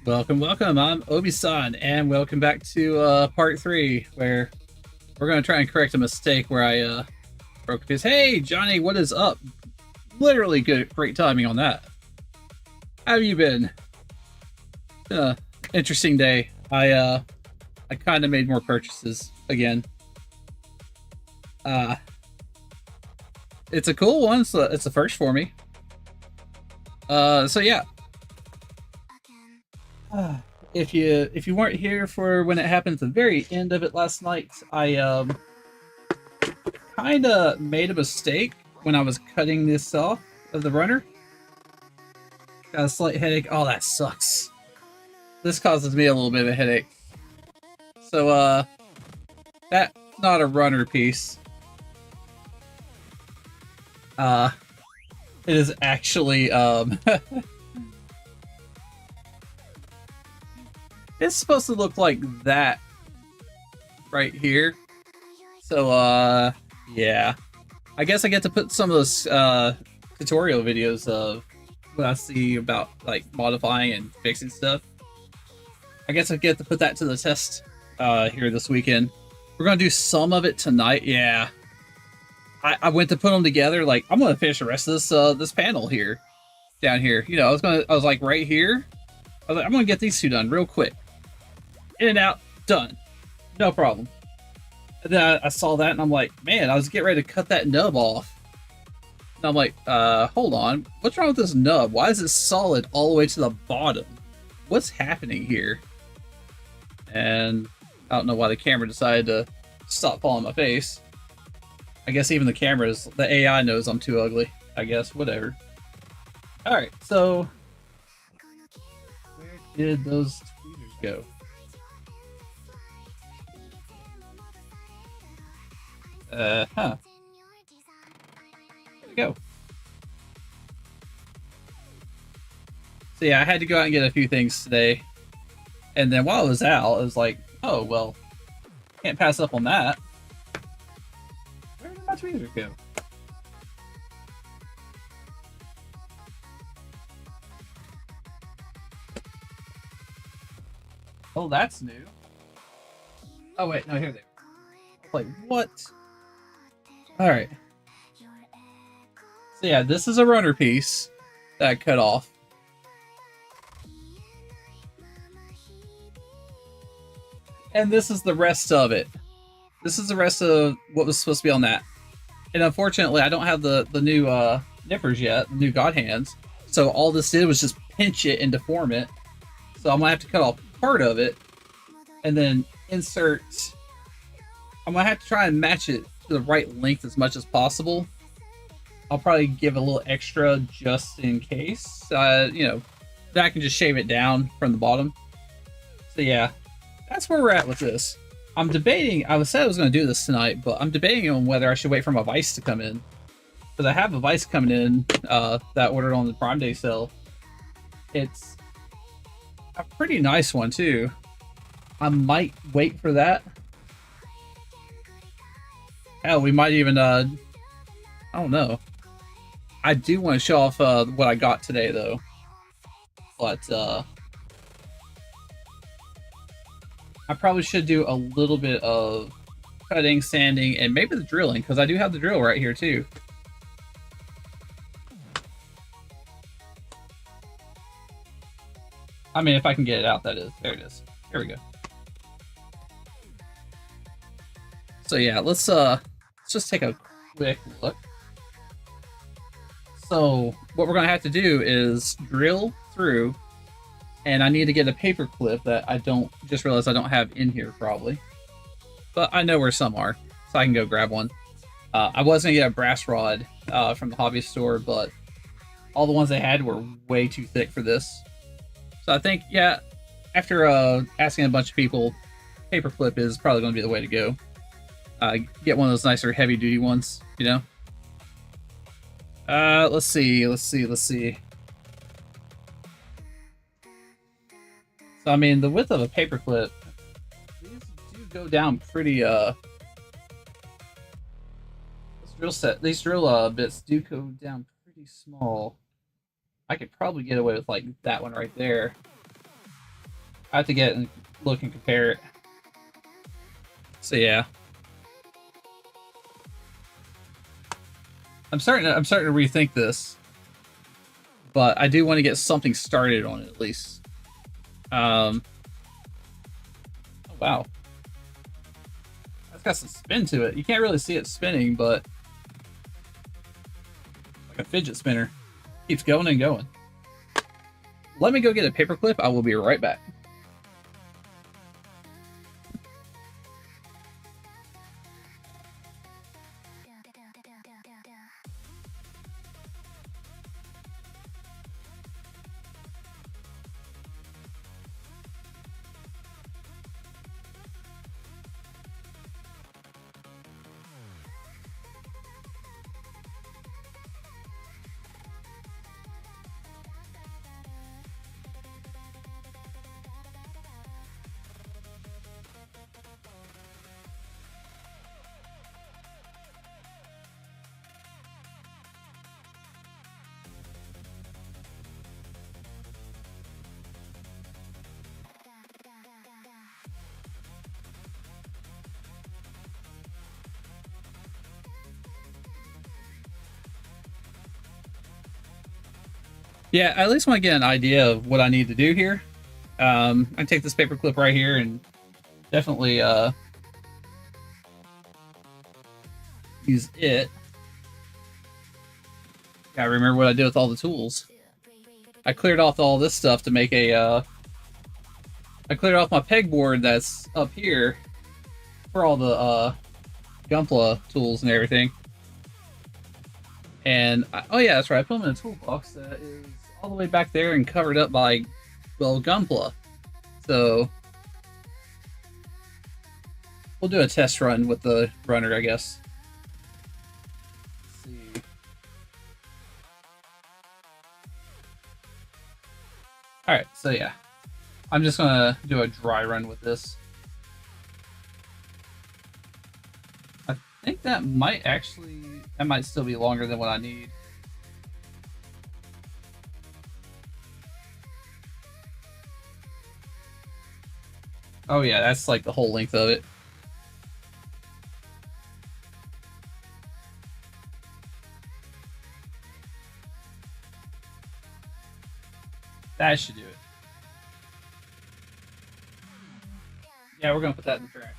Welcome, welcome. I'm OBI-san, and welcome back to part 3, where we're going to try and correct a mistake where I broke a piece. Hey, Johnny, what is up? Literally great timing on that. How have you been? Been a interesting day. I kind of made more purchases again. Uh, it's a cool one. So it's the first for me. So yeah. If you weren't here for when it happened at the very end of it last night, I kind of made a mistake when I was cutting this off of the runner. Got a slight headache. Oh, that sucks. This causes me a little bit of a headache. So that's not a runner piece. It is actually it's supposed to look like that right here. So yeah, I guess I get to put some of those tutorial videos of what I see about like modifying and fixing stuff. I guess I get to put that to the test here this weekend. We're gonna do some of it tonight. Yeah, I went to put them together. Like, I'm gonna finish the rest of this panel here, down here. You know, I was like right here. I was like, I'm gonna get these two done real quick. In and out, done, no problem. And then I saw that and I'm like, man, I was getting ready to cut that nub off. And I'm like, hold on, what's wrong with this nub? Why is it solid all the way to the bottom? What's happening here? And I don't know why the camera decided to stop falling on my face. I guess even the AI knows I'm too ugly. I guess, whatever. Alright, so where did those tweezers go? There we go. So yeah, I had to go out and get a few things today. And then while I was out, I was like, oh, well, can't pass up on that. Where did my tweezers go? Oh, that's new. Oh, wait, no, here they are. Like, what? Alright. So yeah, this is a runner piece that I cut off. And this is the rest of it. This is the rest of what was supposed to be on that. And unfortunately, I don't have the new nippers yet, the new God hands. So all this did was just pinch it and deform it. So I'm going to have to cut off part of it and then insert. I'm going to have to try and match it to the right length as much as possible. I'll probably give a little extra just in case. You know, that I can just shave it down from the bottom. So yeah, that's where we're at with this. I'm debating, I said I was going to do this tonight, but I'm debating on whether I should wait for my Vice to come in. Because I have a Vice coming in that I ordered on the Prime Day sale. It's a pretty nice one too. I might wait for that. Hell, we might even, I don't know. I do want to show off what I got today though. But, I probably should do a little bit of cutting, sanding, and maybe the drilling, because I do have the drill right here too. I mean, if I can get it out, that is. There it is. Here we go. So yeah, let's just take a quick look. So what we're gonna have to do is drill through. And I need to get a paper clip that I just realized I don't have in here probably. But I know where some are, so I can go grab one. I was going to get a brass rod from the hobby store, but all the ones they had were way too thick for this. So I think, yeah, after asking a bunch of people, paper clip is probably going to be the way to go. Get one of those nicer heavy duty ones, you know? Let's see. So, I mean, the width of a paperclip, these do go down pretty, these drill bits do go down pretty small. I could probably get away with, like, that one right there. I have to get and look and compare it. So yeah. I'm starting to rethink this. But I do want to get something started on it at least. Oh wow. That's got some spin to it. You can't really see it spinning, but like a fidget spinner. Keeps going and going. Let me go get a paperclip. I will be right back. Yeah, I at least want to get an idea of what I need to do here. I take this paper clip right here and definitely use it. Gotta remember what I did with all the tools. I cleared off all this stuff to make a I cleared off my pegboard that's up here for all the Gunpla tools and everything. And oh yeah, that's right. I put them in a toolbox that is all the way back there and covered up by, well, Gunpla. So we'll do a test run with the runner, I guess. Let's see. All right, so yeah, I'm just gonna do a dry run with this. I think that might still be longer than what I need. Oh yeah, that's like the whole length of it. That should do it. Yeah, we're gonna put that in the trash.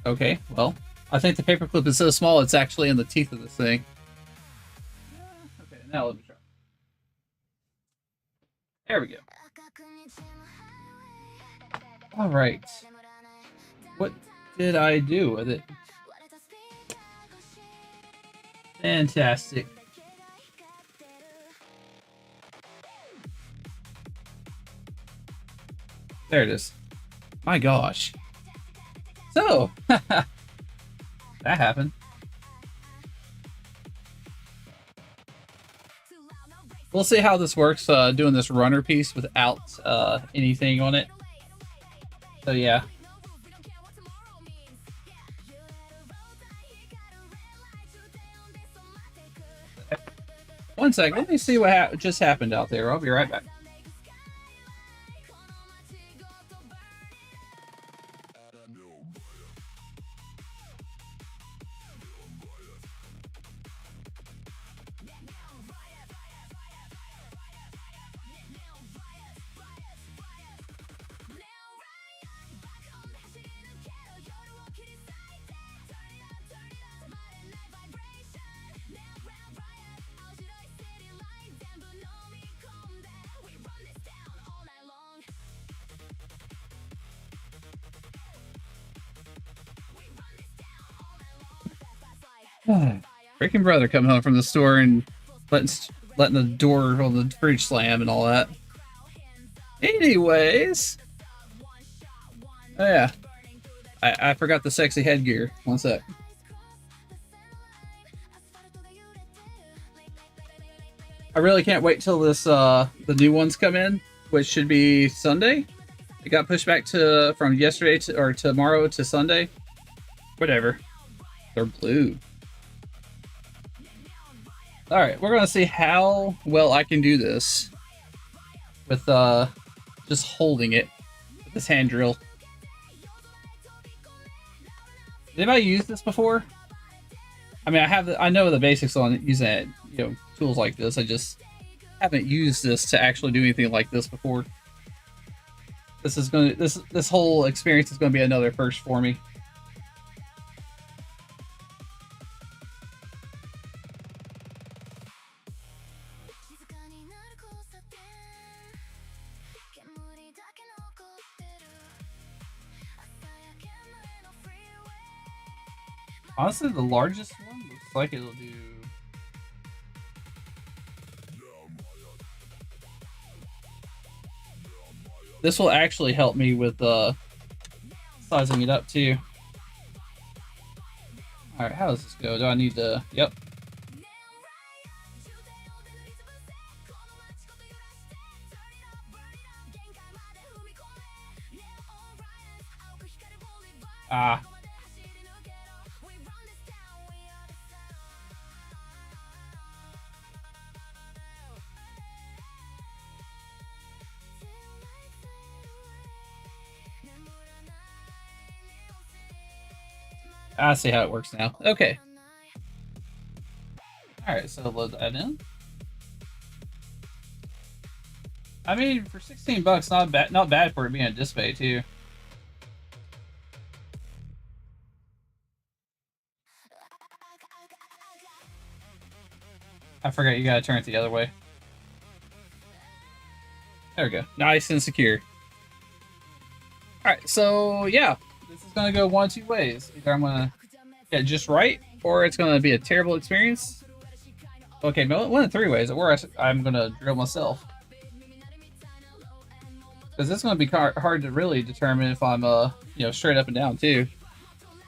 Okay, well, I think the paperclip is so small it's actually in the teeth of this thing. Okay, now let me try. There we go. All right. What did I do with it? Fantastic. There it is. My gosh. So, that happened. We'll see how this works doing this runner piece without anything on it. So yeah. One sec, let me see what just happened out there. I'll be right back. Freaking brother coming home from the store and letting the door on the fridge slam and all that. Anyways. Oh yeah. I forgot the sexy headgear. One sec. I really can't wait till this the new ones come in, which should be Sunday. It got pushed back from yesterday or tomorrow to Sunday. Whatever. They're blue. Alright, we're gonna see how well I can do this with just holding it with this hand drill. Did anybody use this before? I mean, I know the basics on using tools like this. I just haven't used this to actually do anything like this before. This whole experience is gonna be another first for me. Honestly, the largest one looks like it'll do. This will actually help me with sizing it up too. Alright, how does this go? Do I need to... Yep. Ah. I see how it works now. Okay. Alright, so load that in. I mean, for 16 bucks, not bad for it being a display too. I forgot you gotta turn it the other way. There we go. Nice and secure. Alright, so yeah. This is gonna go one of two ways. Either I'm gonna get it just right, or it's gonna be a terrible experience. Okay, one of three ways, or I'm gonna drill myself. Because it's gonna be hard to really determine if I'm straight up and down too.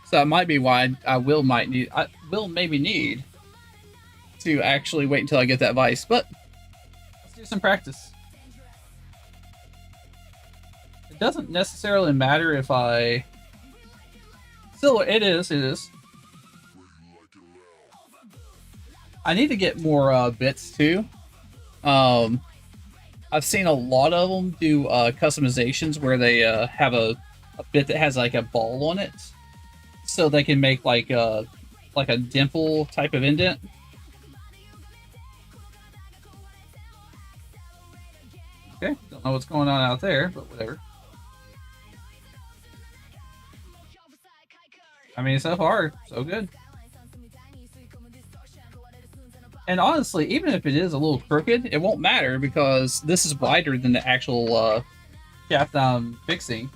So that might be why I will maybe need to actually wait until I get that vise. But let's do some practice. It doesn't necessarily matter if I... Still, it is. I need to get more bits too. I've seen a lot of them do customizations where they have a bit that has like a ball on it, so they can make like a dimple type of indent. Okay, don't know what's going on out there, but whatever. I mean, so far, so good. And honestly, even if it is a little crooked, it won't matter because this is wider than the actual shaft I'm fixing.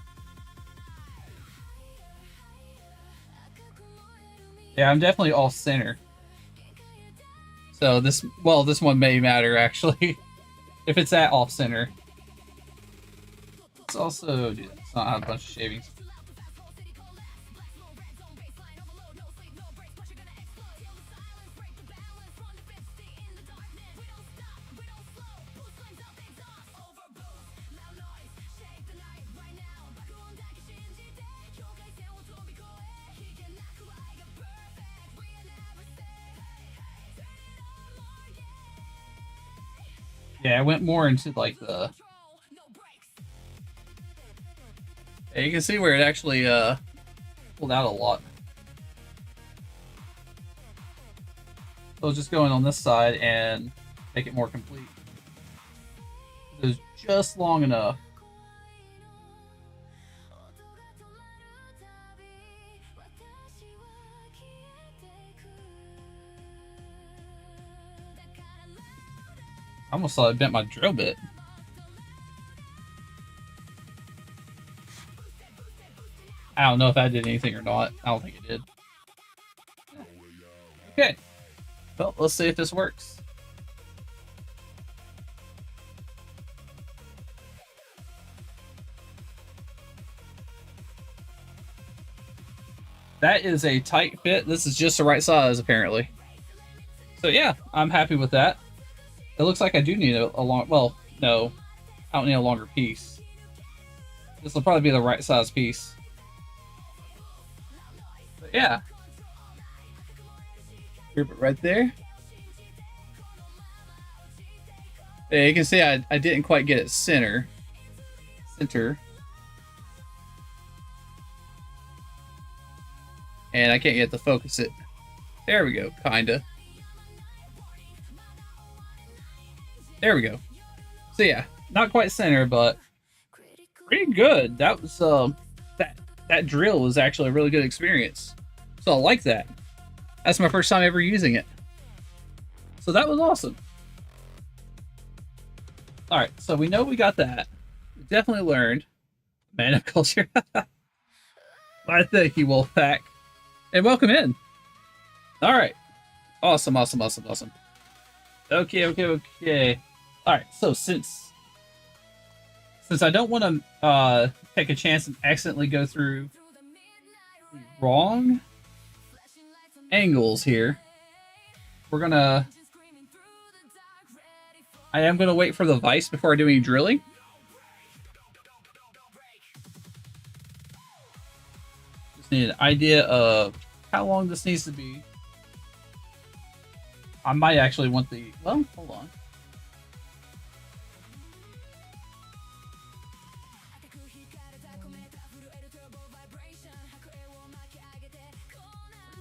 Yeah, I'm definitely off center. So this one may matter actually, if it's at off center. Let's also do that. Let's not have a bunch of shavings. Yeah, I went more into like the... Yeah, you can see where it actually pulled out a lot. So just going on this side and make it more complete. It was just long enough. I almost thought I bent my drill bit. I don't know if that did anything or not. I don't think it did. Okay. Well, let's see if this works. That is a tight fit. This is just the right size, apparently. So yeah, I'm happy with that. It looks like I do need a long... Well, no. I don't need a longer piece. This will probably be the right size piece. But yeah. Grip it right there. Yeah, you can see I didn't quite get it center. And I can't get to focus it. There we go, kinda. There we go. So yeah, not quite center, but pretty good. That was that drill was actually a really good experience. So I like that. That's my first time ever using it. So that was awesome. All right, so we know we got that. We definitely learned mana culture. I thank you, Wolfpack, and welcome in. All right, awesome. Okay. All right, so since I don't want to take a chance and accidentally go through the wrong angles here, I am gonna wait for the vice before I do any drilling. Just need an idea of how long this needs to be. I might actually want the, well, hold on.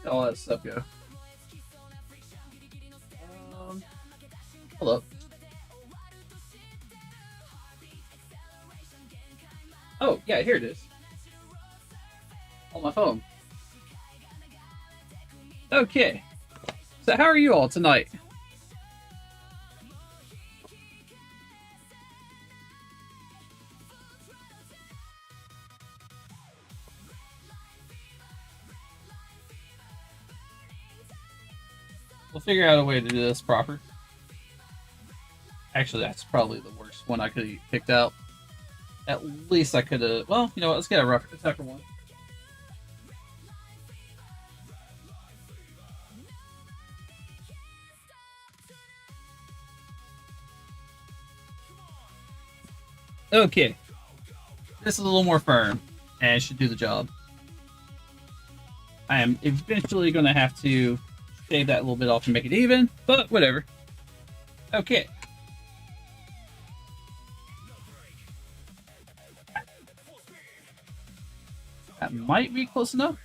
All that stuff go. Hold up. Oh, yeah, here it is. On my phone. Okay. So how are you all tonight? We'll figure out a way to do this proper. Actually, that's probably the worst one I could have picked out. At least I could have... Well, you know what? Let's get a tougher one. Okay. This is a little more firm, and should do the job. I am eventually going to have to shave that a little bit off to make it even, but whatever. Okay. That might be close enough.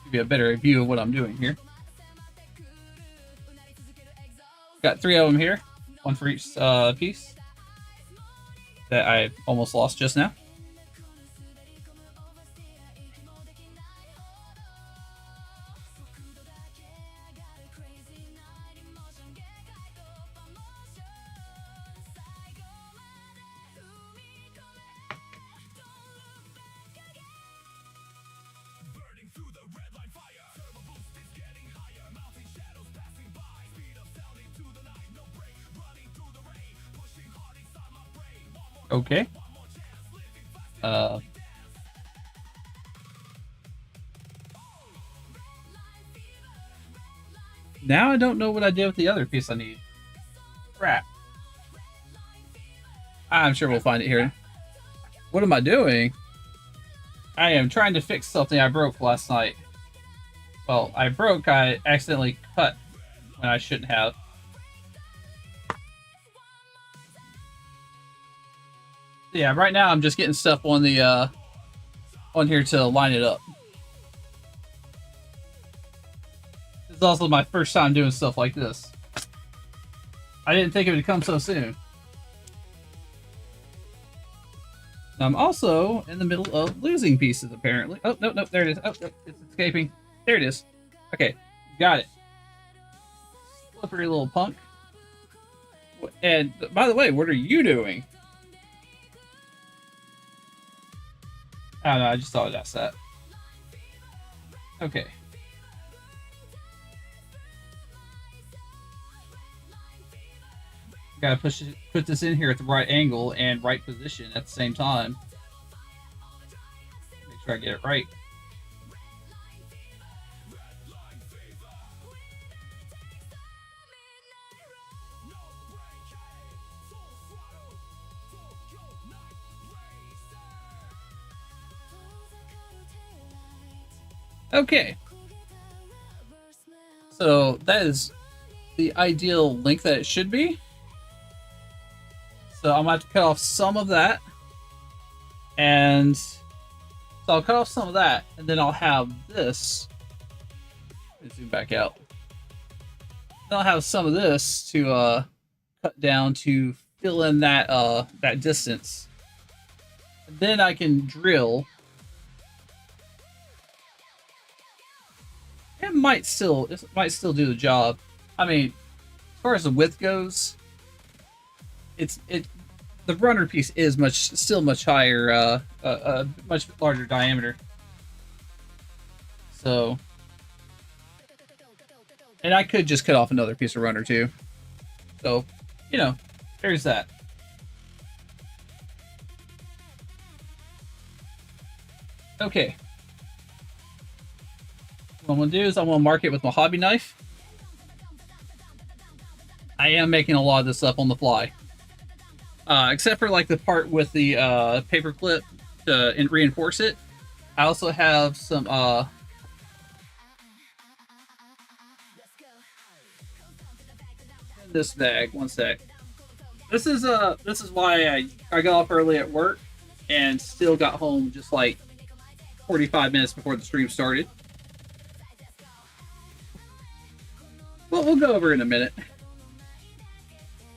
Give you a better view of what I'm doing here. Got 3 of them here, one for each piece that I almost lost just now. Okay. Now I don't know what I did with the other piece I need. Crap. I'm sure we'll find it here. What am I doing? I am trying to fix something I broke last night. Well, I accidentally cut when I shouldn't have. Yeah, right now I'm just getting stuff on the on here to line it up. This is also my first time doing stuff like this. I didn't think it would come so soon. I'm also in the middle of losing pieces, apparently. Oh, no, there it is. Oh, no, it's escaping. There it is. Okay, got it. Slippery little punk. And, by the way, what are you doing? I don't know, I just thought I'd ask that. Okay. Gotta put this in here at the right angle and right position at the same time. Make sure I get it right. Okay. So that is the ideal length that it should be. So I'm going to have to cut off some of that. And so I'll cut off some of that, and then I'll have this. Let's zoom back out. Then I'll have some of this to cut down to fill in that that distance. And then I can drill. It might still do the job. I mean, as far as the width goes, the runner piece is still much higher, much larger diameter. So, and I could just cut off another piece of runner too. So, you know, there's that. Okay. What I'm gonna do is I'm gonna mark it with my hobby knife. I am making a lot of this up on the fly. Except for like the part with the paper clip to reinforce it. I also have some in this bag. One sec. This is why I got off early at work and still got home just like 45 minutes before the stream started. Well, we'll go over in a minute.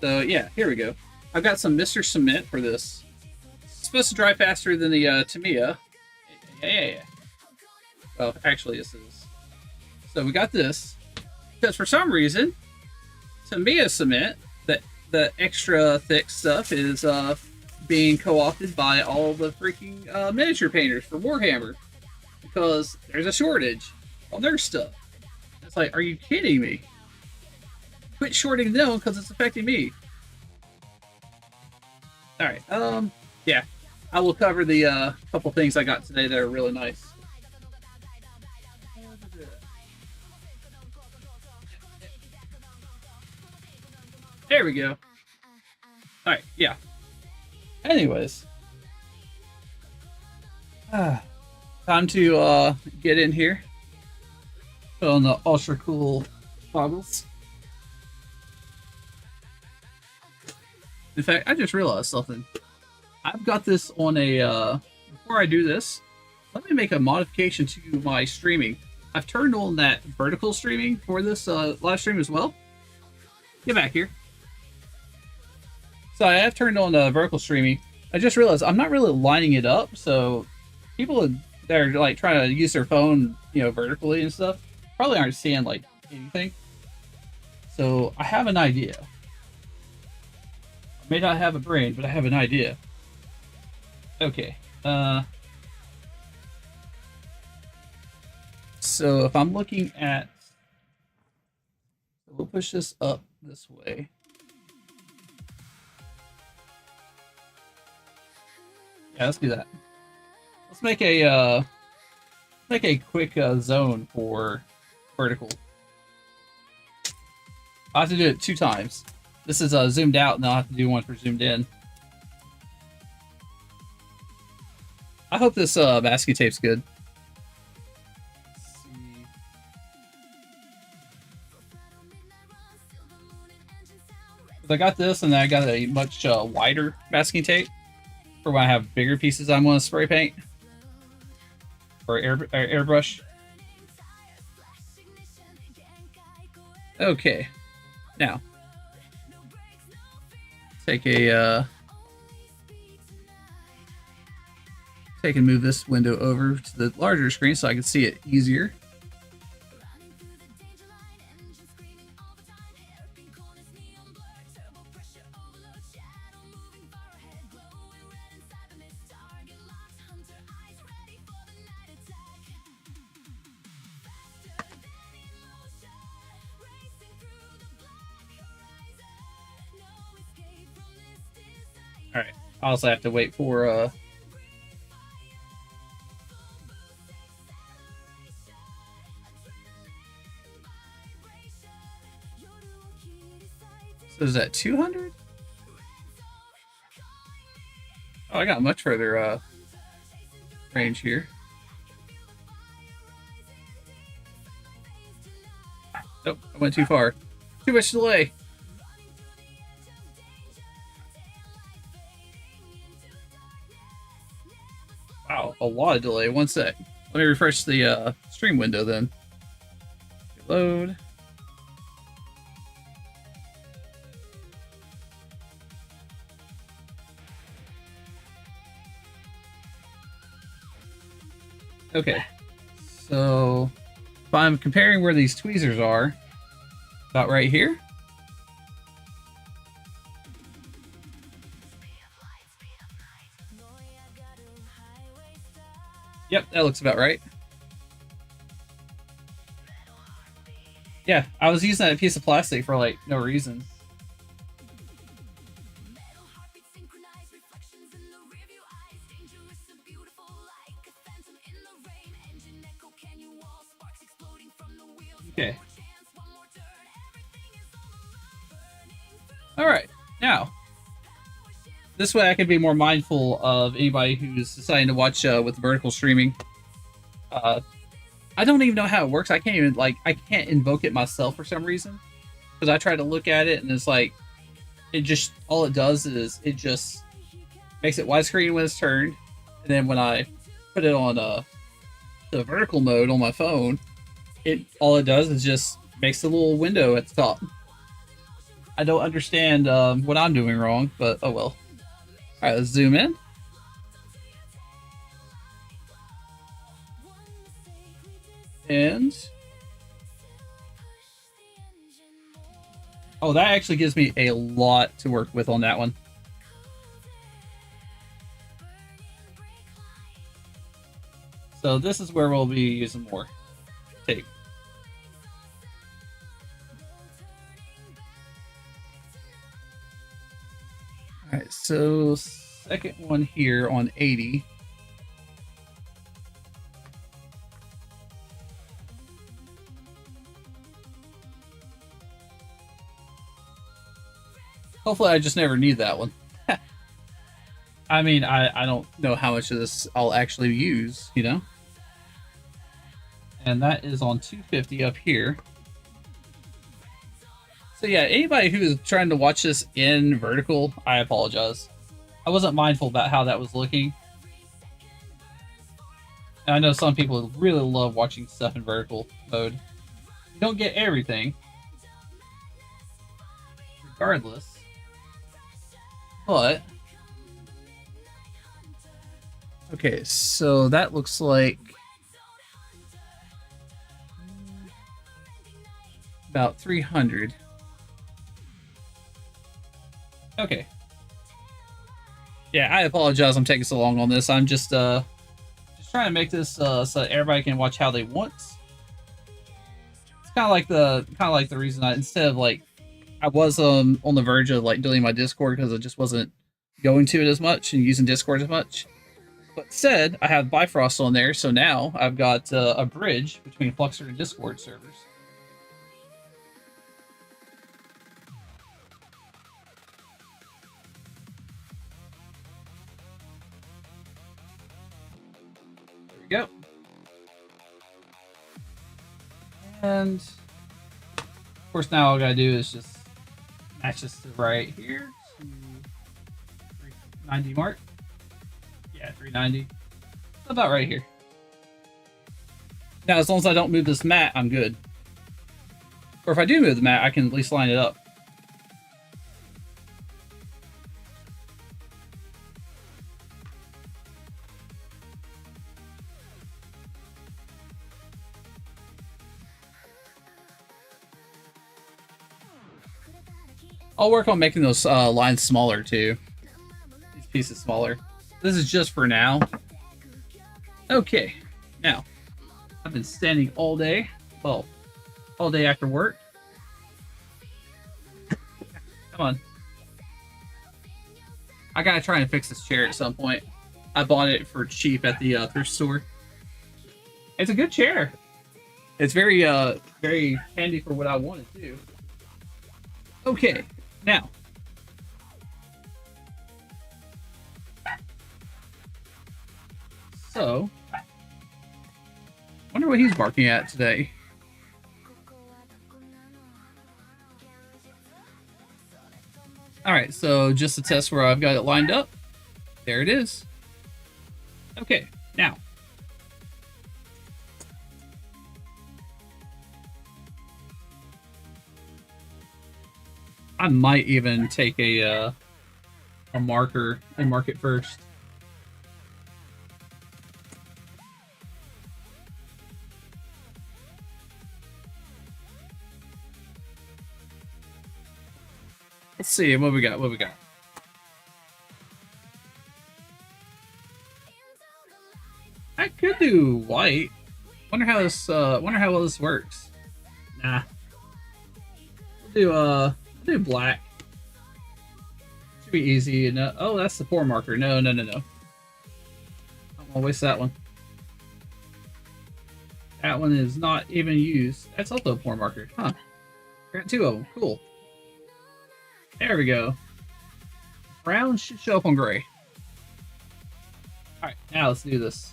So yeah, here we go. I've got some Mr. Cement for this. It's supposed to dry faster than the Tamiya. Yeah. Oh, actually, this is. So we got this because for some reason, Tamiya cement, the extra thick stuff, is being co-opted by all the freaking miniature painters for Warhammer because there's a shortage on their stuff. It's like, are you kidding me? Quit shorting them because it's affecting me. Alright, yeah. I will cover the couple things I got today that are really nice. There we go. Alright, yeah. Anyways. Time to get in here. Put on the ultra cool goggles. In fact, I just realized something. I've got this on a, before I do this, let me make a modification to my streaming. I've turned on that vertical streaming for this live stream as well. Get back here. So I have turned on vertical streaming. I just realized I'm not really lining it up, so people that are like trying to use their phone, you know, vertically and stuff, probably aren't seeing like anything. So I have an idea. May not have a brain, but I have an idea. Okay. So if I'm looking at, we'll push this up this way. Yeah, let's do that. Let's make a quick zone for vertical. I have to do it 2 times. This is zoomed out, and I'll have to do one for zoomed in. I hope this masking tape's good. Let's see. I got this, and then I got a much wider masking tape for when I have bigger pieces I'm going to spray paint or airbrush. Okay, now. Take and move this window over to the larger screen so I can see it easier. Alright, I also have to wait for so is that 200? Oh, I got much further range here. Nope, I went too far. Too much delay. Wow, a lot of delay. One sec. Let me refresh the stream window then. Load. Okay. So if I'm comparing where these tweezers are, about right here. Yep, that looks about right. Yeah, I was using that piece of plastic for like no reason. Okay. Alright, now, this way I can be more mindful of anybody who's deciding to watch with vertical streaming. I don't even know how it works. I can't even, like, I can't invoke it myself for some reason. Because I try to look at it and it's like, it just, all it does is, it just makes it widescreen when it's turned. And then when I put it on the vertical mode on my phone, all it does is just makes a little window at the top. I don't understand what I'm doing wrong, but oh well. Alright, let's zoom in. And oh, that actually gives me a lot to work with on that one. So this is where we'll be using more tape. Alright, so second one here on 80. Hopefully I just never need that one. I mean, I don't know how much of this I'll actually use, you know? And that is on 250 up here. So yeah, anybody who is trying to watch this in vertical, I apologize. I wasn't mindful about how that was looking. And I know some people really love watching stuff in vertical mode. You don't get everything. Regardless. But okay, so that looks like about 300. Okay. Yeah, I apologize I'm taking so long on this. I'm just trying to make this so that everybody can watch how they want. It's kind of like the reason I, instead of like, I was on the verge of like deleting my Discord because I just wasn't going to it as much and using Discord as much. But instead, I have Bifrost on there, so now I've got a bridge between Fluxer and Discord servers. There we go. And of course, now all I gotta do is just match this to right here to 390 mark. Yeah, 390. About right here. Now, as long as I don't move this mat, I'm good. Or if I do move the mat, I can at least line it up. I'll work on making those lines smaller too. These pieces smaller. This is just for now. Okay, now I've been standing all day. Well, all day after work. Come on. I gotta try and fix this chair at some point. I bought it for cheap at the thrift store. It's a good chair. It's very very handy for what I want to do. Okay, now. So, wonder what he's barking at today. Alright, so just to test where I've got it lined up. There it is. Okay, now. I might even take a marker and mark it first. Let's see what we got. What we got? I could do white. Wonder how this. Wonder how well this works. Nah. We'll do black. Should be easy enough. Oh, that's the pour marker. No, no, no, no. I don't want to waste that one. That one is not even used. That's also a pour marker. Huh. Got two of them. Cool. There we go. Brown should show up on gray. Alright, now let's do this.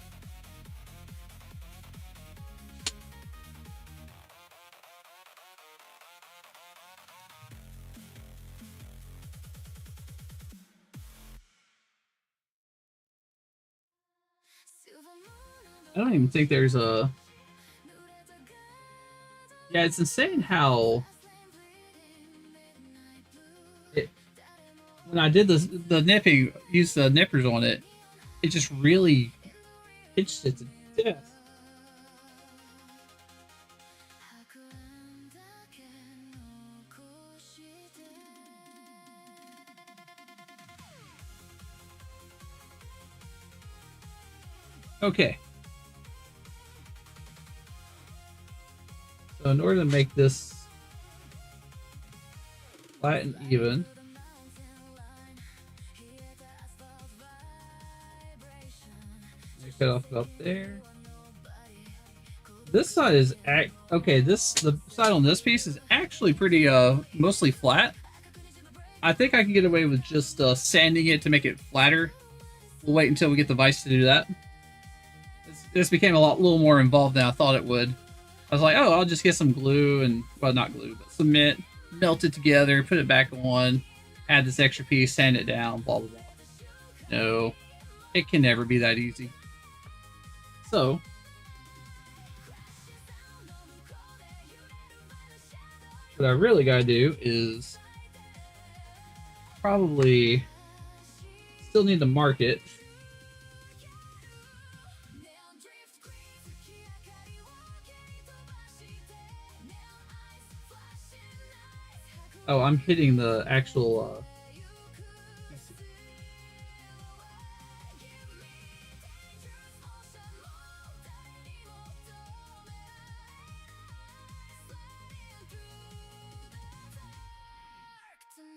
I don't even think there's a... Yeah, it's insane how... When I did the nipping, used the nippers on it, it just really itched it to death. Okay. So in order to make this flat and even, cut off about there. This side is okay. The side on this piece is actually pretty mostly flat. I think I can get away with just sanding it to make it flatter. We'll wait until we get the vise to do that. This became a little more involved than I thought it would. I was like, oh, I'll just get some glue and, well, not glue, but cement, melt it together, put it back on, add this extra piece, sand it down, blah blah blah. No, it can never be that easy. So, what I really gotta do is probably still need to mark it. Oh, I'm hitting the actual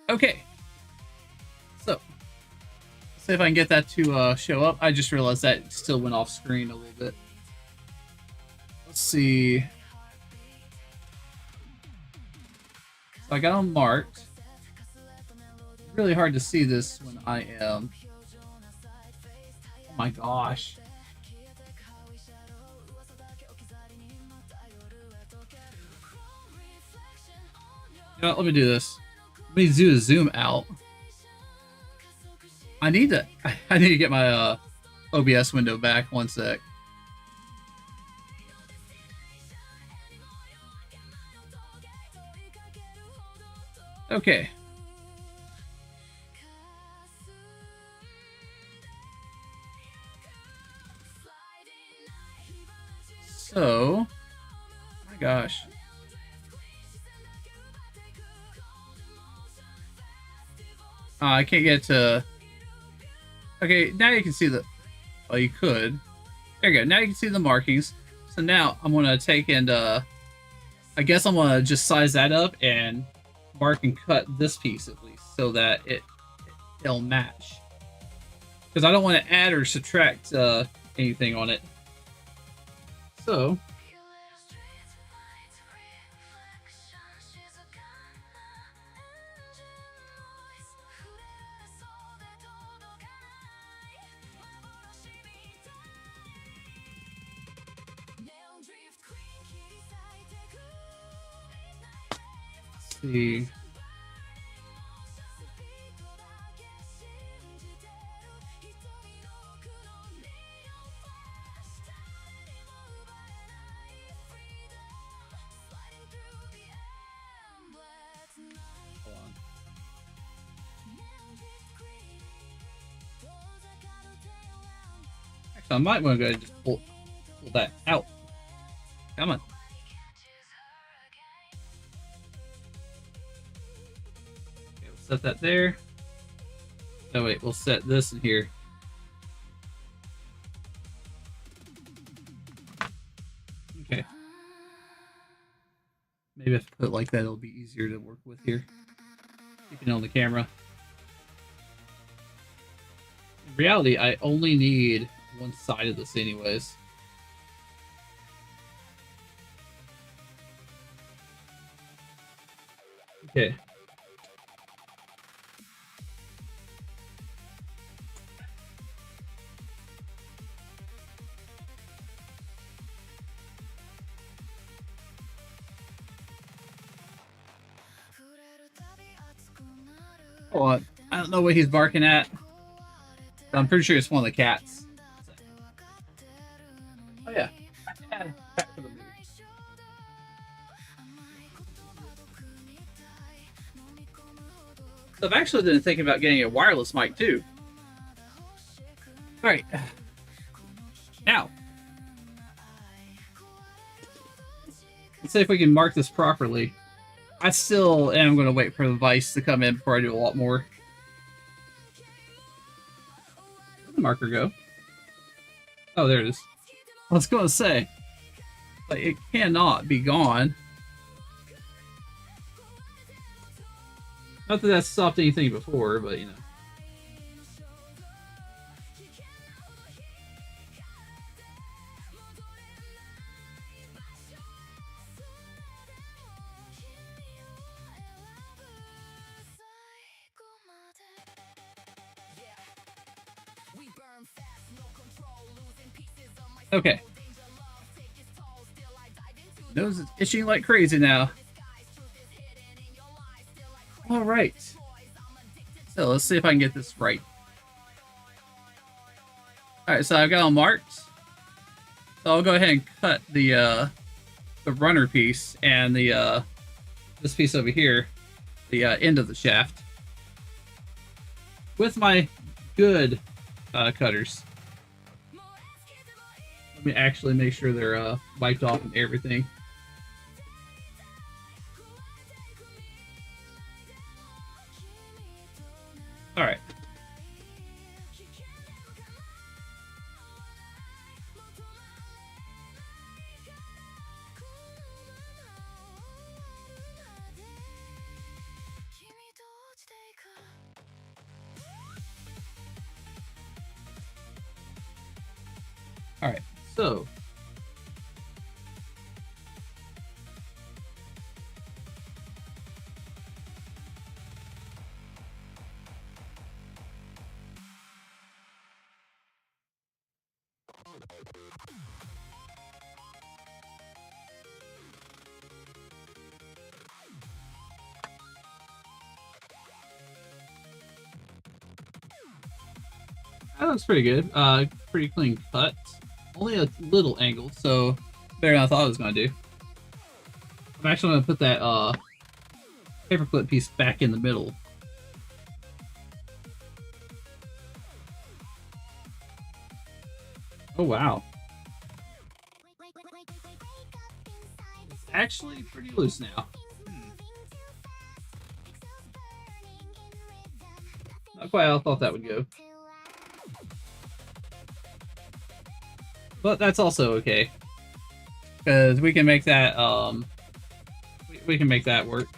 Okay, so let's see if I can get that to show up. I just realized that still went off screen a little bit. Let's see. So I got them marked. Really hard to see this when I am. Oh my gosh. You know what, let me do this. Let me do a zoom out. I need to get my OBS window back. One sec. Okay. So, my gosh. I can't get to... Okay, now you can see the... Oh, you could. There you go. Now you can see the markings. So now I'm going to take and... I guess I'm going to just size that up and mark and cut this piece at least so that it'll match. Because I don't want to add or subtract anything on it. So... see. So I might want to go ahead and just pull that out. Come on. Okay, we'll set that there. Oh wait, we'll set this in here. Okay. Maybe if I put it like that, it'll be easier to work with here. Keeping it on the camera. In reality, I only need one side of this anyways. Okay. Oh, I don't know what he's barking at. But I'm pretty sure it's one of the cats. Oh yeah. Cat for the movie. So I've actually been thinking about getting a wireless mic too. Alright. Now. Let's see if we can mark this properly. I still am going to wait for the Vice to come in before I do a lot more. Where'd the marker go? Oh, there it is. I was going to say, like, it cannot be gone. Not that that's stopped anything before, but you know. Okay. Nose is itching like crazy now. All right. So let's see if I can get this right. All right, so I've got them marked. So I'll go ahead and cut the runner piece and the this piece over here, the end of the shaft, with my good cutters. Let me actually make sure they're wiped off and everything. All right. All right. So, that looks pretty good. Pretty clean cut. Only a little angled, so better than I thought I was going to do. I'm actually going to put that paperclip piece back in the middle. Oh, wow. It's actually pretty loose now. Not quite how I thought that would go. But that's also okay, because we can make that we can make that work.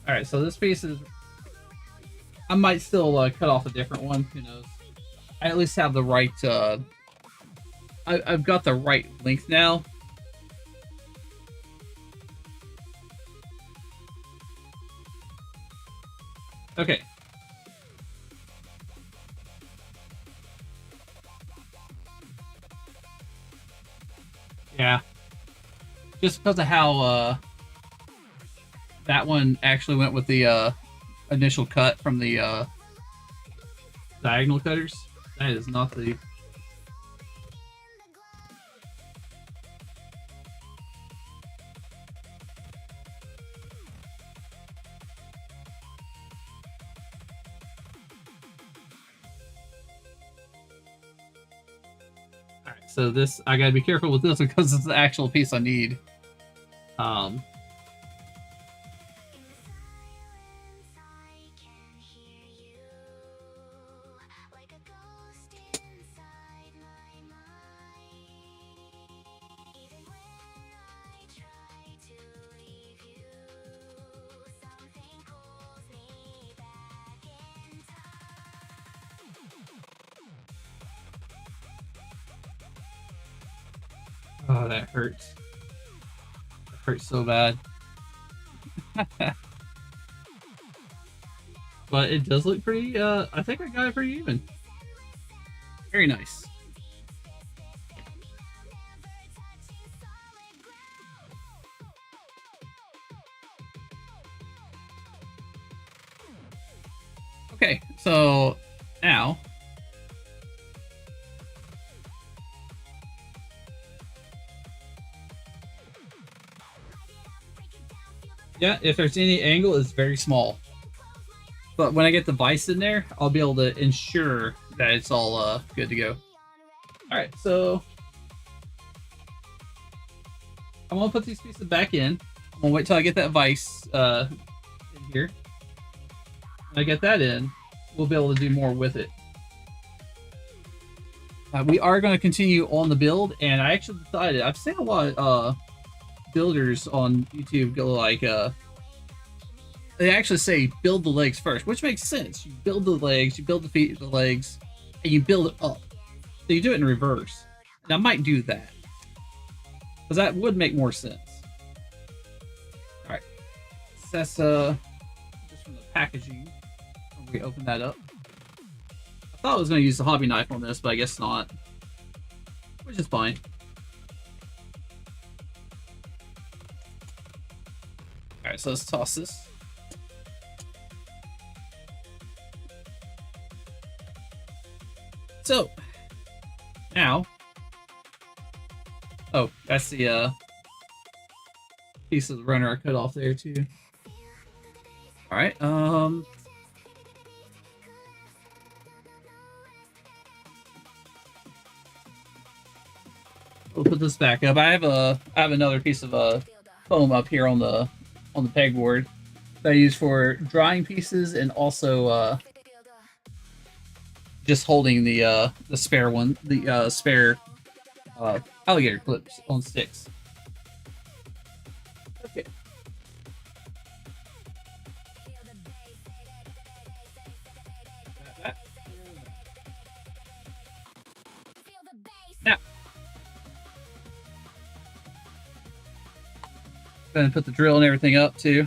All right, so this piece is, I might still cut off a different one. Who knows? I at least have the right. I've got the right length now. Okay. Yeah. Just because of how that one actually went with the initial cut from the diagonal cutters. That is not the... so this, I gotta be careful with this because it's the actual piece I need. Oh, that hurts. That hurts so bad. But it does look pretty, I think I got it pretty even. Very nice. Okay, so now yeah, if there's any angle, it's very small. But when I get the vise in there, I'll be able to ensure that it's all good to go. Alright, so I'm gonna put these pieces back in. I'm gonna wait till I get that vise in here. When I get that in, we'll be able to do more with it. We are going to continue on the build, and I actually decided, I've seen a lot of builders on YouTube go like, they actually say build the legs first, which makes sense. You build the legs, you build the feet, the legs, and you build it up. So you do it in reverse. And I might do that, because that would make more sense. Alright, so that's just from the packaging. We open that up. I thought I was going to use the hobby knife on this, but I guess not. Which is fine. Alright, so let's toss this. So, now... Oh, that's the piece of the runner I cut off there, too. Alright, we'll put this back up. I have another piece of foam up here on the pegboard that I use for drying pieces and also just holding the spare one, the spare alligator clips on sticks. Okay. Now, gonna put the drill and everything up too.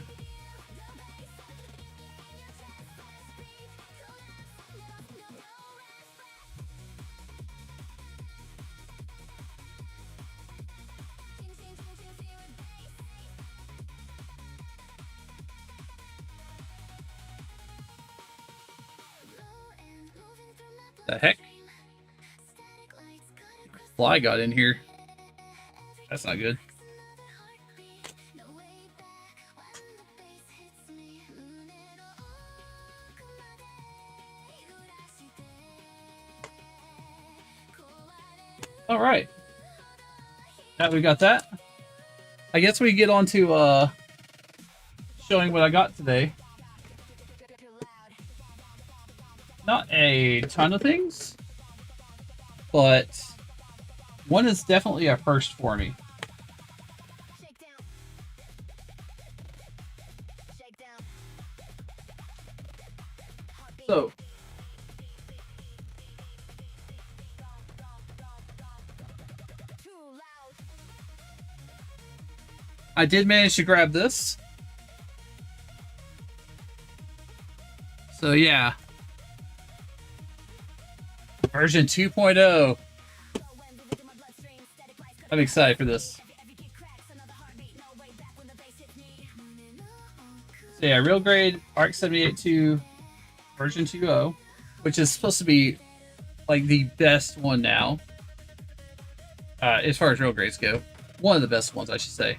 The heck? Fly got in here. That's not good. All right. Now we got that. I guess we get on to showing what I got today. Not a ton of things, but one is definitely a first for me. So, I did manage to grab this. So yeah. Version 2.0. I'm excited for this. So yeah, real grade ARC 78-2 version 2.0, which is supposed to be like the best one now. As far as real grades go. One of the best ones, I should say.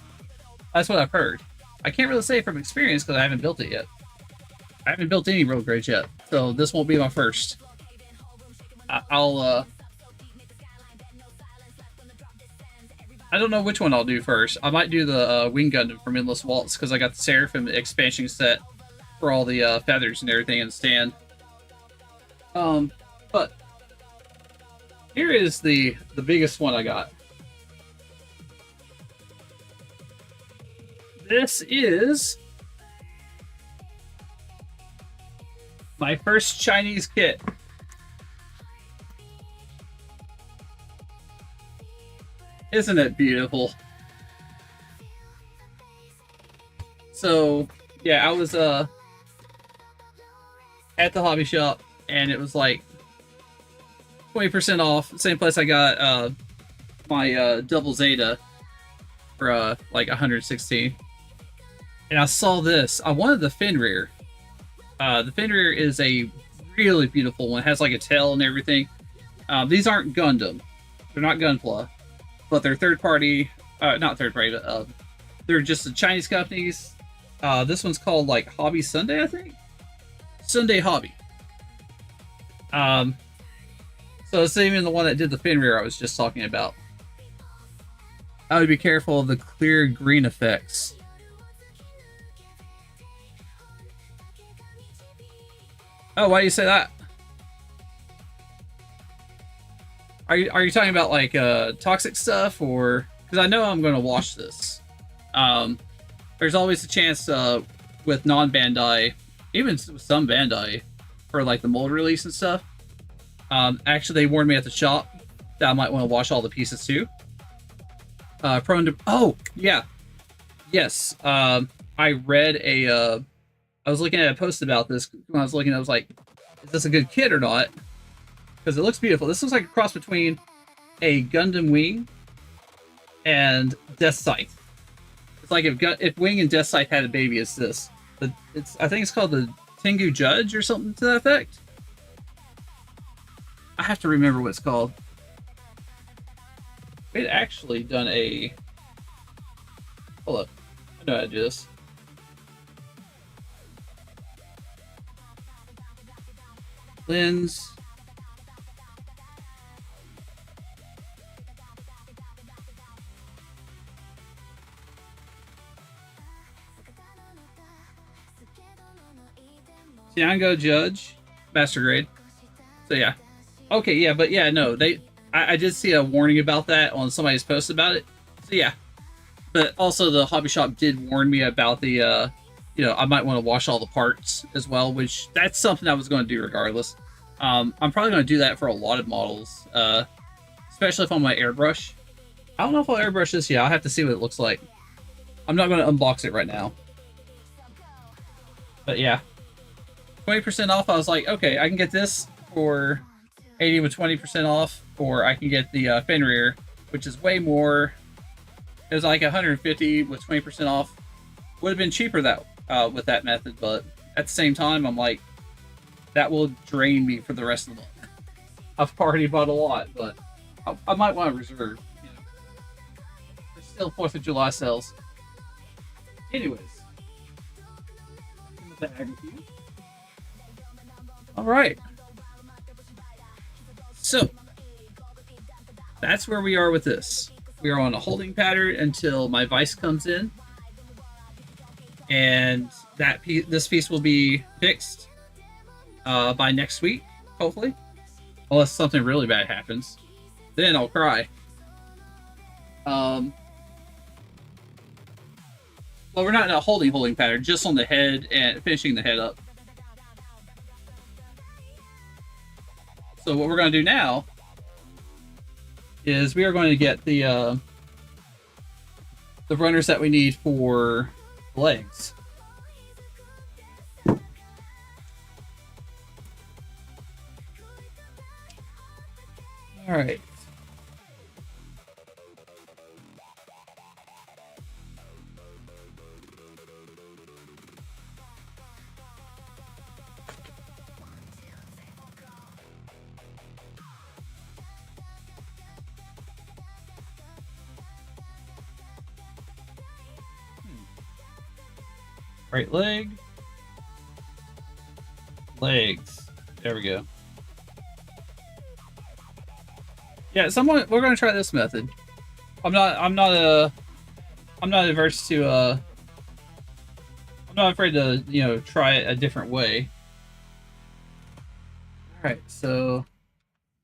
That's what I've heard. I can't really say from experience because I haven't built it yet. I haven't built any real grades yet, so this won't be my first. I'll I don't know which one I'll do first. I might do the Wing Gundam from Endless Waltz because I got the Seraphim expansion set for all the feathers and everything in the stand. But here is the biggest one I got. This is my first Chinese kit. Isn't it beautiful? So, yeah, I was at the hobby shop and it was like 20% off. Same place I got my double Zeta for like 116. And I saw this. I wanted the Fenrir. The Fenrir is a really beautiful one. It has like a tail and everything. These aren't Gundam. They're not Gunpla. But they're third party. Not third party, but they're just the Chinese companies. This one's called like Hobby Sunday, I think. Sunday Hobby. So it's even the one that did the Fenrir I was just talking about. I would be careful of the clear green effects. Oh, why do you say that? Are you talking about like toxic stuff, or because I know I'm going to wash this. There's always a chance with non-Bandai, even with some Bandai, for like the mold release and stuff. Actually, they warned me at the shop that I might want to wash all the pieces too. Prone to yeah, yes. I read a. I was looking at a post about this when I was looking. I was like, "Is this a good kit or not?" Because it looks beautiful. This looks like a cross between a Gundam Wing and Death Sight. It's like if Wing and Death Sight had a baby, it's this. I think it's called the Tengu Judge or something to that effect. I have to remember what it's called. We'd actually done a. Hold up. I know how to do this. Lens. Tiango Judge, Master Grade. So yeah. Okay, yeah, but yeah, no, I did see a warning about that on somebody's post about it. So yeah. But also the hobby shop did warn me about the I might want to wash all the parts as well, which that's something I was going to do regardless. I'm probably going to do that for a lot of models, especially if I'm going to airbrush. I don't know if I'll airbrush this yet. I'll have to see what it looks like. I'm not going to unbox it right now. But yeah. 20% off, I was like, okay, I can get this for 80 with 20% off, or I can get the Fenrir, which is way more. It was like 150 with 20% off. Would have been cheaper that with that method, but at the same time, I'm like, that will drain me for the rest of the month. I've already bought a lot, but I might want to reserve. You know. There's still 4th of July sales. Anyways, in the bag with you. All right. So that's where we are with this. We are on a holding pattern until my vise comes in, and this piece will be fixed by next week, hopefully, unless something really bad happens. Then I'll cry. Well, we're not in a holding pattern, just on the head and finishing the head up. So what we're going to do now is we are going to get the runners that we need for legs. All right. Right leg. Legs. There we go. Yeah, we're going to try this method. I'm not averse to I'm not afraid to, you know, try it a different way. All right, so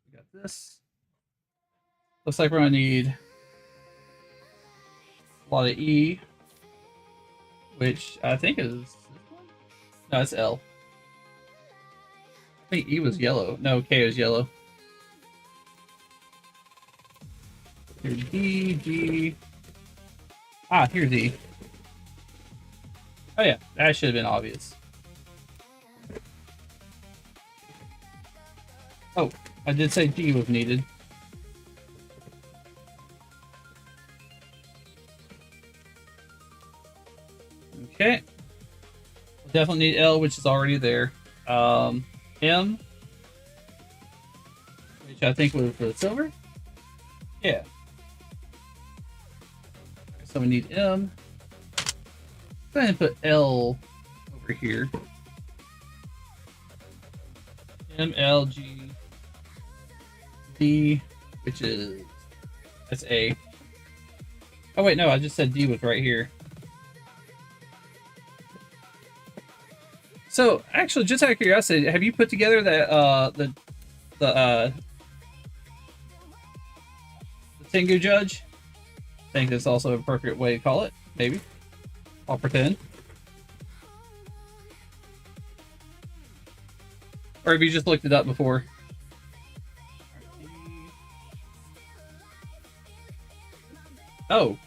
we got this. Looks like we're gonna need a lot of E, which I think is this one? No, it's L. I think E was yellow. No, K was yellow. Here's D, G. Ah, here's E. Oh yeah, that should have been obvious. Oh, I did say D was needed. Okay. Definitely need L, which is already there. M, which I think was the silver. Yeah. So we need M. Go ahead and put L over here. M, L, G, D, which is, that's A. Oh wait, no, I just said D was right here. So, actually, just out of curiosity, have you put together that the Tengu Judge? I think that's also an appropriate way to call it. Maybe. I'll pretend. Or have you just looked it up before? Oh.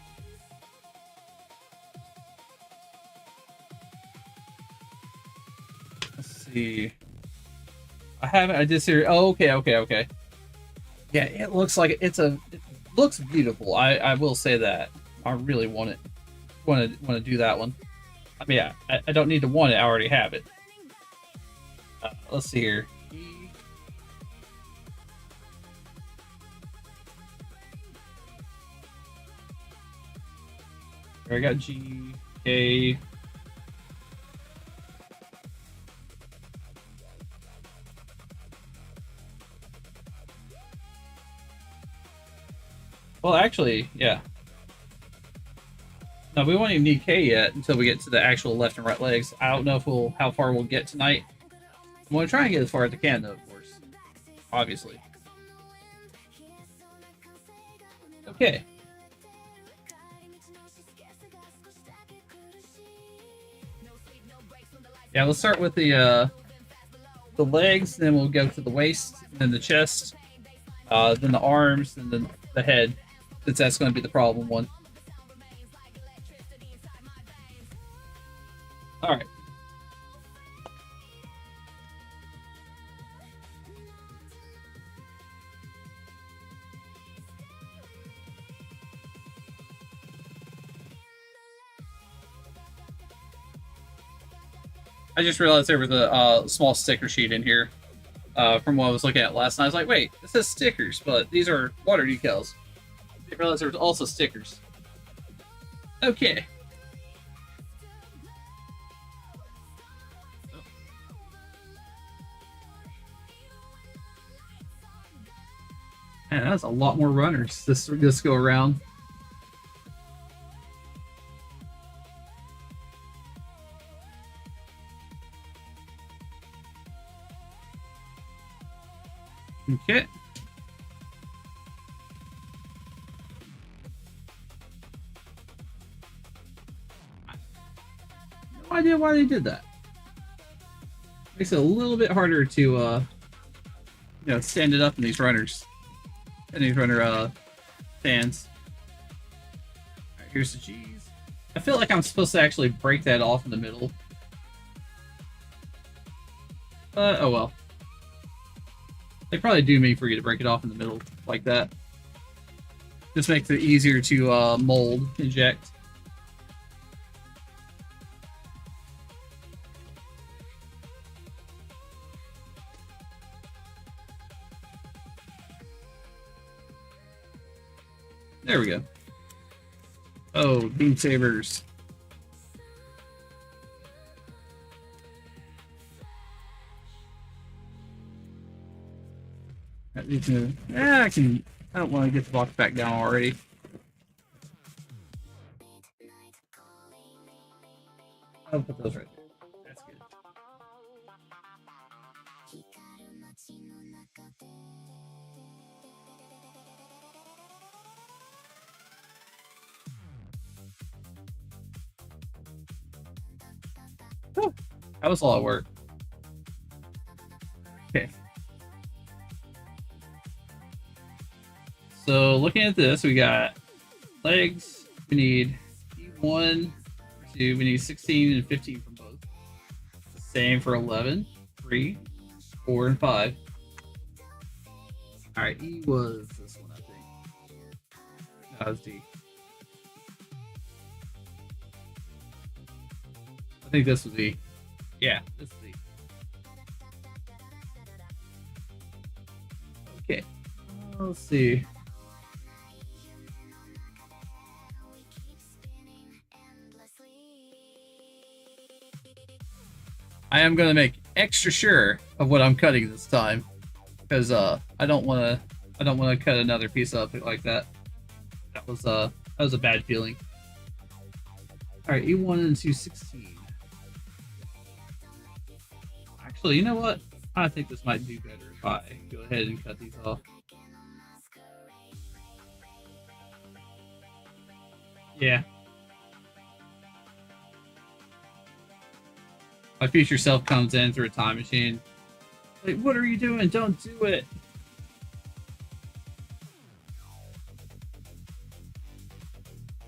Let's see. I haven't. I did see. Oh, okay. Yeah, it looks like it looks beautiful. I will say that. I really want to do that one. I mean, yeah, I don't need to want it. I already have it. Let's see here. I got G, K. Well, actually, yeah. No, we won't even need K yet until we get to the actual left and right legs. I don't know if how far we'll get tonight. I'm going to try and get as far as I can, though, of course. Obviously. Okay. Yeah, let's start with the legs, then we'll go to the waist, then the chest, then the arms, and then the head, since that's going to be the problem one. All right. I just realized there was a small sticker sheet in here from what I was looking at last night. I was like, wait, this says stickers, but these are water decals. I didn't realize there was also stickers. Okay. Man, that's a lot more runners this go around. Okay. No idea why they did that. Makes it a little bit harder to, you know, stand it up in these runners. And these runner, stands. Alright, here's the G's. I feel like I'm supposed to actually break that off in the middle. Oh well. They probably do mean for you to break it off in the middle like that. Just makes it easier to mold, inject. There we go. Oh, beam sabers. Yeah, I don't want to get the box back down already. I'll put those right there. That's good. Whew. That was a lot of work. Okay. So looking at this, we got legs. We need E1, 2. We need 16 and 15 from both. Same for 11, 3, 4, and 5. All right, E was this one, I think. No, that was D. I think this was E. Yeah, this is E. Okay, let's see. I am gonna make extra sure of what I'm cutting this time, because I don't want to cut another piece up like that. That was a bad feeling. All right, E1 and 216. Actually, you know what? I think this might do better if I go ahead and cut these off. Yeah. My future self comes in through a time machine. Like, what are you doing? Don't do it.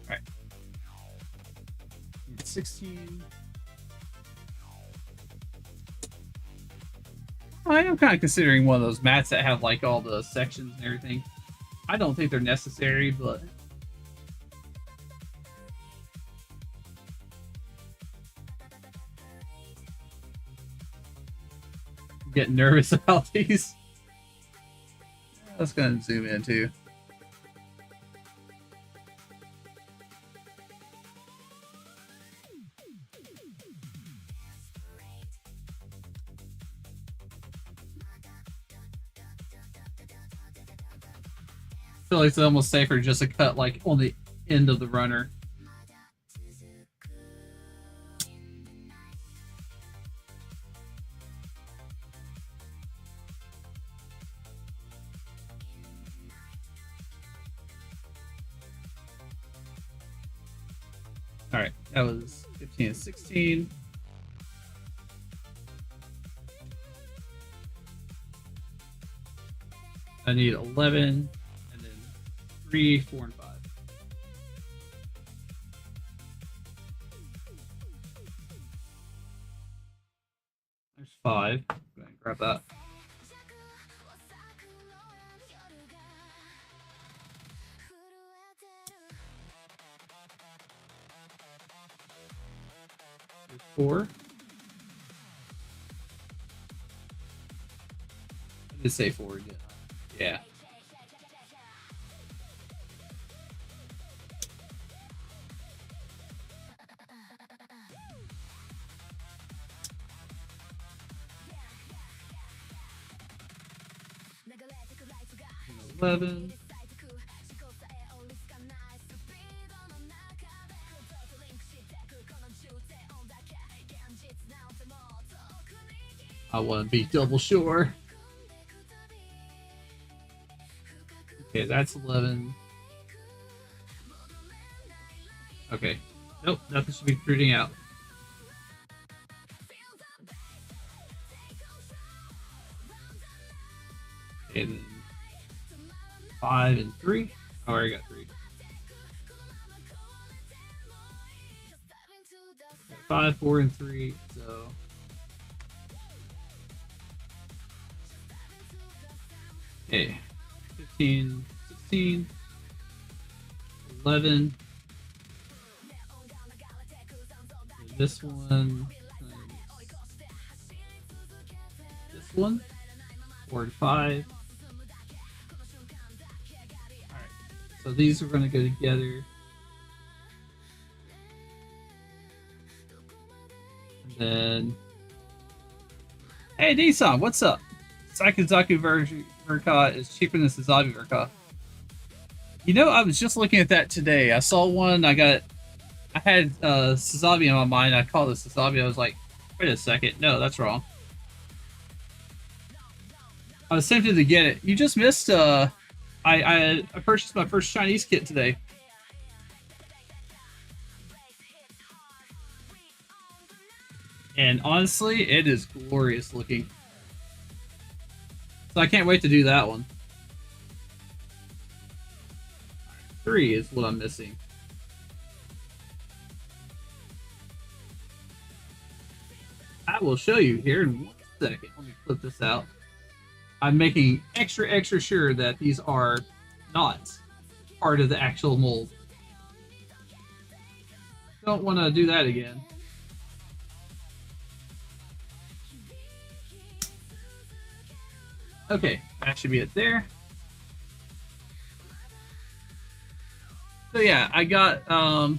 Alright. 16. I am kind of considering one of those mats that have like all the sections and everything. I don't think they're necessary, but I'm getting nervous about these. Let's go ahead and zoom in too. I feel like it's almost safer just to cut like on the end of the runner. All right, that was 15 and 16. I need 11. 3, 4, and 5. There's 5. Go ahead and grab that. There's 4. I did say 4, didn't I? Yeah. And 11. I want to be double sure. Okay, that's 11. Okay. Nope, nothing should be protruding out. Okay, then 5 and 3. Oh, I already got 3. 5, 4, and 3. So okay, 15, 16, 11. This one. This one. 4 and 5. Alright. So these are going to go together. And then. Hey, Nissan, what's up? Saikazaku Ver.Ka is cheaper than Suzabi Ver.Ka. You know, I was just looking at that today. I saw one. I got I had Sazabi in my mind. I called it Sazabi. I was like, wait a second. No, that's wrong. I was tempted to get it. You just missed. I purchased my first Chinese kit today. And honestly, it is glorious looking. So I can't wait to do that one. 3 is what I'm missing. I will show you here in 1 second. Let me flip this out. I'm making extra sure that these are not part of the actual mold. Don't want to do that again. Okay, that should be it there. So yeah, I got I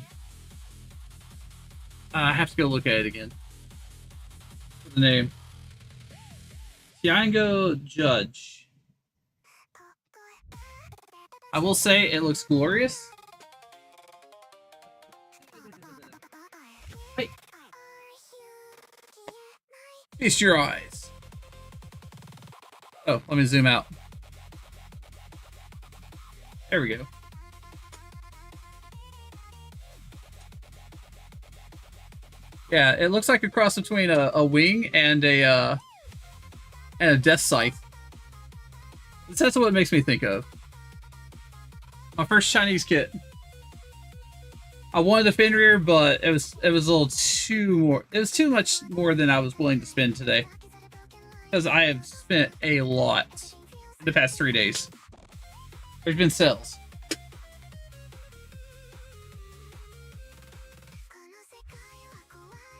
have to go look at it again. What's the name? Tiango Judge. I will say it looks glorious. Hey. Feast your eyes. Oh, let me zoom out. There we go. Yeah, it looks like a cross between a wing and a death scythe. That's what it makes me think of. My first Chinese kit. I wanted a Fenrir, but it was a little too more. It was too much more than I was willing to spend today. Because I have spent a lot in the past 3 days. There's been sales.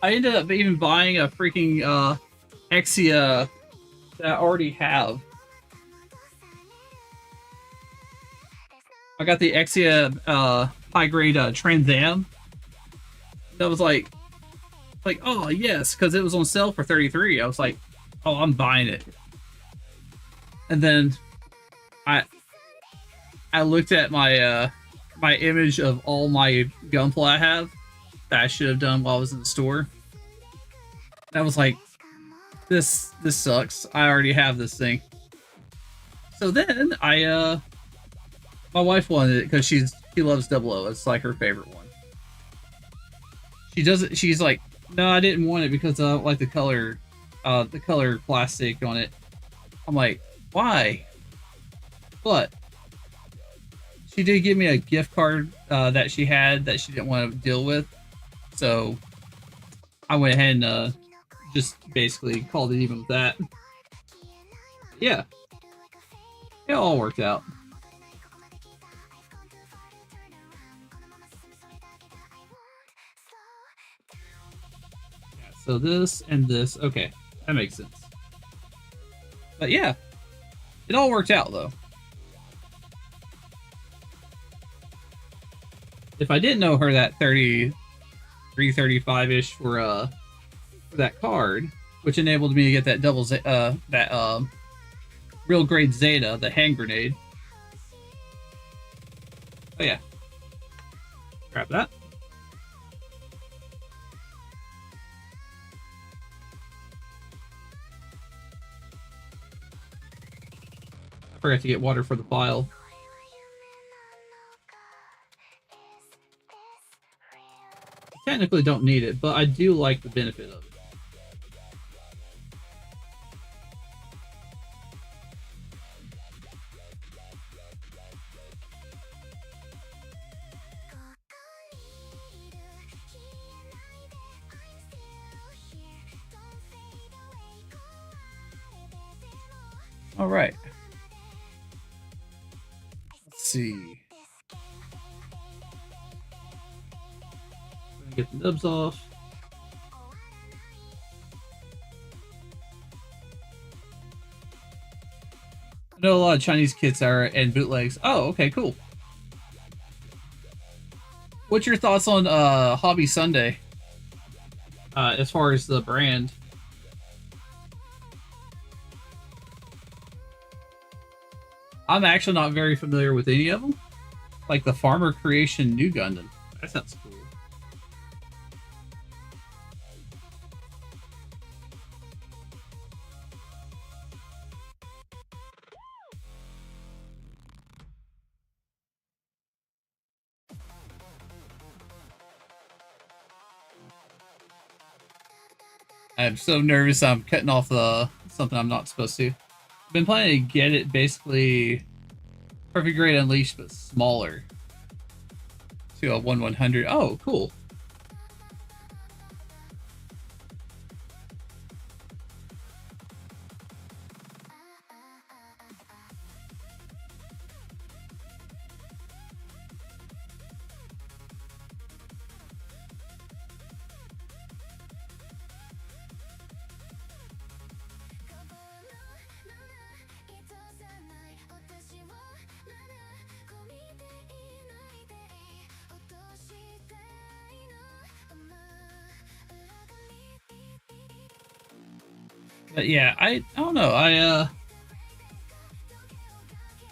I ended up even buying a freaking Exia that I already have. I got the Exia high grade Trans Am. That was like, oh yes, because it was on sale for 33. I was like, oh, I'm buying it. And then I looked at my my image of all my gunpla I have that I should have done while I was in the store. And I was like, this sucks. I already have this thing. So then my wife wanted it because she loves 00. It's like her favorite one. She's like, no, I didn't want it because I don't like the color plastic on it. I'm like, why? But she did give me a gift card that she had that she didn't want to deal with. So I went ahead and just basically called it even with that. Yeah. It all worked out. Yeah, so this and this. Okay. That makes sense. But yeah. It all worked out though. If I didn't know her that 335-ish for that card, which enabled me to get that real grade Zeta, the hand grenade. Oh yeah. Grab that. I forgot to get water for the file. I technically don't need it, but I do like the benefit of it. All right. Let's see. Get the nubs off. I know a lot of Chinese kits are and bootlegs. Oh, okay, cool. What's your thoughts on Hobby Sunday? As far as the brand. I'm actually not very familiar with any of them. Like the Farmer Creation New Gundam. That sounds cool. I'm so nervous I'm cutting off something I'm not supposed to. I've been planning to get it basically Perfect Grade Unleashed, but smaller to a 1/100. Oh, cool. But yeah, I don't know.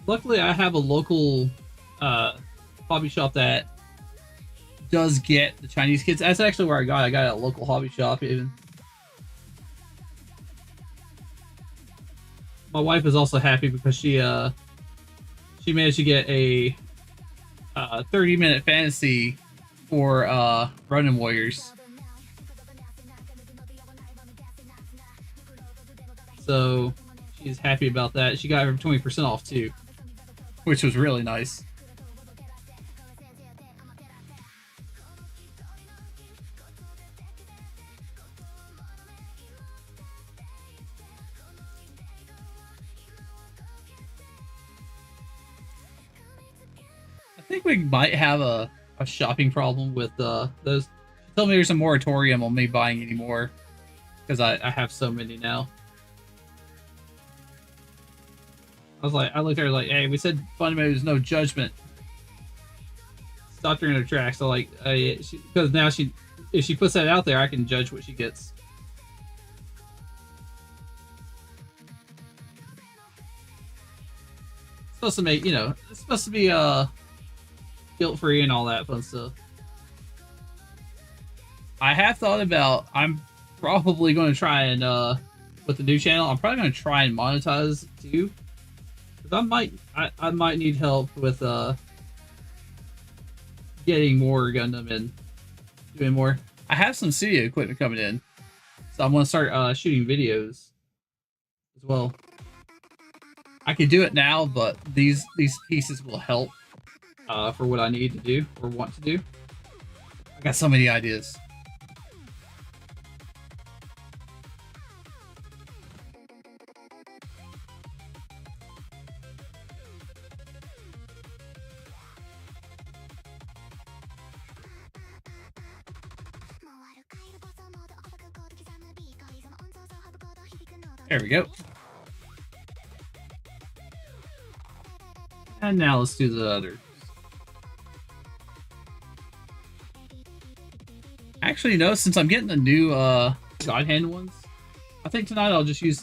Luckily I have a local hobby shop that does get the Chinese kids. That's actually where I got it. I got it at a local hobby shop even. My wife is also happy because she managed to get a 30-minute fantasy for Running Warriors. So she's happy about that. She got her 20% off too, which was really nice. I think we might have a shopping problem with those. Tell me there's a moratorium on me buying any more because I have so many now. I looked at her like, hey, we said fundamentally there's no judgment. Stopped her in her tracks. So like, because now if she puts that out there, I can judge what she gets. It's supposed to make, it's supposed to be guilt free and all that fun stuff. I have thought about. I'm probably going to try and with the new channel. I'm probably going to try and monetize too. I might need help with getting more Gundam and doing more. I have some studio equipment coming in, so I'm gonna start shooting videos as well. I could do it now, but these pieces will help for what I need to do or want to do. I got so many ideas. There we go. And now let's do the other. Actually, no, since I'm getting the new God Hand ones, I think tonight I'll just use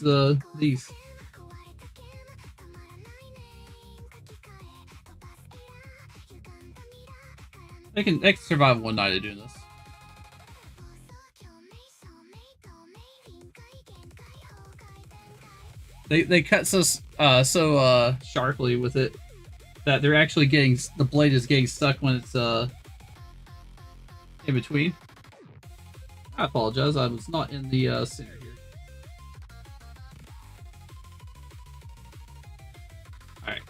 these. They can survive one night of doing this. They cut so sharply with it that they're actually getting, the blade is getting stuck when it's in between. I apologize, I was not in the center here. Alright.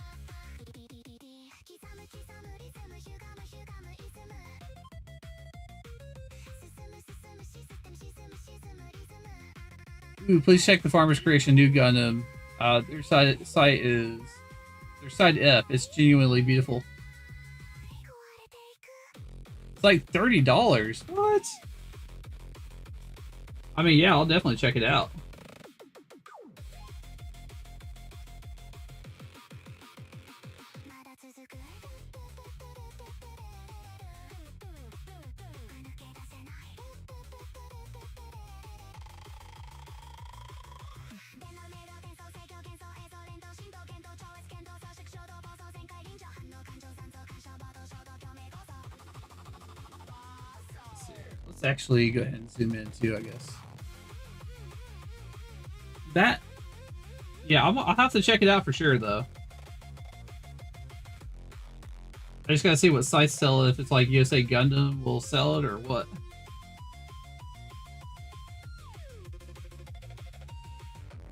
Ooh, please check the Farmer's Creation new Gundam. Their side F. It's genuinely beautiful. It's like $30. What? I mean, yeah, I'll definitely check it out. Let's actually go ahead and zoom in too, I guess. That, yeah, I'll have to check it out for sure, though. I just gotta see what sites sell it. If it's like USA Gundam will sell it or what.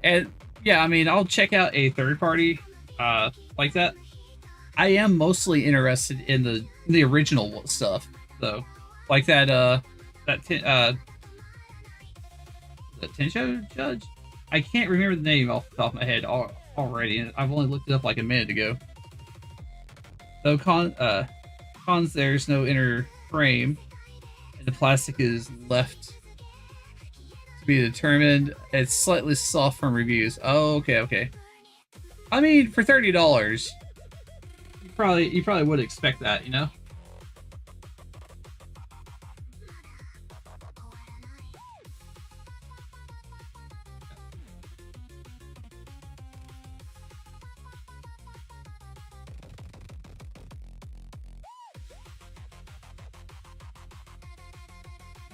And yeah, I mean, I'll check out a third party like that. I am mostly interested in the original stuff though, like that the Tensho Judge. I can't remember the name off the top of my head already, and I've only looked it up like a minute ago. Though cons, there's no inner frame, and the plastic is left to be determined. It's slightly soft from reviews. Oh, okay, okay. I mean, for $30, you probably would expect that, you know.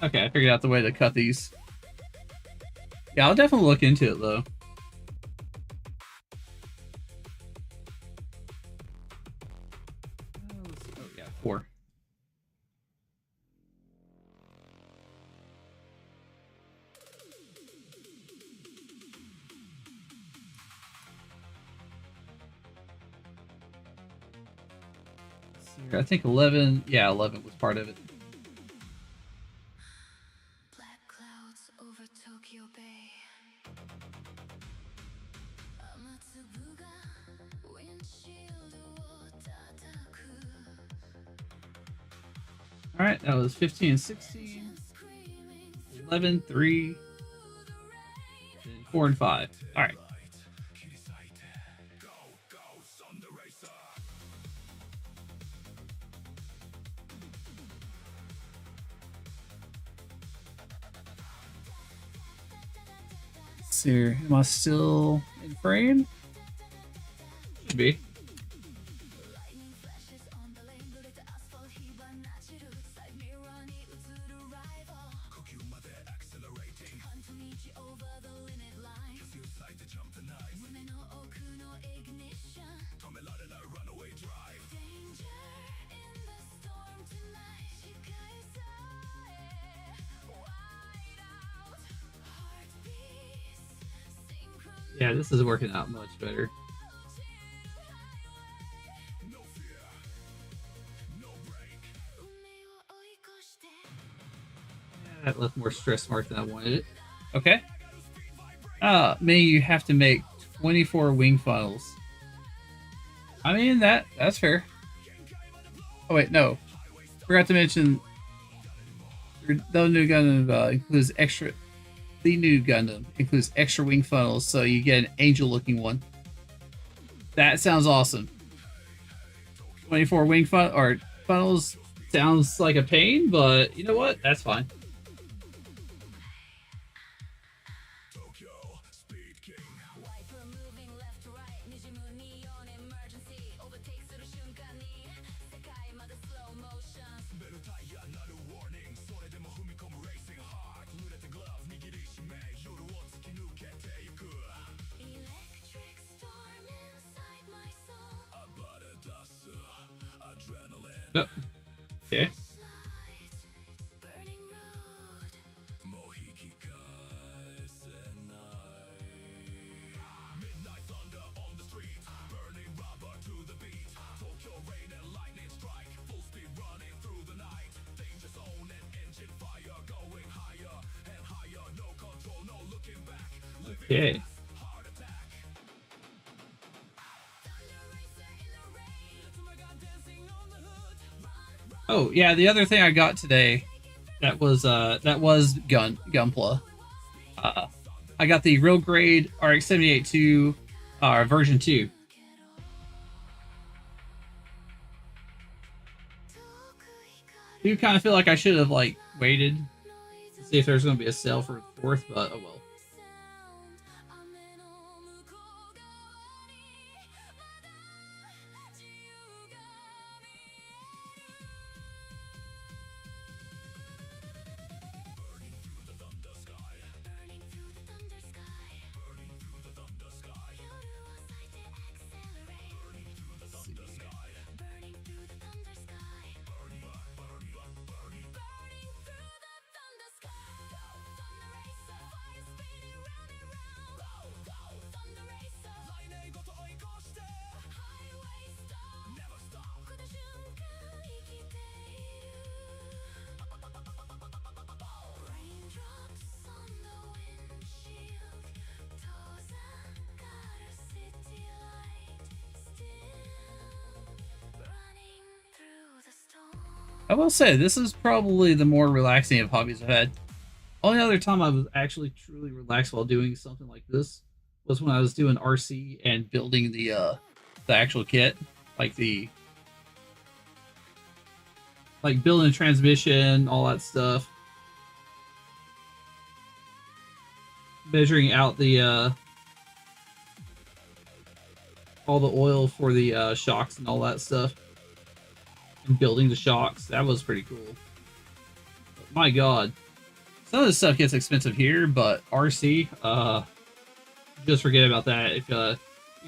Okay, I figured out the way to cut these. Yeah, I'll definitely look into it though. Oh yeah, 4. I think 11. Yeah, 11 was part of it. Black clouds over Tokyo Bay. All right, that was 15 and 16, 11, 3, and 4 and 5. All right. Let's see here. Am I still in frame? Should be. Yeah, this is working out much better. Yeah, that left more stress mark than I wanted it. Okay. May you have to make 24 wing funnels. I mean, that's fair. Oh wait, no. Forgot to mention the new Gundam includes extra. The new Gundam includes extra wing funnels, so you get an angel-looking one. That sounds awesome. 24 wing funnels sounds like a pain, but you know what? That's fine. Oh, okay. Okay. Oh yeah, the other thing I got today that was Gunpla. I got the real grade RX-78-2 version 2. I do kind of feel like I should have like waited to see if there's going to be a sale for 4th, but oh well. I will say this is probably the more relaxing of hobbies I've had. Only other time I was actually truly relaxed while doing something like this was when I was doing RC and building the actual kit, like the like building a transmission, all that stuff, measuring out the all the oil for the shocks and all that stuff, and building the shocks. That was pretty cool. But my God, some of this stuff gets expensive here, but RC, just forget about that. If you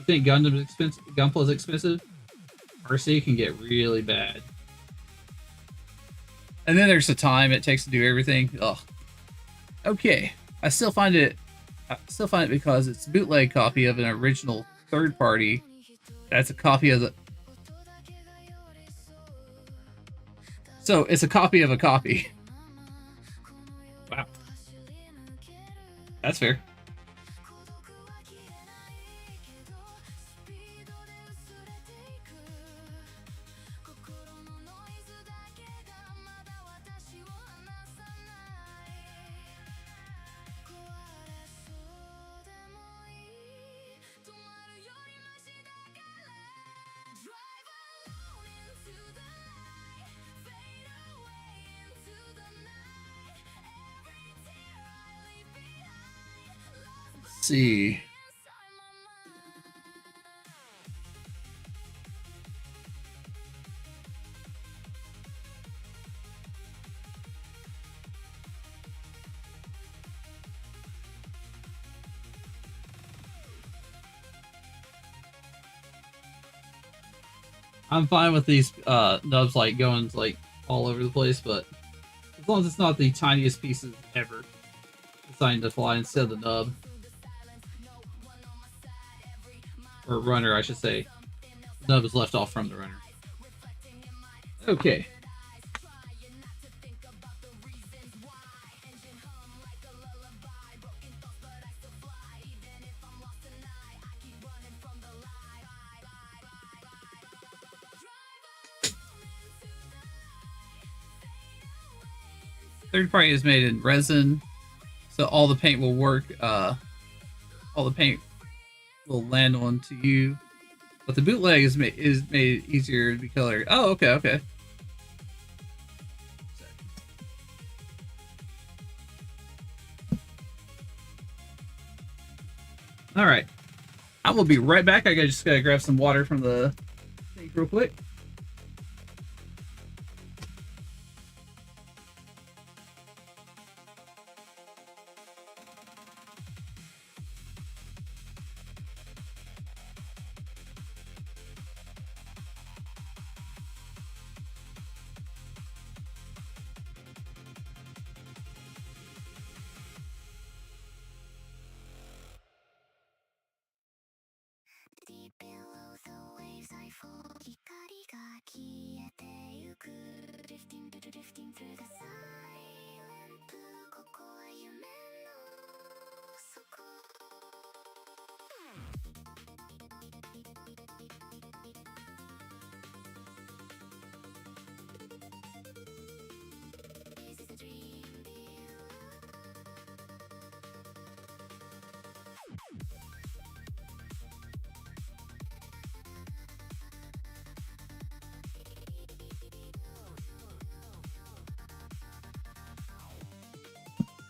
think Gundam is expensive, Gunpla is expensive, RC can get really bad. And then there's the time it takes to do everything. Ugh. Okay, I still find it because it's a bootleg copy of an original third party. That's a copy of the. So it's a copy of a copy. Wow, that's fair. See. I'm fine with these nubs like going like all over the place, but as long as it's not the tiniest pieces ever deciding to fly instead of the nub. Or runner, I should say. The nub is left off from the runner. Okay. Third party is made in resin, so all the paint will work. All the paint will land onto you, but the bootleg is made easier to be colored. Oh, okay, okay. All right, I will be right back. I just gotta grab some water from the sink real quick.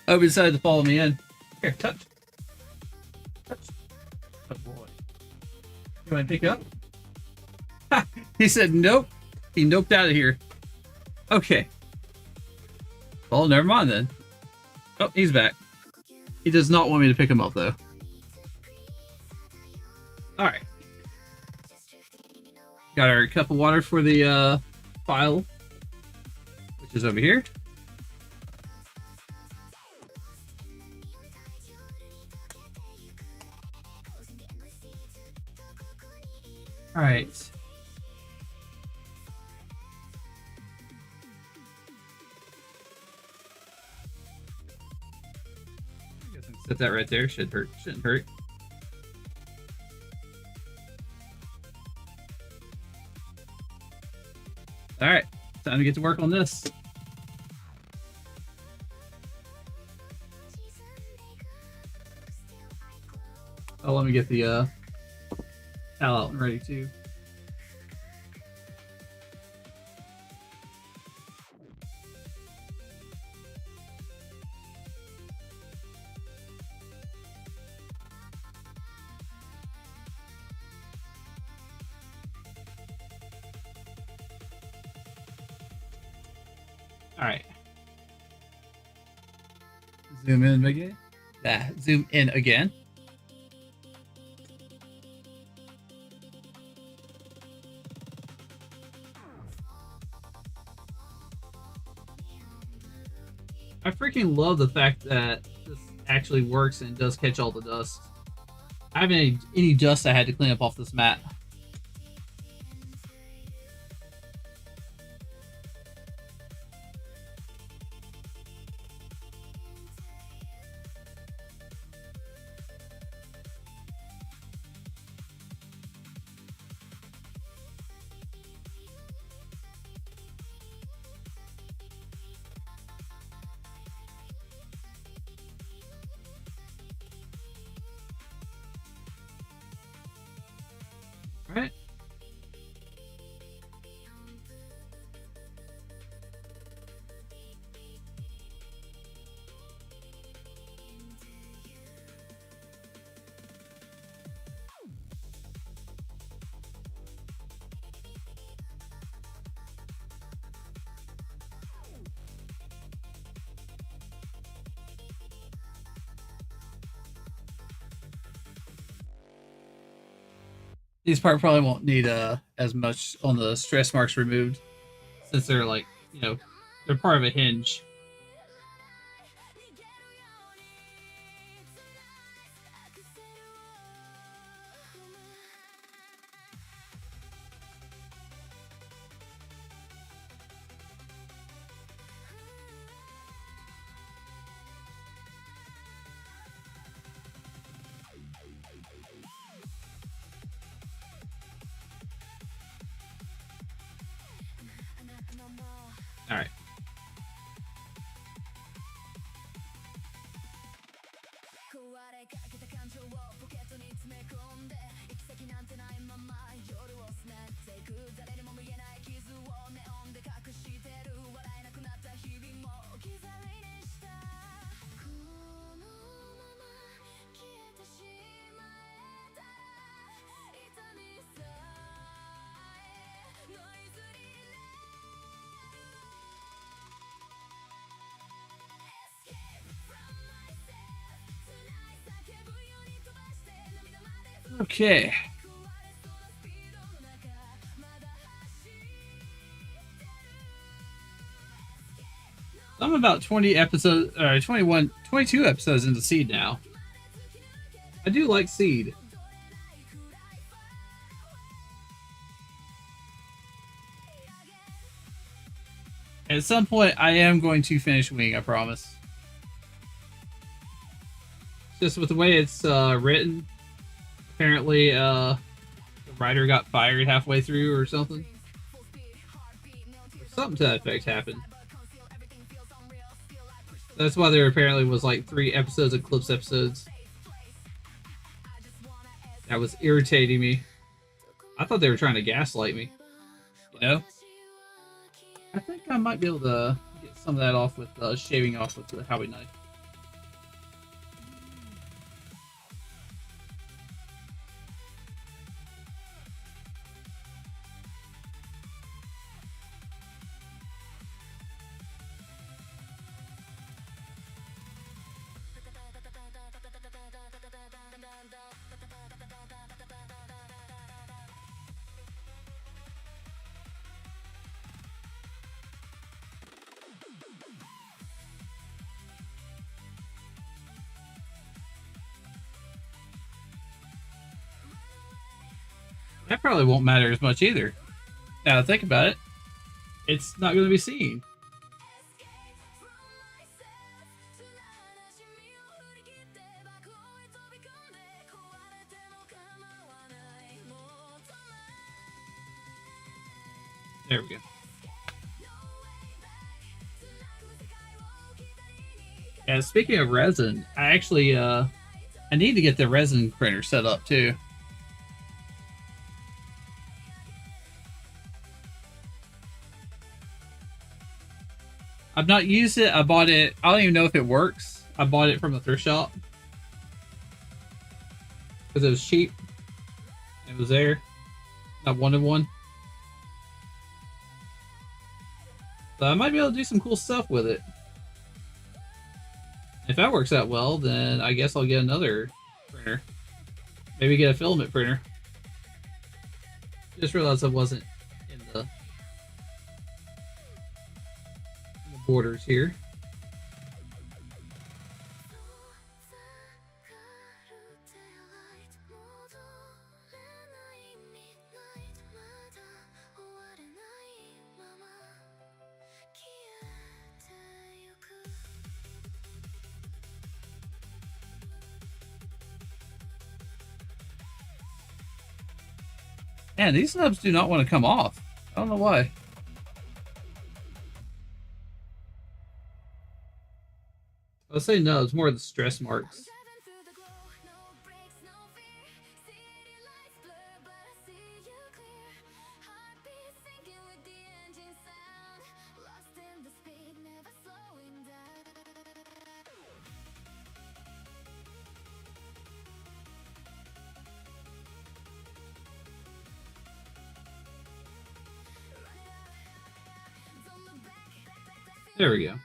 Oh, he decided to follow me in. Here, touch. Touch. Oh boy. You want to pick up? Ha! He said nope. He noped out of here. Okay. Well, never mind then. Oh, he's back. He does not want me to pick him up though. Alright. Got our cup of water for the file, which is over here. All right. I guess I can set that right there. Shouldn't hurt. All right. Time Time to get to work on this. Oh, let me get the towel out and ready too. All right. Zoom in again. Zoom in again. I freaking love the fact that this actually works and does catch all the dust. I haven't any dust I had to clean up off this mat. Right. These part probably won't need as much on the stress marks removed, since they're like, you know, they're part of a hinge. All right. Okay. I'm about 20 episodes, 21, 22 episodes into Seed now. I do like Seed. At some point, I am going to finish Wing, I promise. Just with the way it's written, apparently the writer got fired halfway through or something. Something to that effect happened. That's why there apparently was like 3 episodes of Clips episodes. That was irritating me. I thought they were trying to gaslight me. You know? I think I might be able to get some of that off with shaving off with the Howie knife. That probably won't matter as much either. Now to think about it, it's not going to be seen. There we go. Yeah, speaking of resin, I actually I need to get the resin printer set up too. I've not used it. I bought it. I don't even know if it works. I bought it from the thrift shop because it was cheap. It was there. I wanted one. So I might be able to do some cool stuff with it. If that works out well, then I guess I'll get another printer. Maybe get a filament printer. Just realized I wasn't in the borders here. Man, these nubs do not want to come off. I don't know why. I'll say no, it's more the stress marks. There we go.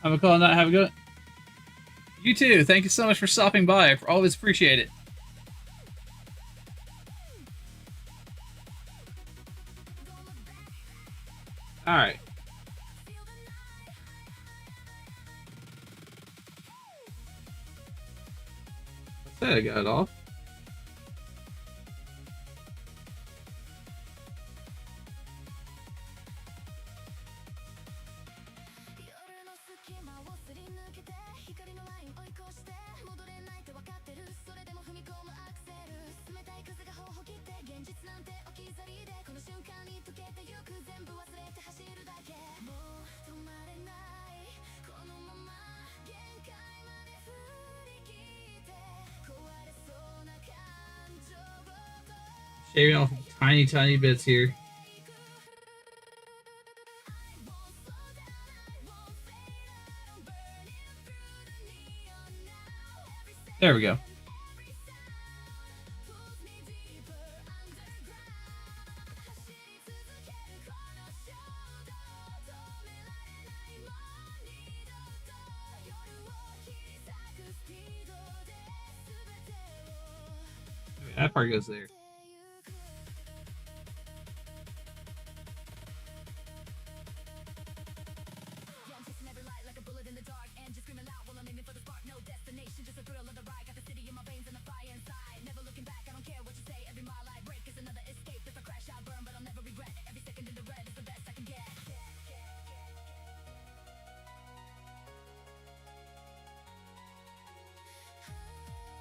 I'm a call. Not have a good. You too. Thank you so much for stopping by. I always appreciate it. All right. I said I got it off. Shaving off tiny bits here. There we go. That part goes there.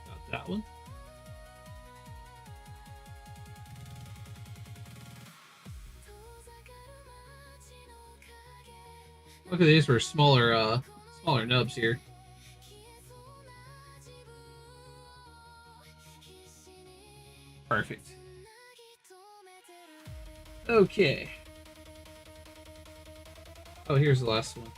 Got that one. Look at these for smaller nubs here. Perfect. Okay. Oh, here's the last one.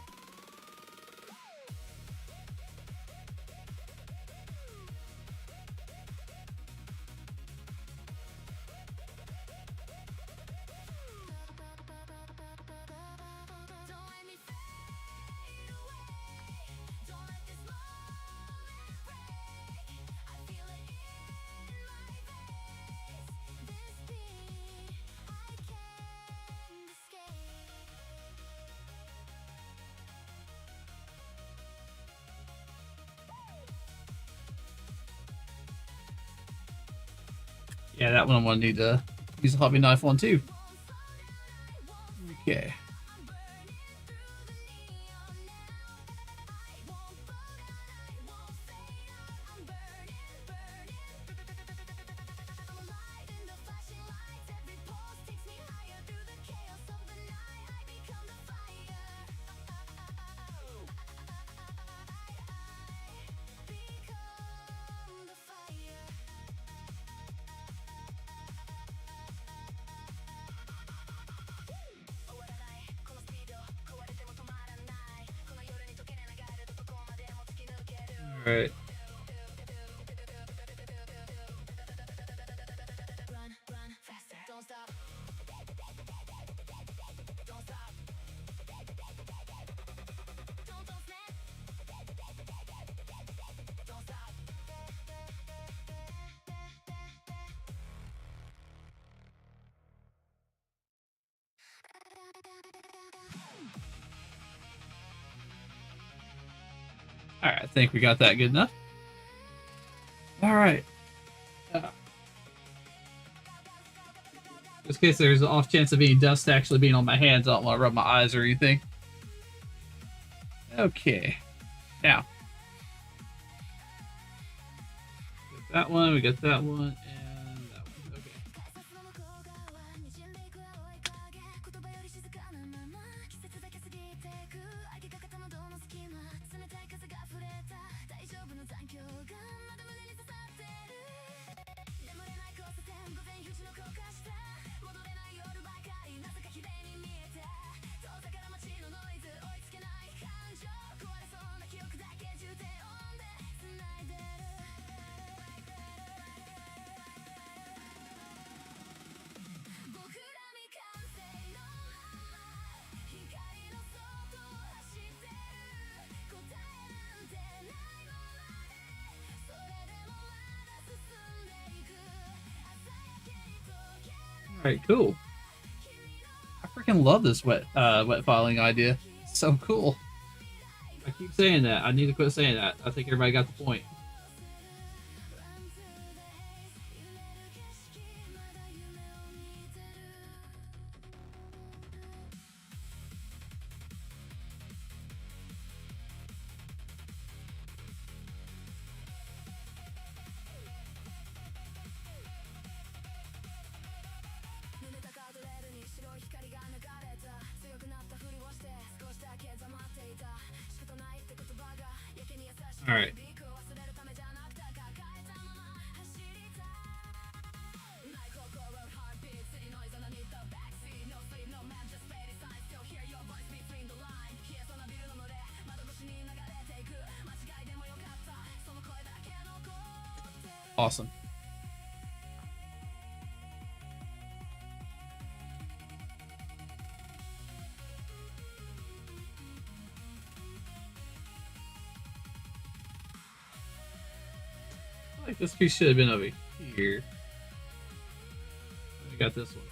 Yeah, that one I'm gonna need to use a hobby knife on too. Okay. Right. Alright, I think we got that good enough. Alright. Just in case there's an off chance of any dust actually being on my hands, I don't want to rub my eyes or anything. Okay. Now. Got that one, we got that one, and that one. Okay. Alright, cool. I freaking love this wet filing idea. It's so cool. I keep saying that. I need to quit saying that. I think everybody got the point. All right. Awesome. I like this piece should have been over here. We got this one.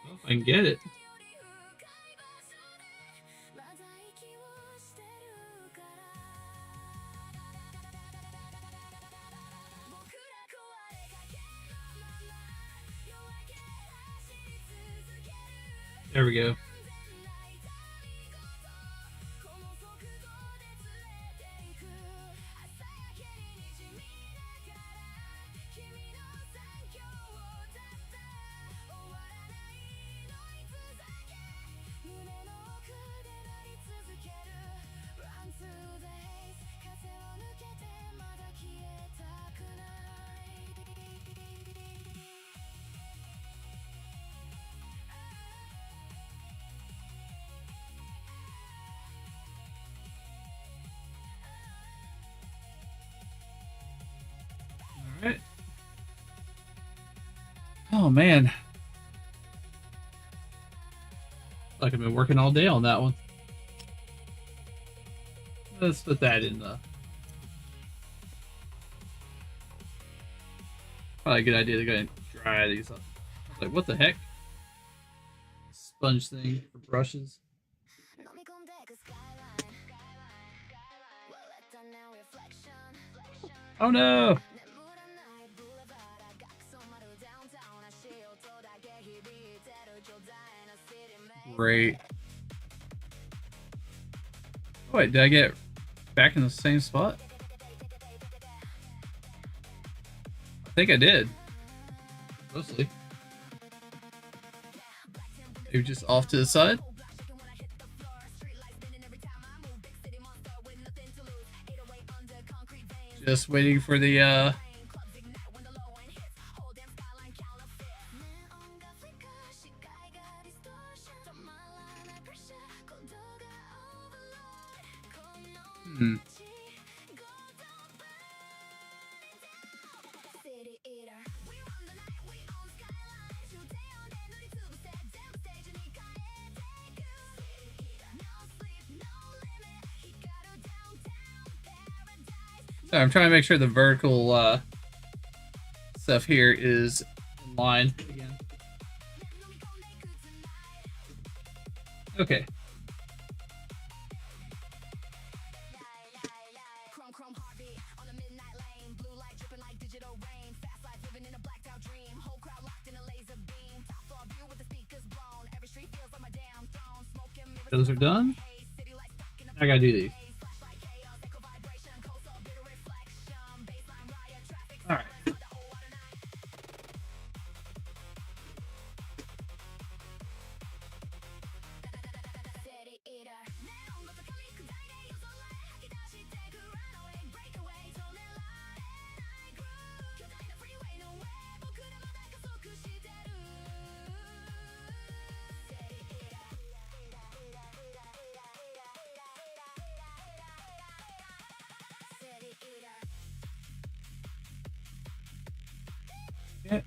Well, if I can get it. There we go. All right. Oh man. Like I've been working all day on that one. Let's put that in the... Probably a good idea to go and dry these up. Like, what the heck? Sponge thing for brushes. Oh no! Great. Oh, wait, did I get back in the same spot? I think I did. Mostly. Maybe just off to the side. Just waiting for the So I'm trying to make sure the vertical stuff here is in line again. Okay. Those are done. I gotta do these. All right. Yeah.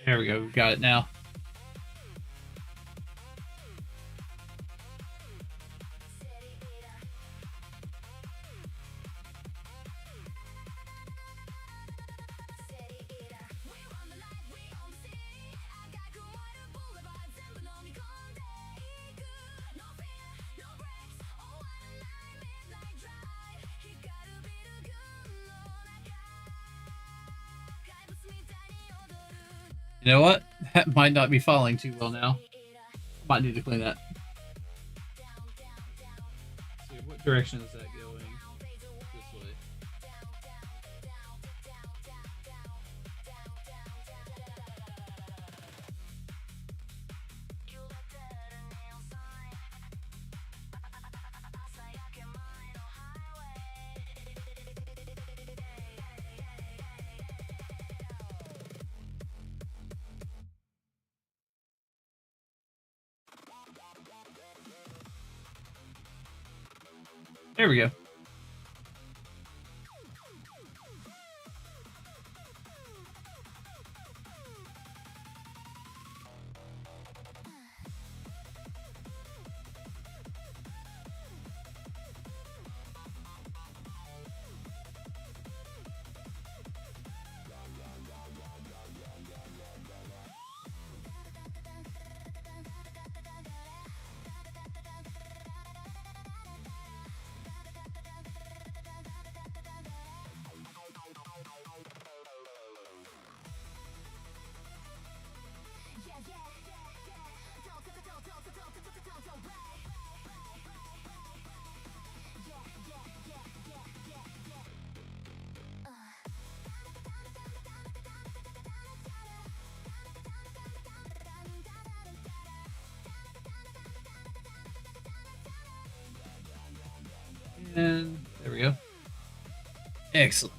There we go. We've got it now. You know what? That might not be falling too well now. Might need to clean that. Let's see, what direction is that going? This way. There we go. And there we go. Excellent.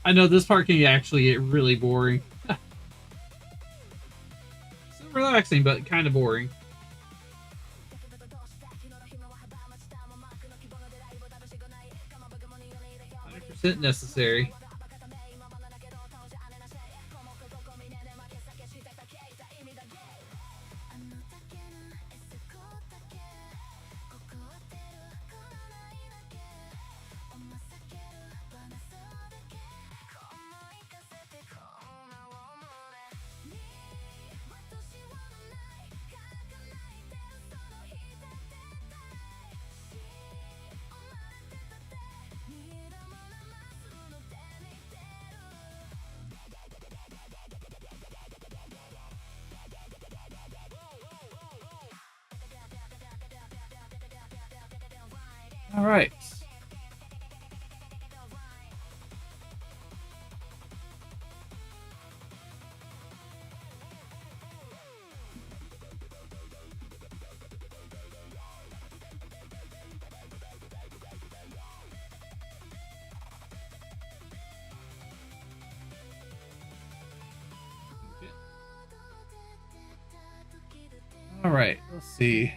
I know this part can actually get really boring. Still relaxing, but kind of boring. 100% necessary. All right. All right, let's see.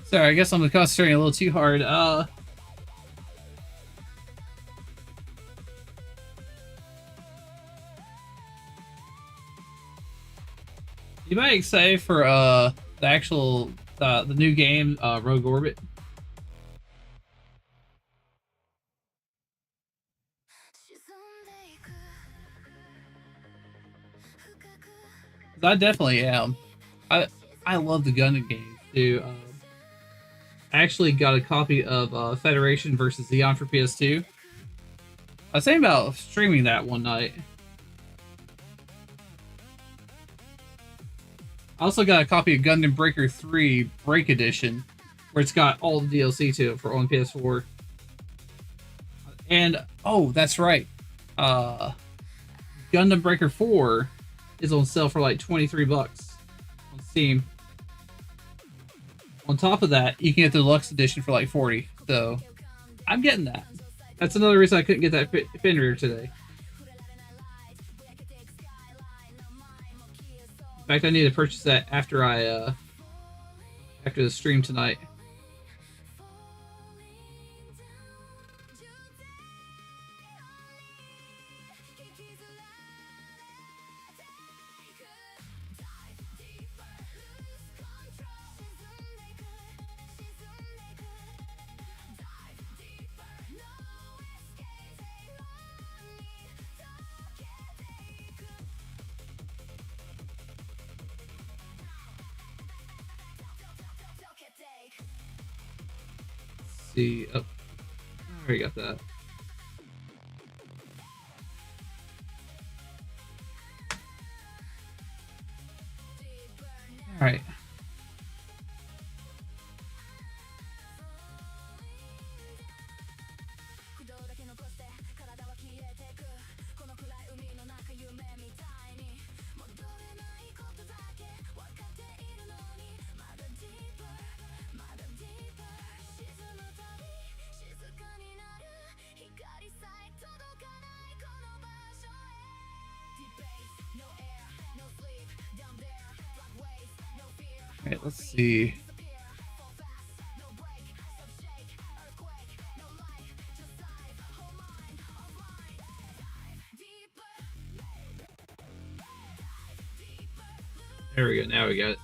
Sorry, I guess I'm concentrating a little too hard. You might excited for the actual the new game Rogue Orbit. I definitely am. I love the Gundam games too. I actually got a copy of Federation versus Xeon for PS2. I was thinking about streaming that one night. I also got a copy of Gundam Breaker 3 Break Edition, where it's got all the DLC to it for on PS4. And oh, that's right. Gundam Breaker 4 is on sale for like $23 on Steam. On top of that, you can get the deluxe edition for like $40. So I'm getting that. That's another reason I couldn't get that Fenrir today. In fact, I need to purchase that after after the stream tonight. See, oh, I already got that. All right. Alright, let's see. There we go, now we got it.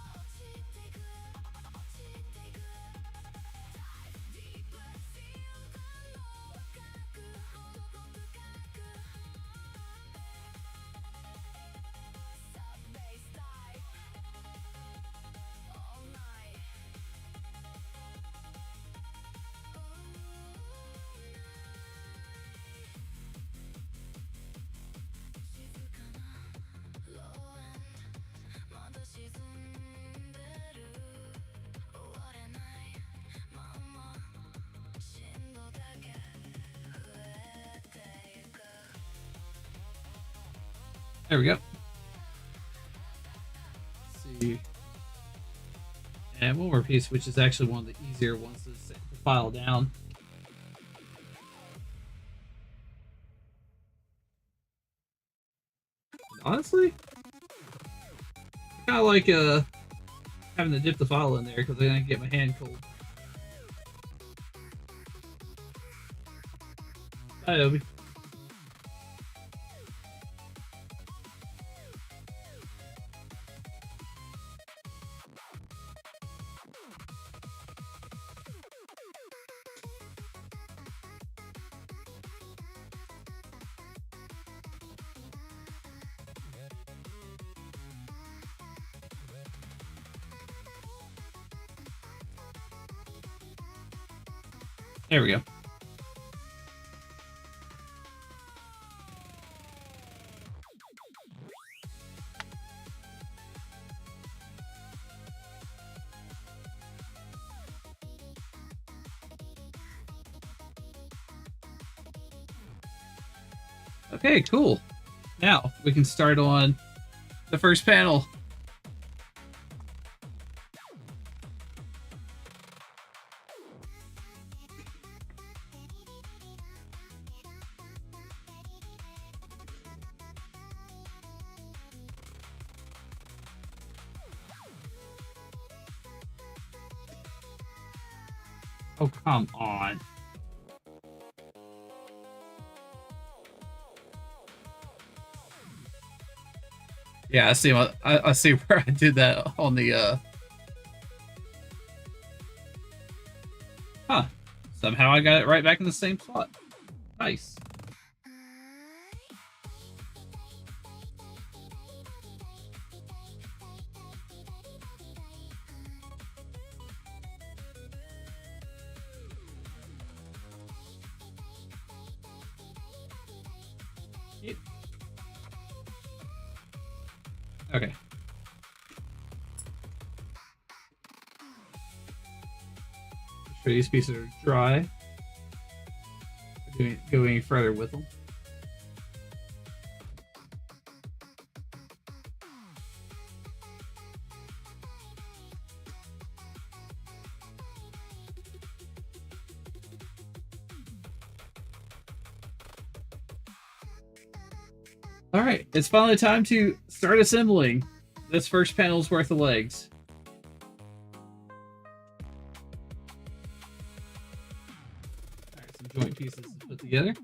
There we go. Let's see. And one more piece, which is actually one of the easier ones to file down. Honestly, I kind of like having to dip the file in there because I can get my hand cold. Bye, Obi. There we go. Okay, cool. Now we can start on the first panel. Oh, come on. Yeah, I see. I see where I did that on the. Huh. Somehow I got it right back in the same spot. Nice. Yep. Okay. Make sure these pieces are dry. Go any further with them. All right, it's finally time to start assembling this first panel's worth of legs. All right, some joint pieces to put together.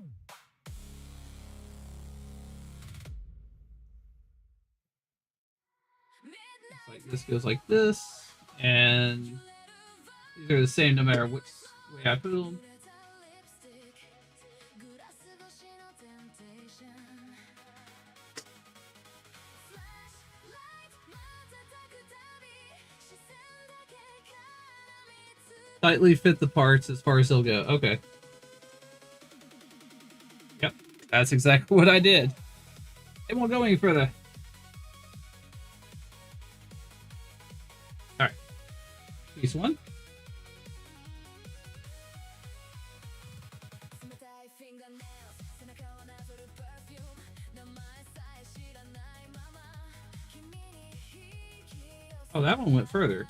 This goes like this, and these are the same no matter which way I put them. Tightly fit the parts as far as they'll go. Okay. Yep, that's exactly what I did. It won't go any further. All right. Piece one. Oh, that one went further.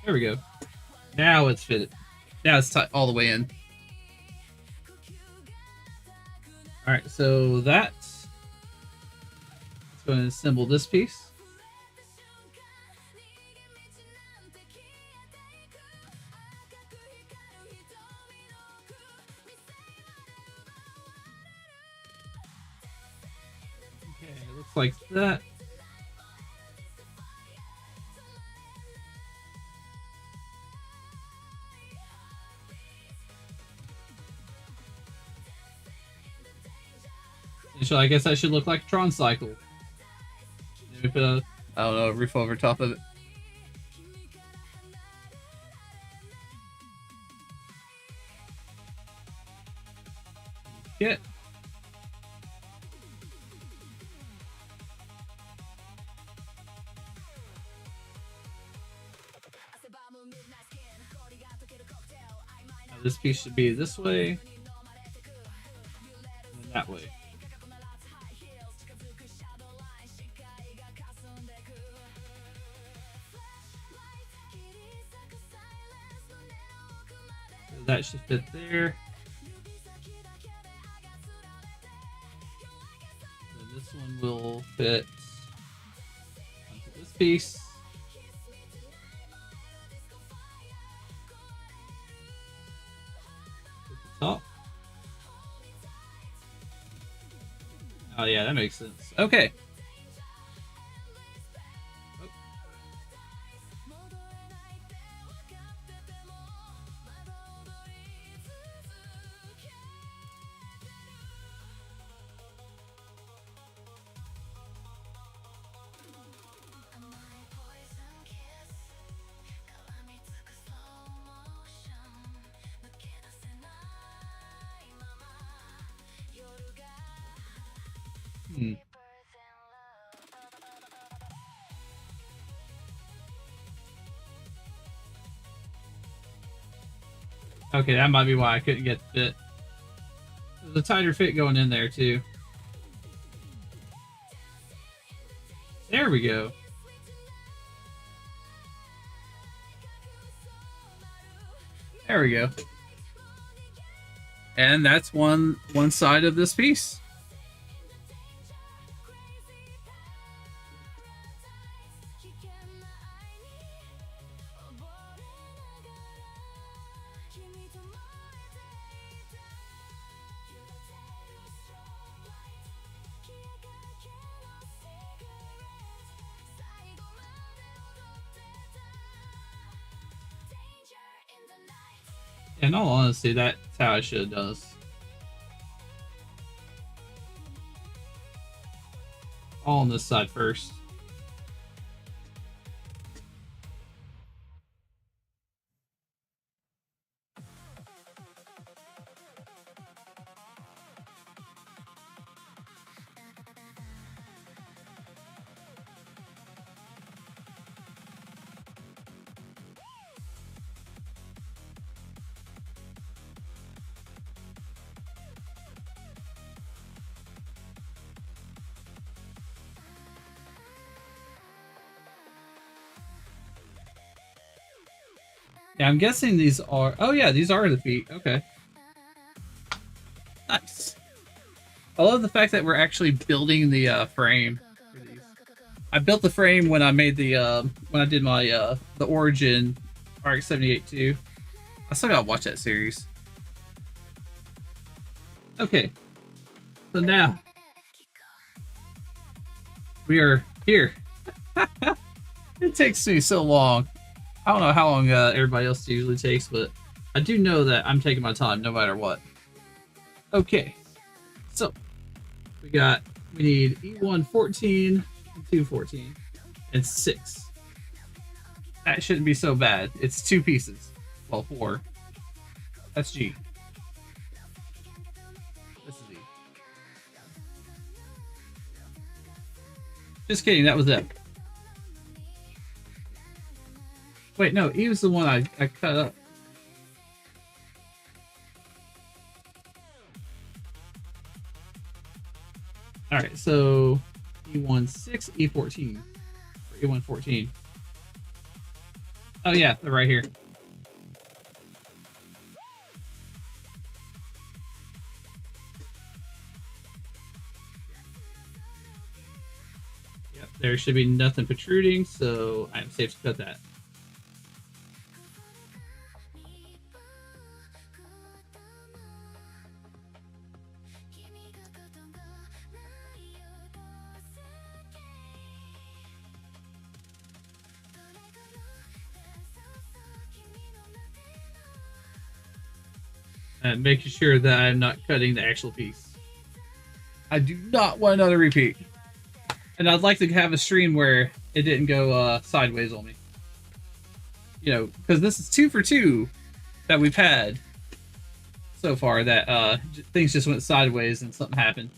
There we go. Now it's fitted. Now it's tight all the way in. All right, so that's going to assemble this piece. Okay, it looks like that. So I guess that should look like a Tron cycle. Maybe put a, I don't know, a roof over top of it. Get. Now this piece should be this way, and that way. That should fit there. So this one will fit onto this piece. At the top. Oh yeah, that makes sense. Okay. Okay, that might be why I couldn't get the fit. There's a tighter fit going in there too. There we go. There we go. And that's one side of this piece. In all honesty, that's how I should have done this. All on this side first. Yeah, I'm guessing these are... Oh yeah, these are the feet. Okay. Nice. I love the fact that we're actually building the frame for these. I built the frame when I made the when I did my the Origin RX-78 too. I still gotta watch that series. Okay. So now we are here. It takes me so long. I don't know how long everybody else usually takes, but I do know that I'm taking my time no matter what. Okay, so we need E114, E214, and 6. That shouldn't be so bad. It's 2 pieces. Well, 4. That's G. This is E. Just kidding, that was it. Wait, no, E was the one I cut up. Alright, so E16, E14. Or E114. Oh yeah, they're right here. Yep, there should be nothing protruding, so I'm safe to cut that. And making sure that I'm not cutting the actual piece. I do not want another repeat. And I'd like to have a stream where it didn't go sideways on me. You know, because this is 2 for 2 that we've had so far that things just went sideways and something happened.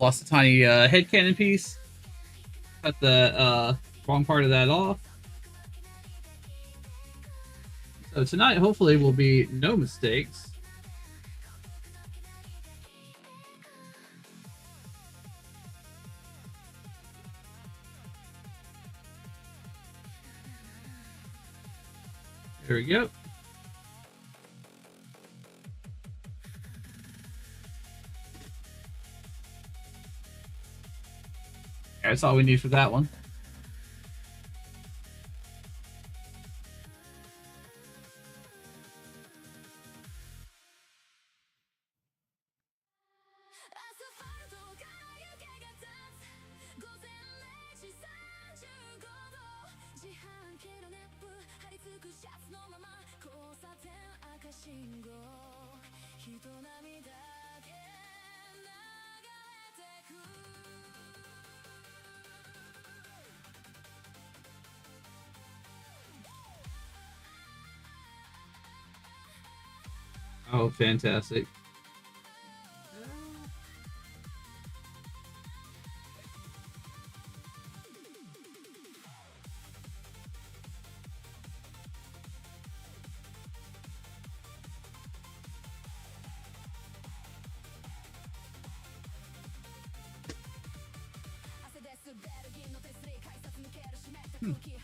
Lost a tiny headcanon piece. Cut the wrong part of that off. So tonight, hopefully, will be no mistakes. There we go. That's all we need for that one. Oh, fantastic.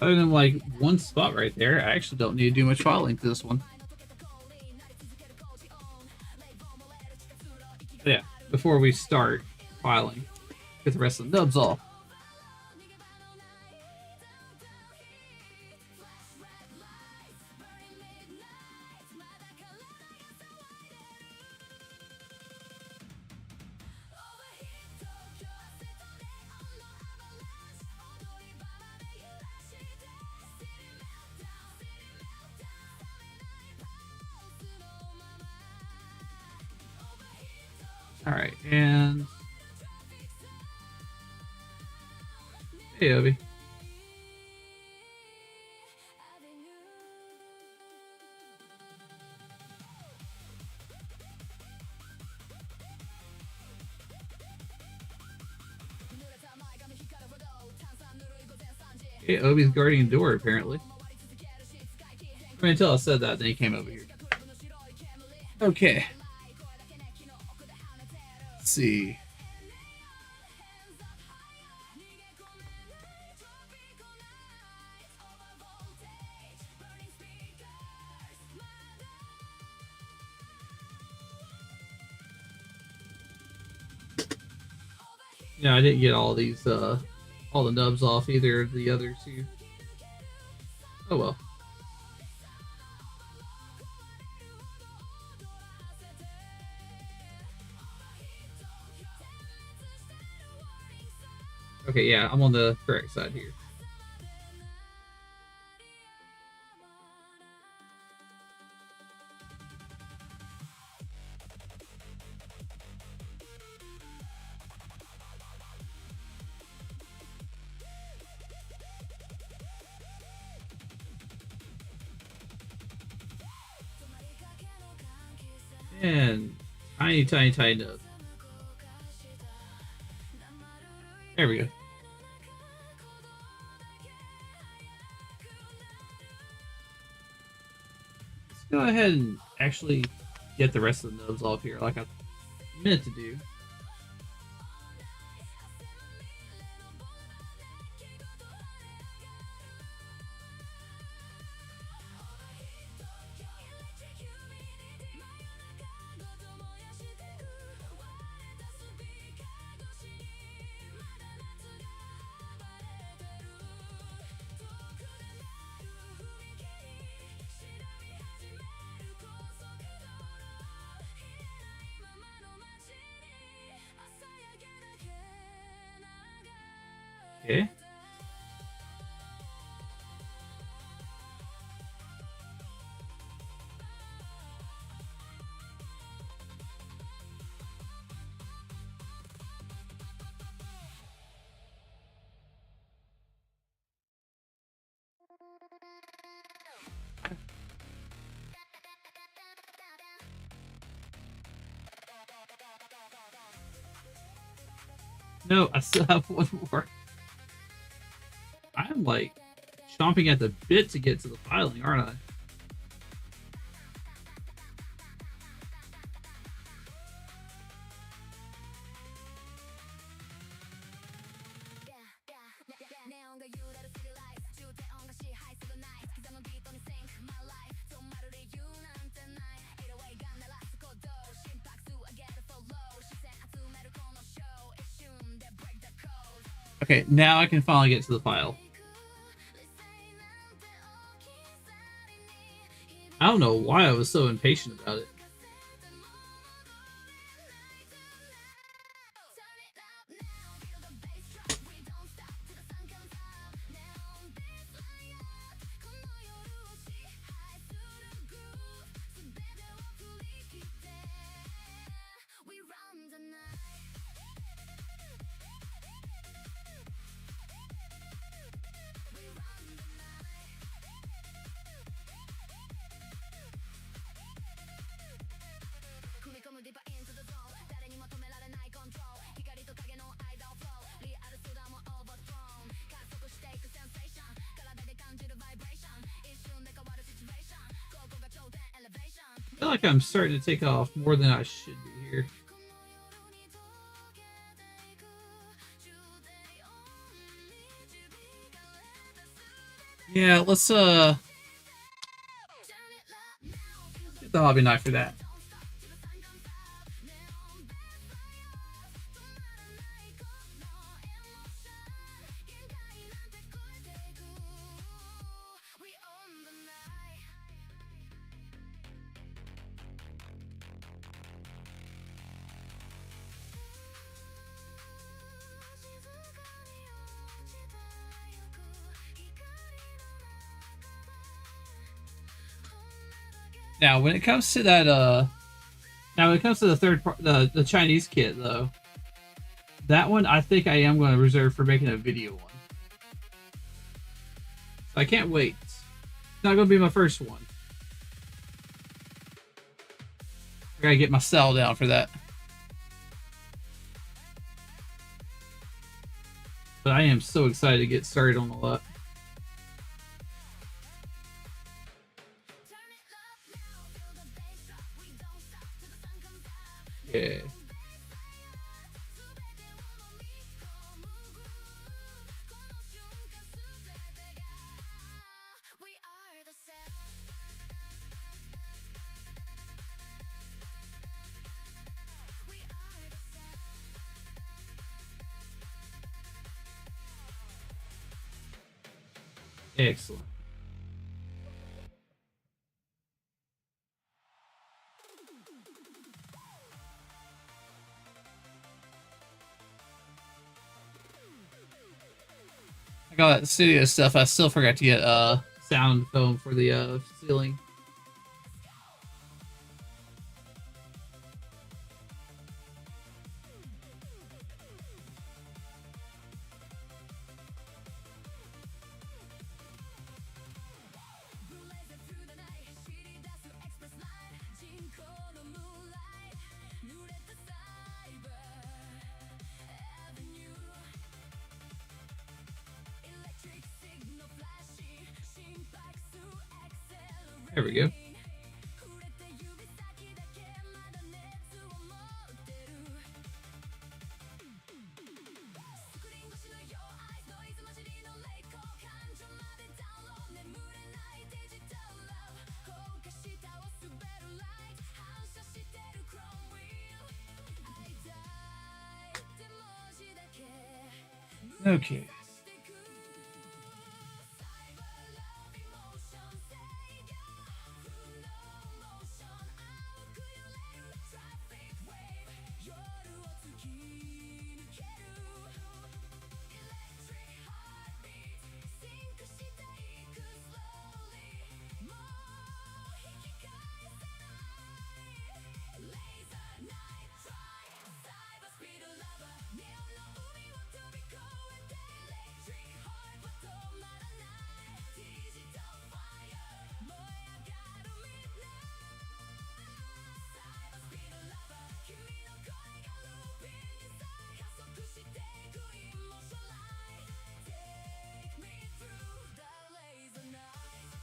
Other than like one spot right there, I actually don't need to do much filing to this one. But yeah, before we start filing, get the rest of the nubs off. All right, and hey, Obi. Okay, Obi's guarding the door, apparently. I mean, until I said that, then he came over here. Okay. Let's see. Yeah, I didn't get all these, all the nubs off either of the other two. Oh well. Okay, yeah, I'm on the correct side here. And tiny, tiny, tiny nub. There we go. Let's go ahead and actually get the rest of the nubs off here like I meant to do. Okay. No, I still have one more. I'm like chomping at the bit to get to the filing, aren't I? Okay, now I can finally get to the file. I don't know why I was so impatient about it. I feel like I'm starting to take off more than I should be here. Yeah, let's get the hobby knife for that. Now, when it comes to that, now when it comes to the the Chinese kit though, that one I think I am going to reserve for making a video one. I can't wait. It's not going to be my first one. I gotta get my cell down for that. But I am so excited to get started on all that. Yeah. Excellent. I got that studio stuff. I still forgot to get sound foam for the ceiling. There we go. Okay.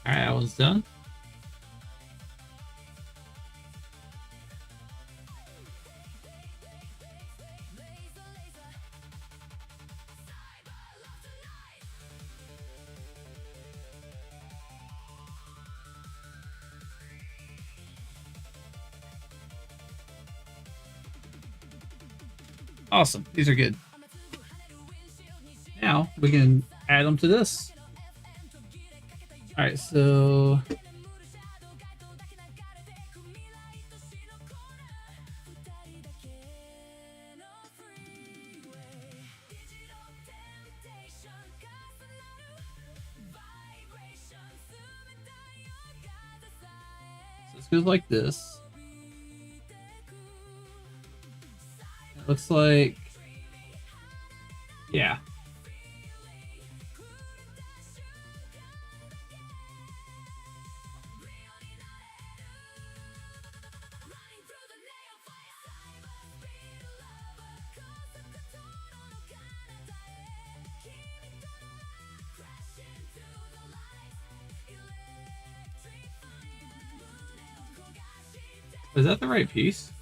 Alright, that one's done. Awesome. These are good. Now we can add them to this. All right, so this goes like this. It looks like, yeah. Is that the right piece?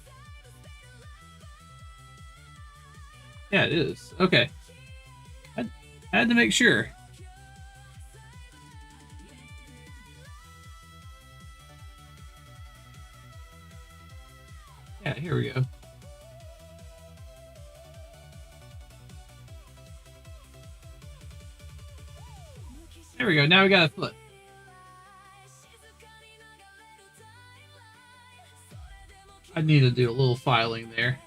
Yeah, it is. Okay. I had to make sure. Yeah, here we go. There we go. Now we got a foot. I need to do a little filing there.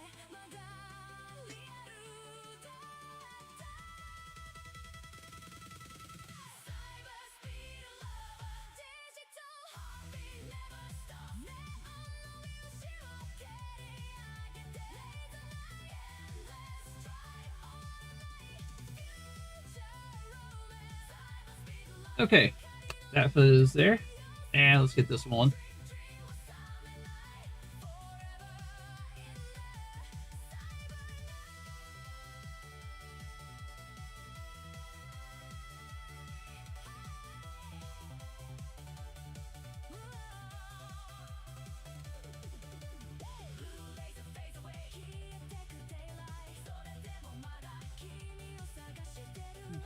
Okay, that foot is there. And let's get this one.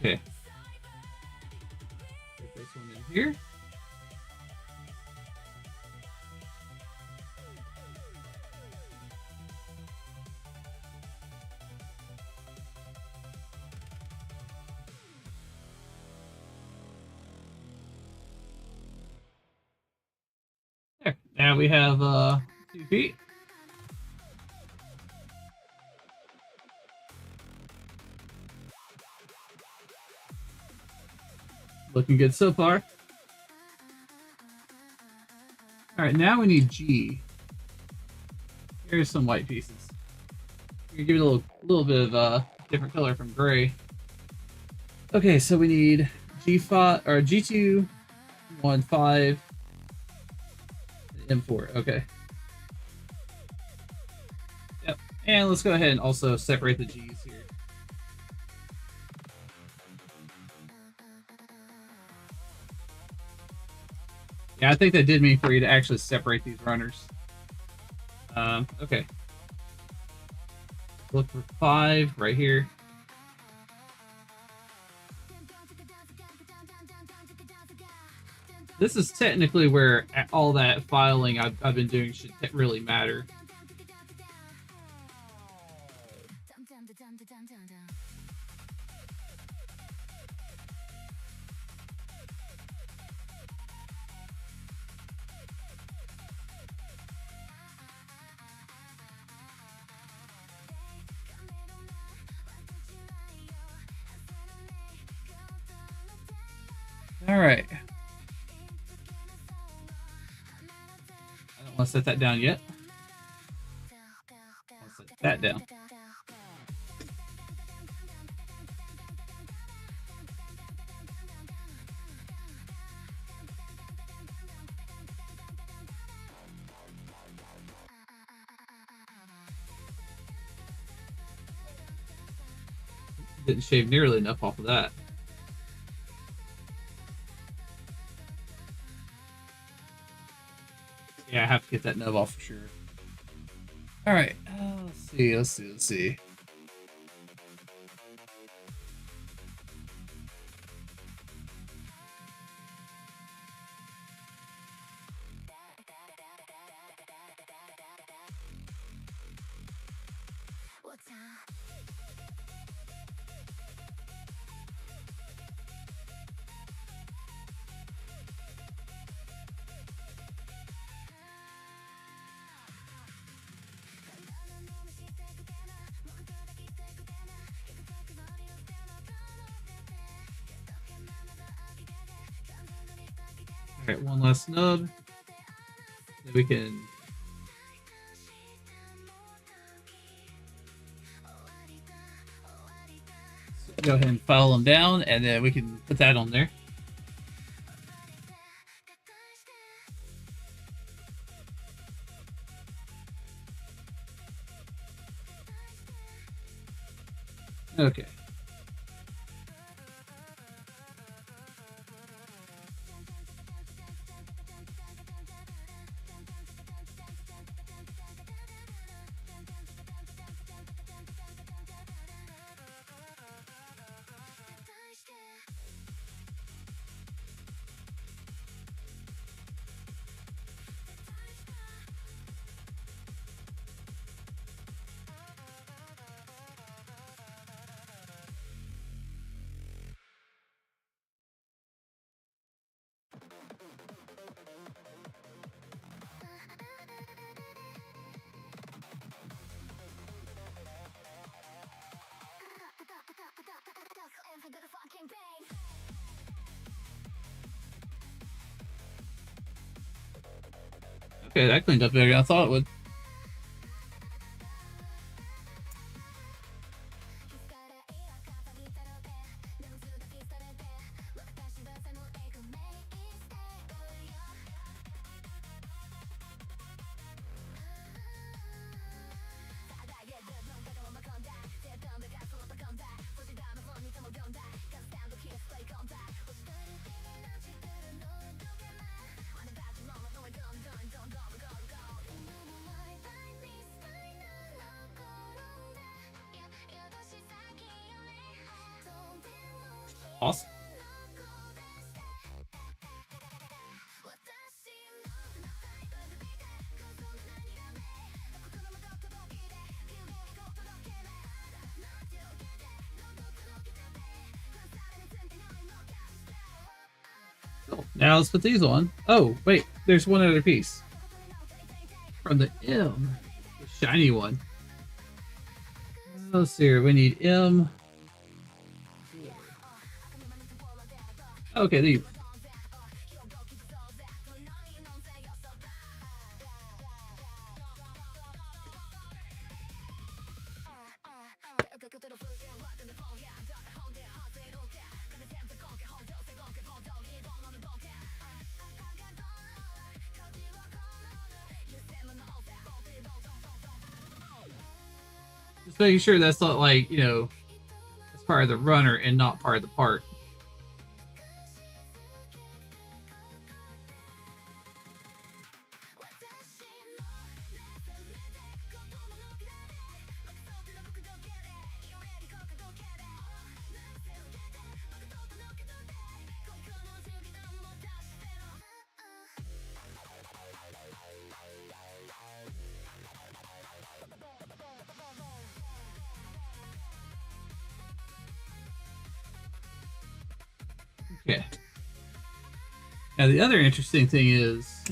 Okay. Put this one in here. There. Now we have 2 feet. Looking good so far. Alright, now we need G. Here's some white pieces. We give it a little bit of different color from gray. Okay, so we need G5 or G2, 1, 5, M4. Okay. Yep. And let's go ahead and also separate the G's here. Yeah, I think that did mean for you to actually separate these runners. Okay. Look for 5 right here. This is technically where all that filing I've been doing should really matter. All right. I don't want to set that down yet. I'll set that down. Didn't shave nearly enough off of that. Yeah, I have to get that nub off for sure. All right, let's see. All right, one last nub. Then we can go ahead and file them down, and then we can put that on there. Okay. Okay, that cleaned up better than I thought it would. Awesome. Cool. Now let's put these on. Oh, wait, there's one other piece. From the M, the shiny one. Let's see here. We need M. Okay, these. Just making sure that's not like, you know, it's part of the runner and not part of the part. Okay. Now the other interesting thing is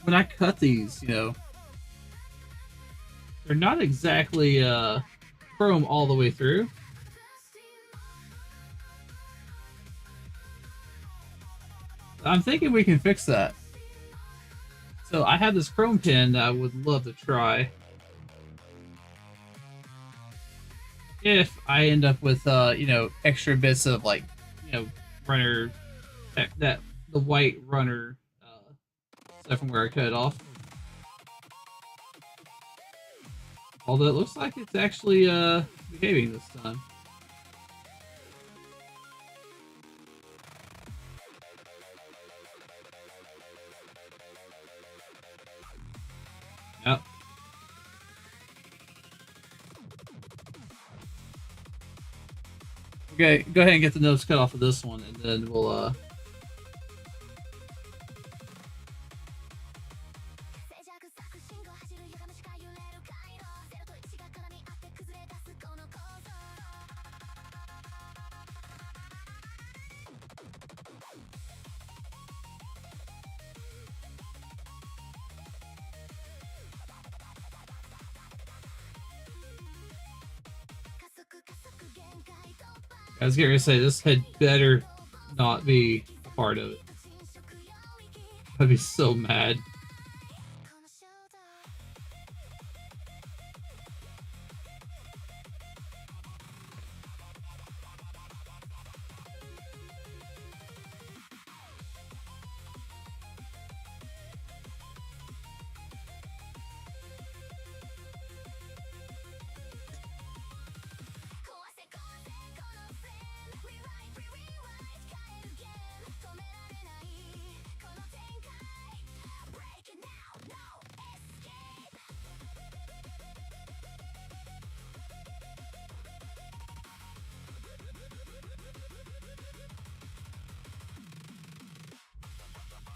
when I cut these, you know, they're not exactly chrome all the way through. I'm thinking we can fix that. So I have this chrome pin that I would love to try. If I end up with you know, extra bits of like, you know, runner that the white runner stuff from where I cut it off. Although it looks like it's actually behaving this time. Yep. Okay, go ahead and get the nose cut off of this one, and then we'll I was going to say, this had better not be a part of it. I'd be so mad.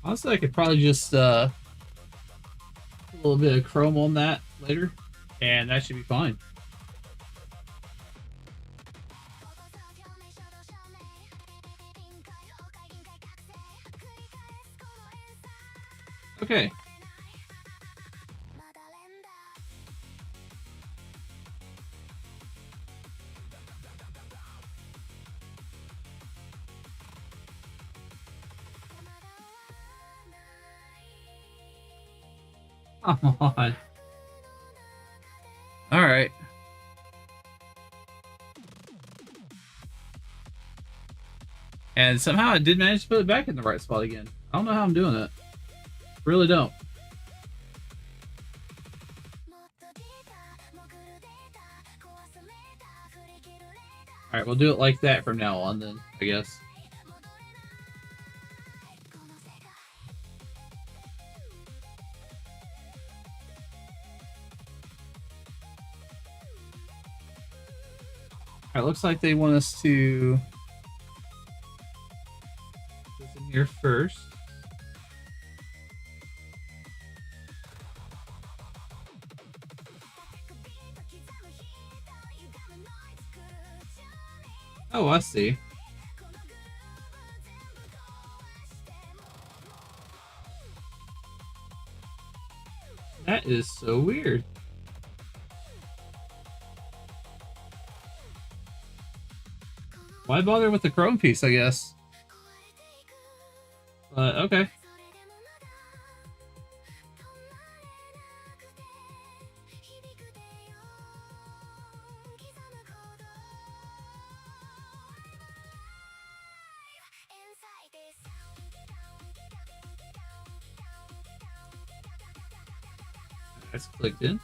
Honestly, I could probably just put a little bit of chrome on that later, and that should be fine. Okay. Come on. Alright. And somehow I did manage to put it back in the right spot again. I don't know how I'm doing it. Really don't. Alright, we'll do it like that from now on then, I guess. Alright, looks like they want us to put this in here first. Oh, I see. That is so weird. Why bother with the chrome piece, I guess? But, okay. That's clicked in.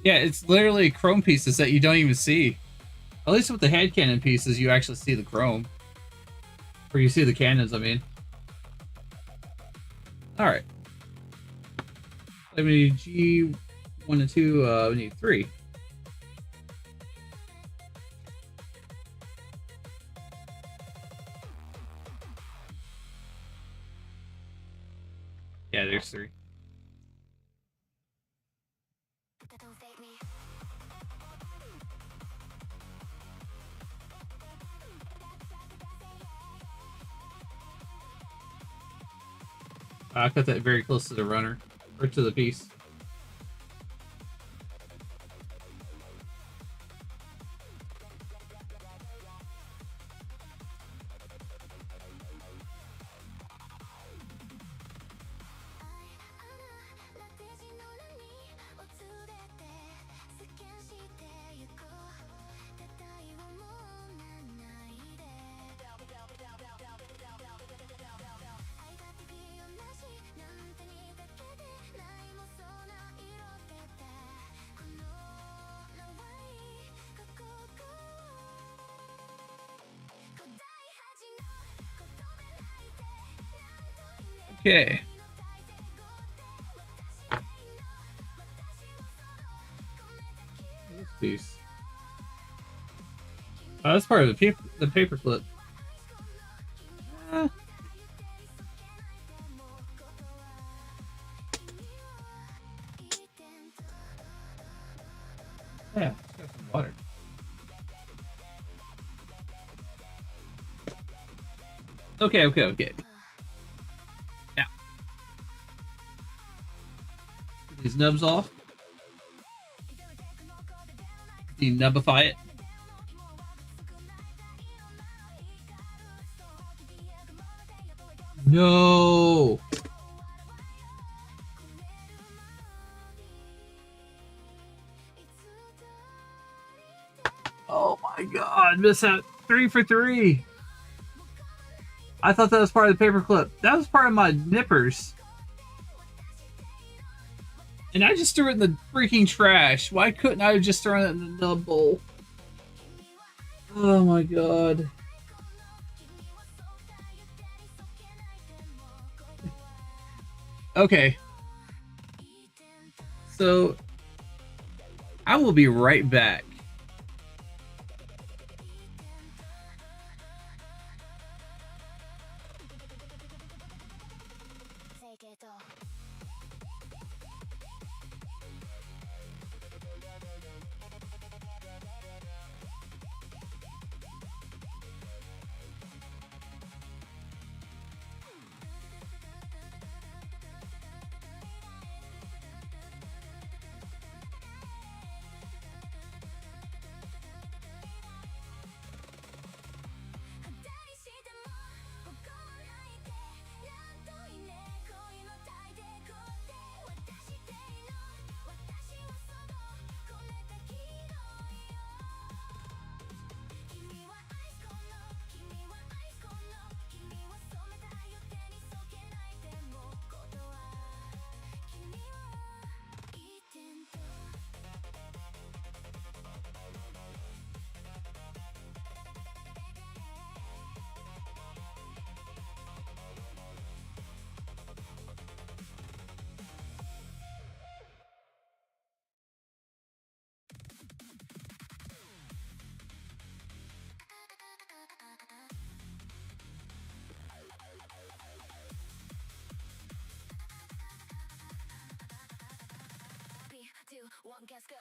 Yeah, it's literally chrome pieces that you don't even see. At least with the head cannon pieces, you actually see the chrome. Or you see the cannons, I mean. Alright. We need G1 and 2, we need 3. Yeah, there's 3. I cut that very close to the runner, or to the piece. Okay. This piece. Oh, that's part of the paper clip. Yeah, it's got some water. Okay. Yeah. Get these nubs off. Denubify it. No. Oh my god, miss out 3 for 3. I thought that was part of the paperclip. That was part of my nippers. And I just threw it in the freaking trash. Why couldn't I have just thrown it in the nub bowl? Oh my god. Okay. So, I will be right back. One guess go.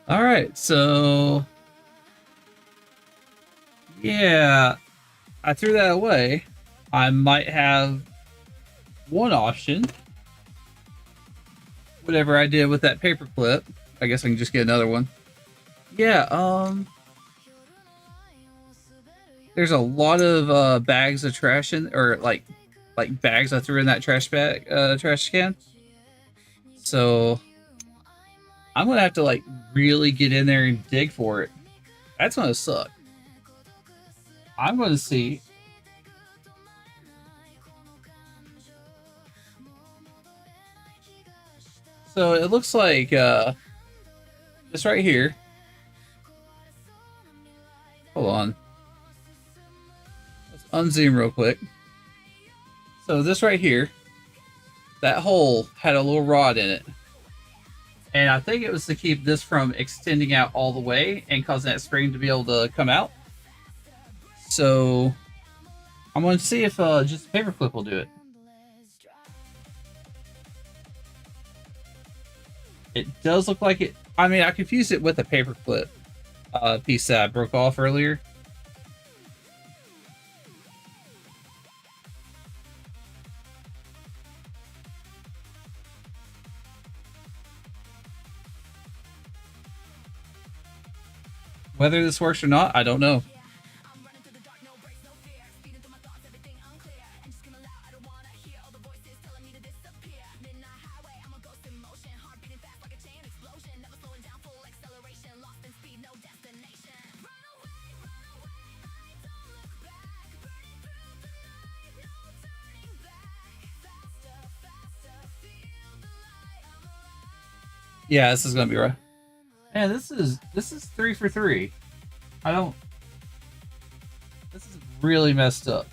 All right, so yeah, I threw that away. I might have one option. Whatever I did with that paper clip, I guess I can just get another one. Yeah, there's a lot of bags of trash in, or like bags I threw in that trash can. So I'm gonna have to like really get in there and dig for it. That's gonna suck. I'm gonna see. So it looks like this right here. Hold on. Let's unzoom real quick. So this right here, that hole had a little rod in it. And I think it was to keep this from extending out all the way and causing that spring to be able to come out. So I'm going to see if just a paperclip will do it. It does look like it. I mean, I confused it with a paperclip piece that I broke off earlier. Whether this works or not, I don't know. Yeah, this is gonna be right. Man, this is 3 for 3. I don't. This is really messed up.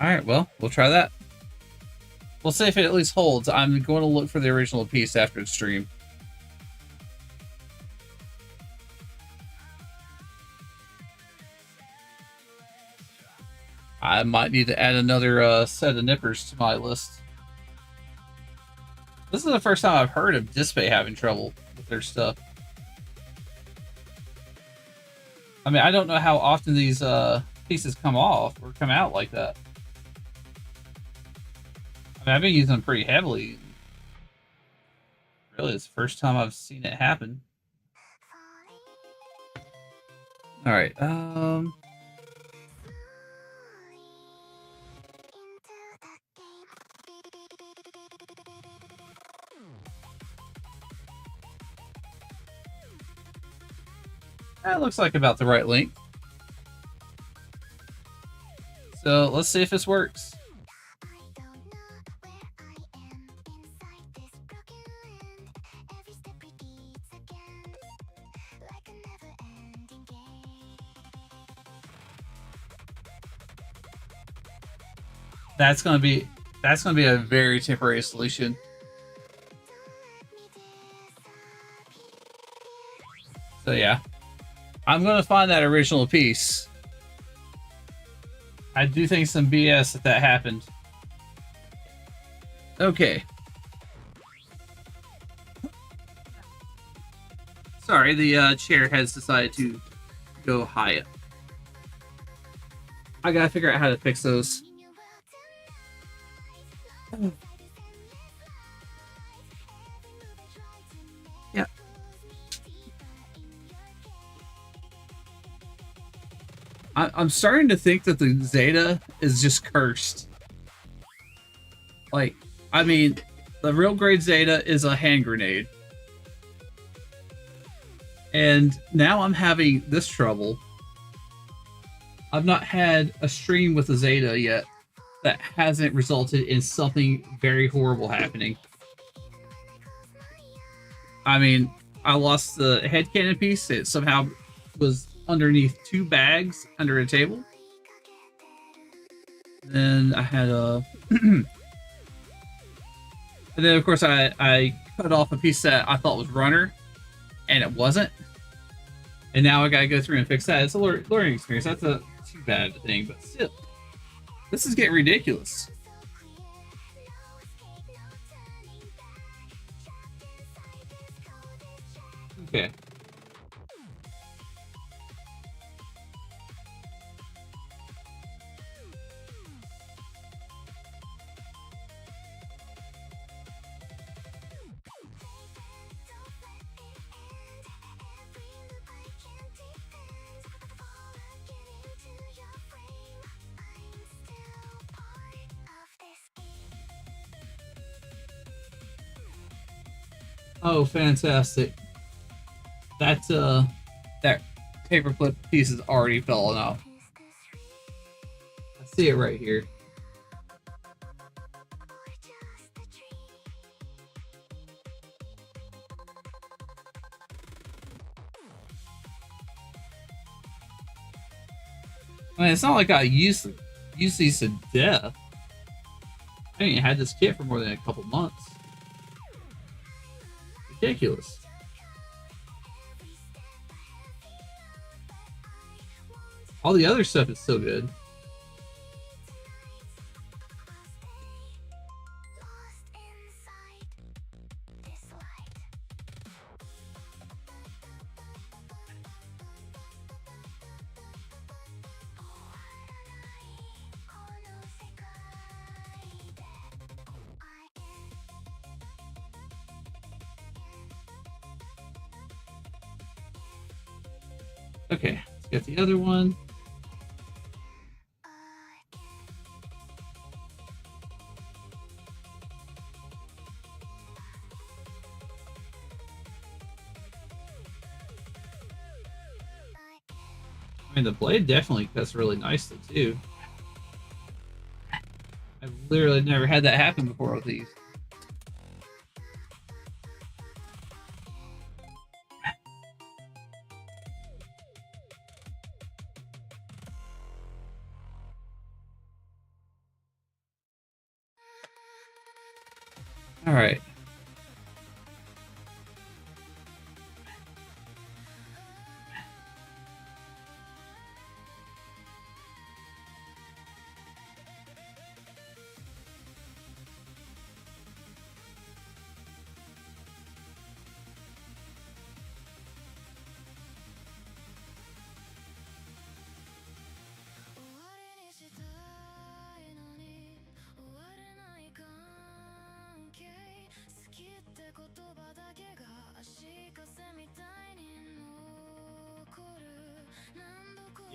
All right, well, we'll try that. We'll see if it at least holds. I'm going to look for the original piece after the stream. I might need to add another set of nippers to my list. This is the first time I've heard of Display having trouble with their stuff. I mean, I don't know how often these pieces come off or come out like that. I mean, I've been using them pretty heavily. Really, it's the first time I've seen it happen. All right. That looks like about the right length. So let's see if this works. That's gonna be a very temporary solution. So yeah, I'm gonna find that original piece. I do think some BS that happened. Okay. Sorry, the chair has decided to go high up. I gotta figure out how to fix those. Yeah. I'm starting to think that the Zeta is just cursed. Like, I mean, the real grade Zeta is a hand grenade. And now I'm having this trouble. I've not had a stream with a Zeta yet that hasn't resulted in something very horrible happening. I mean, I lost the headcanon piece. It somehow was underneath 2 bags under a table. Then I had a And then of course I cut off a piece that I thought was runner, and it wasn't. And now I gotta go through and fix that. It's a learning experience. That's a too bad thing, but still, this is getting ridiculous. Okay. Oh, fantastic. That paperclip piece is already falling out. I see it right here. I mean, it's not like I used these to death. I ain't had this kit for more than a couple months. Ridiculous. All the other stuff is still good. Okay, let's get the other one. I mean, the blade definitely cuts really nicely, too. I've literally never had that happen before with these. All right.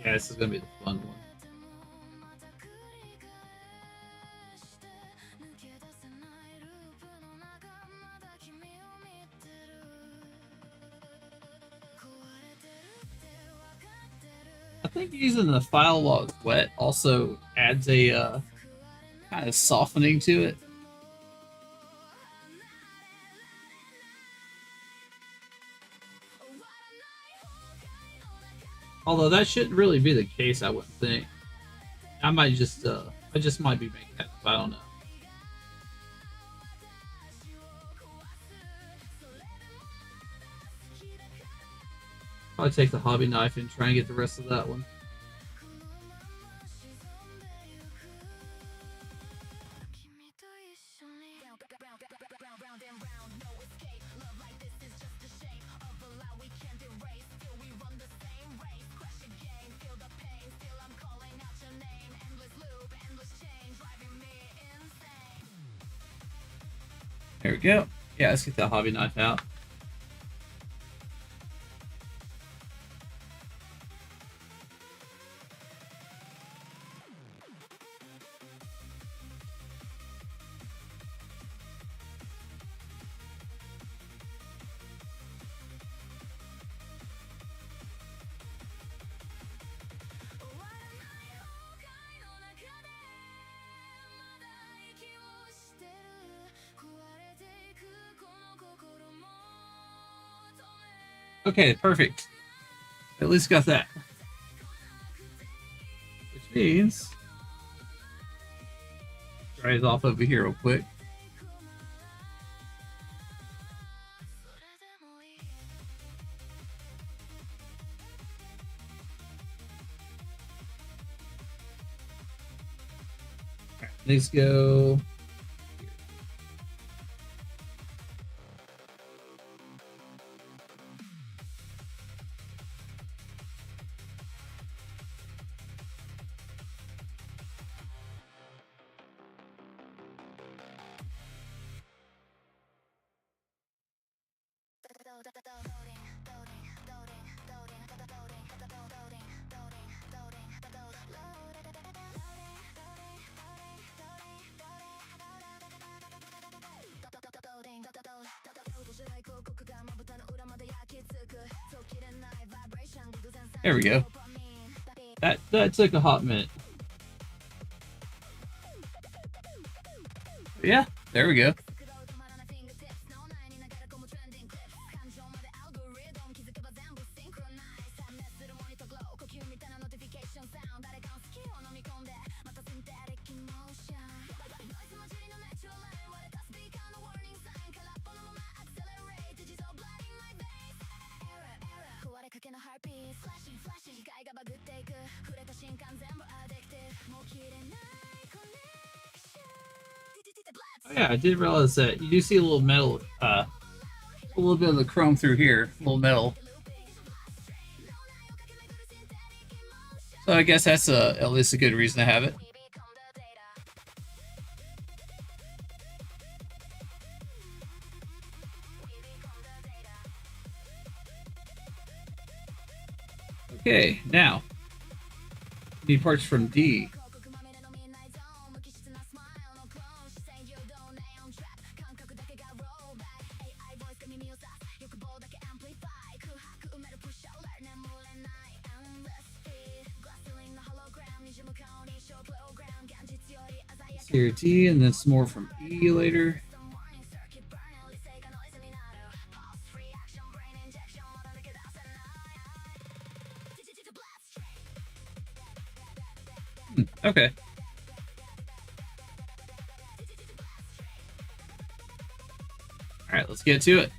Yeah, this is gonna be the fun one. I think using the file while it's wet also adds a kind of softening to it. Although that shouldn't really be the case, I wouldn't think. I just might be making that up. I don't know. Probably take the hobby knife and try and get the rest of that one. There we go. Yeah, let's get that hobby knife out. Okay, perfect. At least got that. Which means dry it off over here real quick. Right, let's go. There we go. That took a hot minute. But yeah, there we go. Oh yeah, I did realize that you do see a little metal, a little bit of the chrome through here, a little metal. So I guess that's at least a good reason to have it. Okay, now need parts from D. Here D, and then some more from E later. Okay. All right, let's get to it.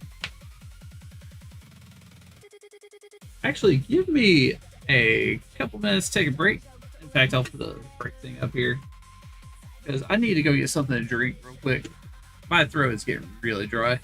Actually, give me a couple minutes to take a break. In fact, I'll put the break thing up here because I need to go get something to drink real quick. My throat is getting really dry.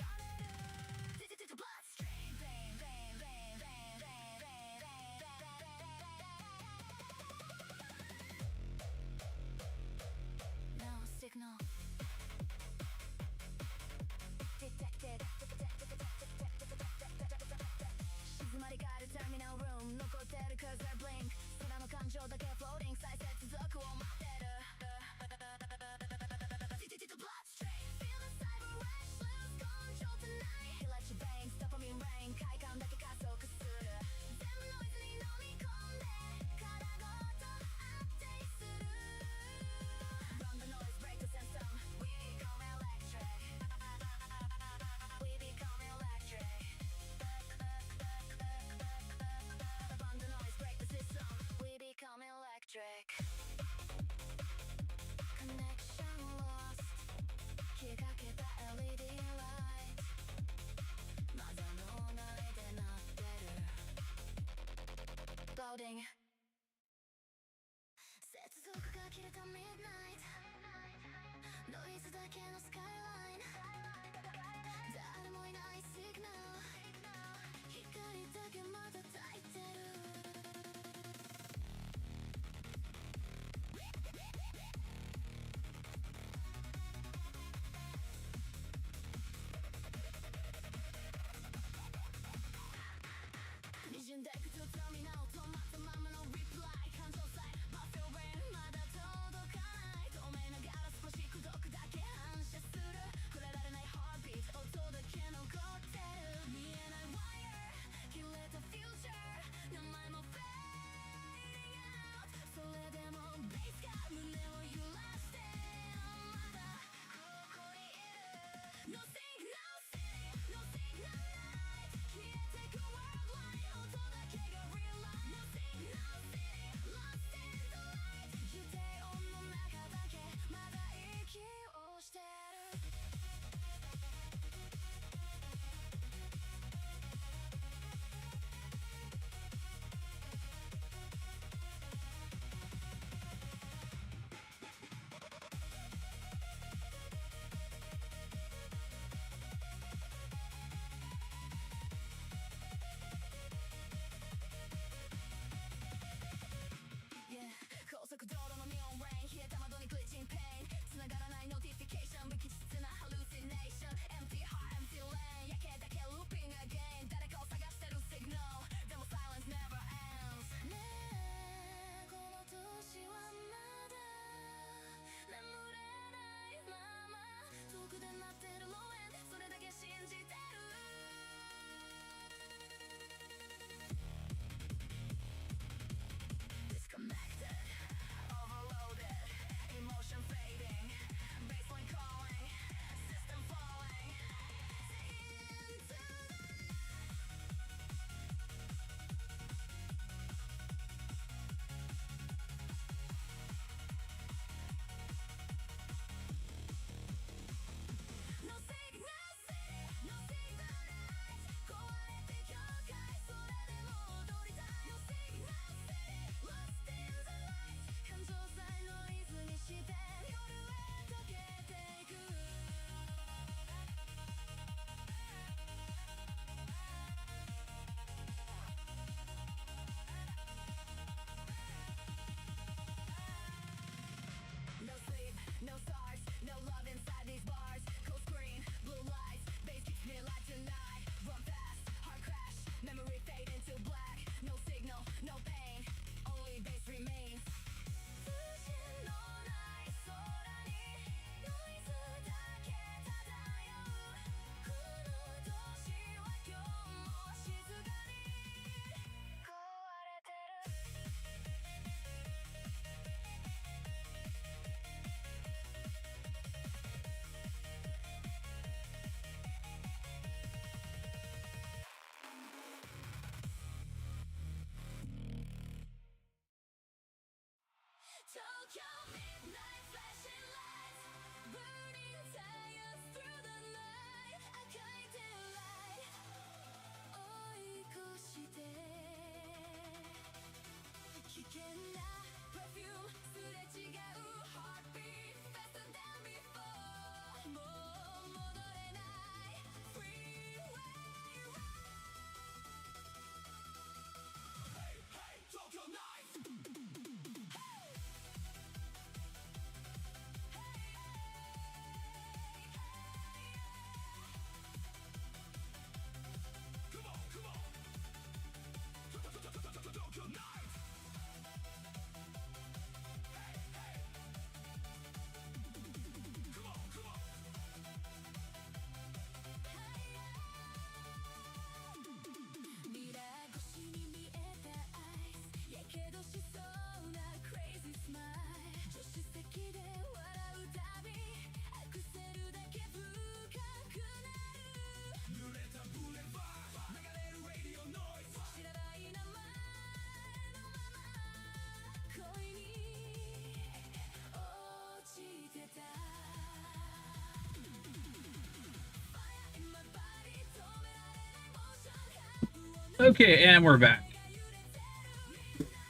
Okay, and we're back.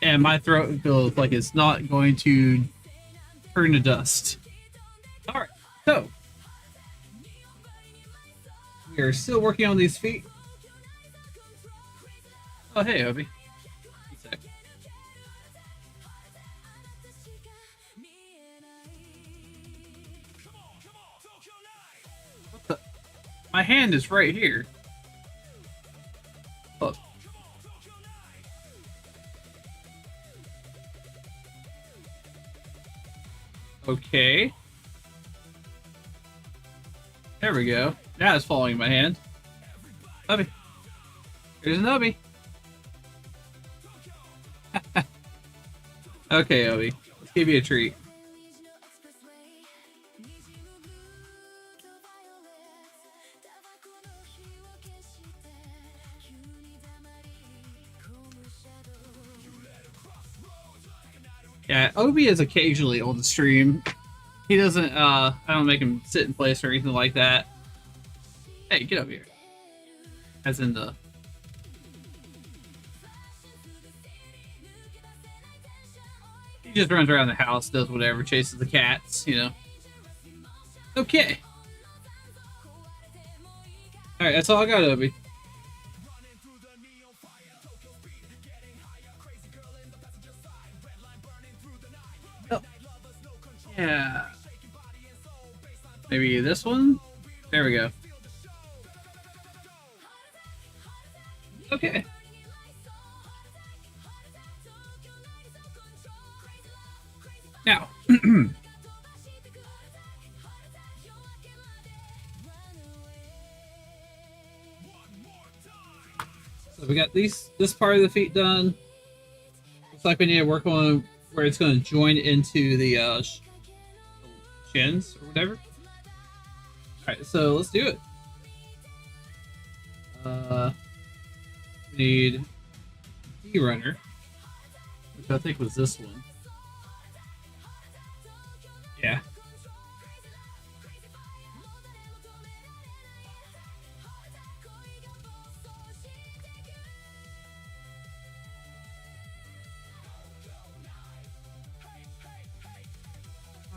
And my throat feels like it's not going to turn to dust. Alright, so we are still working on these feet. Oh, hey, Obi. What the? My hand is right here. Look. Okay. There we go. Now it's following my hand. Obi. Here's an Obi. Okay, Obi. Let's give you a treat. Yeah, Obi is occasionally on the stream. He doesn't, I don't make him sit in place or anything like that. Hey, get over here. As in the... He just runs around the house, does whatever, chases the cats, you know. Okay. Alright, that's all I got, Obi. Oh. Yeah. Maybe this one? There we go. Okay. Now. So we got this part of the feet done. Looks like we need to work on where it's going to join into the shins or whatever. Alright, so let's do it. We need D-Runner, which I think was this one. Yeah.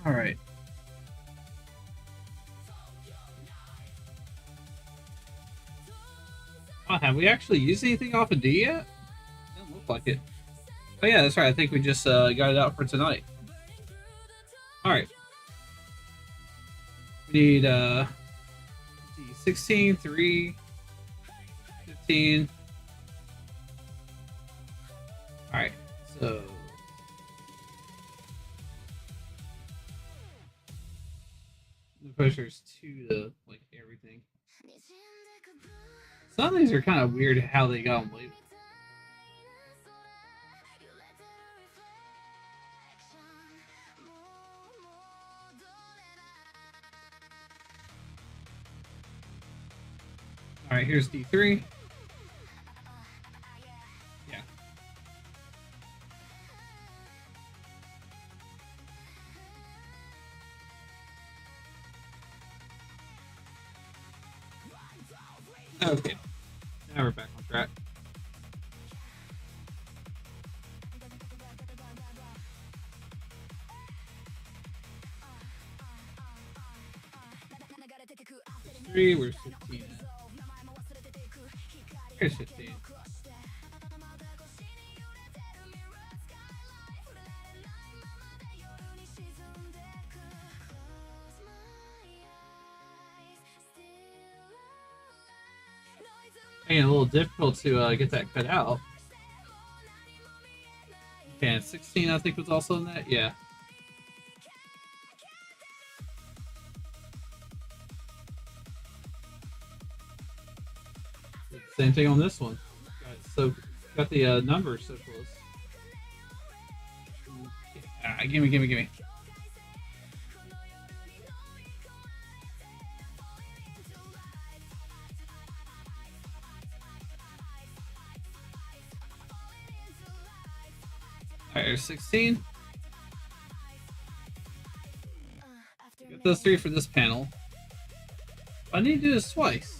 All right. Oh, have we actually used anything off of D yet? Doesn't look like it. Oh yeah, that's right. I think we just got it out for tonight. All right. We need 16, 3, 15. All right. So the pushers to the like everything. Some of these are kind of weird how they got them labeled. All right, here's D3. Yeah. Now we're back on track. Three, we're 15. Here's 15. Making it a little difficult to get that cut out. Okay, and 16 I think was also in that, yeah. Same thing on this one. Got the numbers so close. Gimme. Alright, there's 16. Get those three for this panel. I need to do this twice.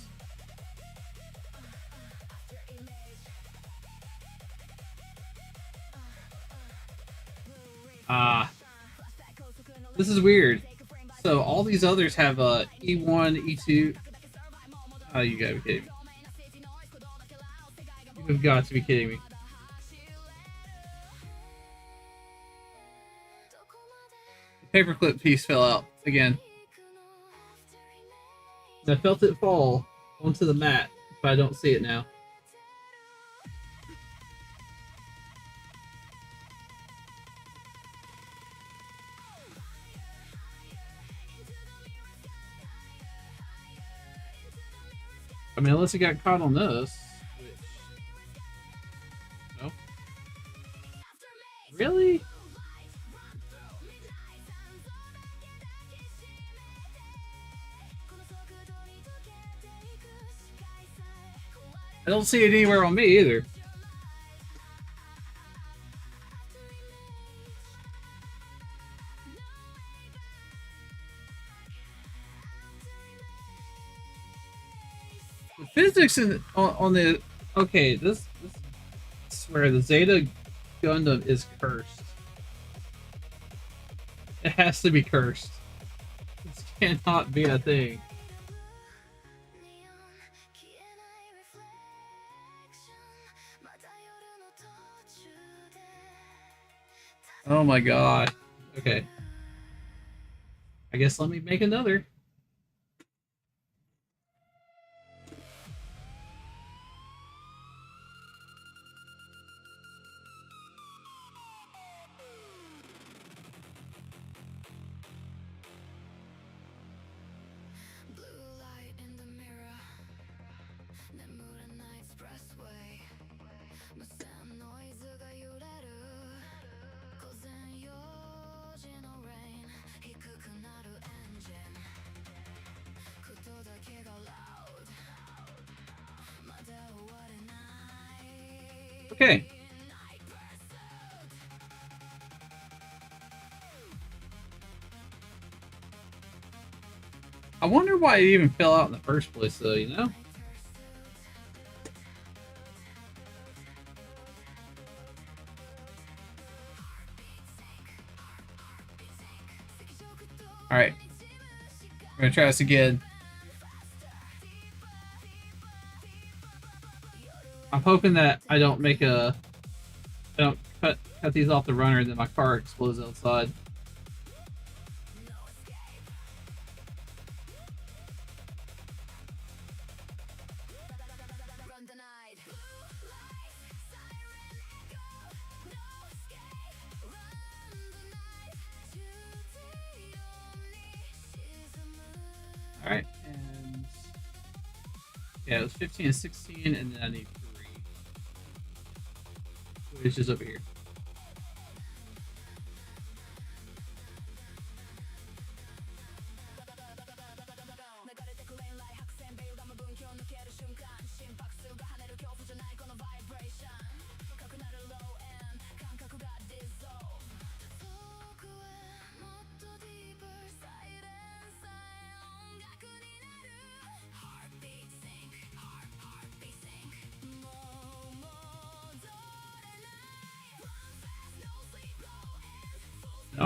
This is weird. So all these others have E1, E2. Oh, you gotta be kidding me. You've got to be kidding me. The paperclip piece fell out again. I felt it fall onto the mat, but I don't see it now. I mean, unless it got caught on this. Which... No. Really? I don't see it anywhere on me either. The physics on the okay, this I swear the Zeta Gundam is cursed. It has to be cursed. This cannot be a thing. Oh my god. Okay. I guess let me make another. Okay. I wonder why it even fell out in the first place, though, you know? Alright. We're gonna try this again. I'm hoping that I don't cut these off the runner and then my car explodes outside. Alright, and yeah, it was 15 and 16, and then I need 3. Which is over here.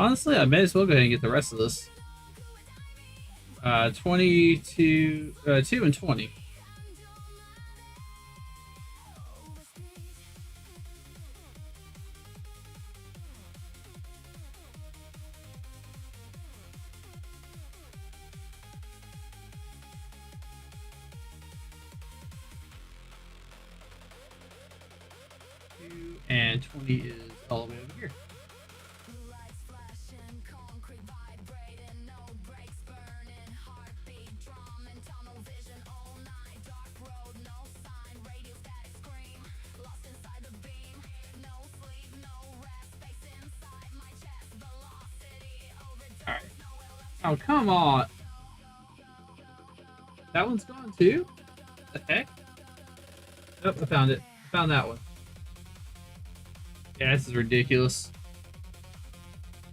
honestly, I may as well go ahead and get the rest of this. 22, 2 and 20. And 20 is all the way over here. Alright. Oh, come on. That one's gone too? The heck? Oh, I found it. I found that one. Yeah, this is ridiculous.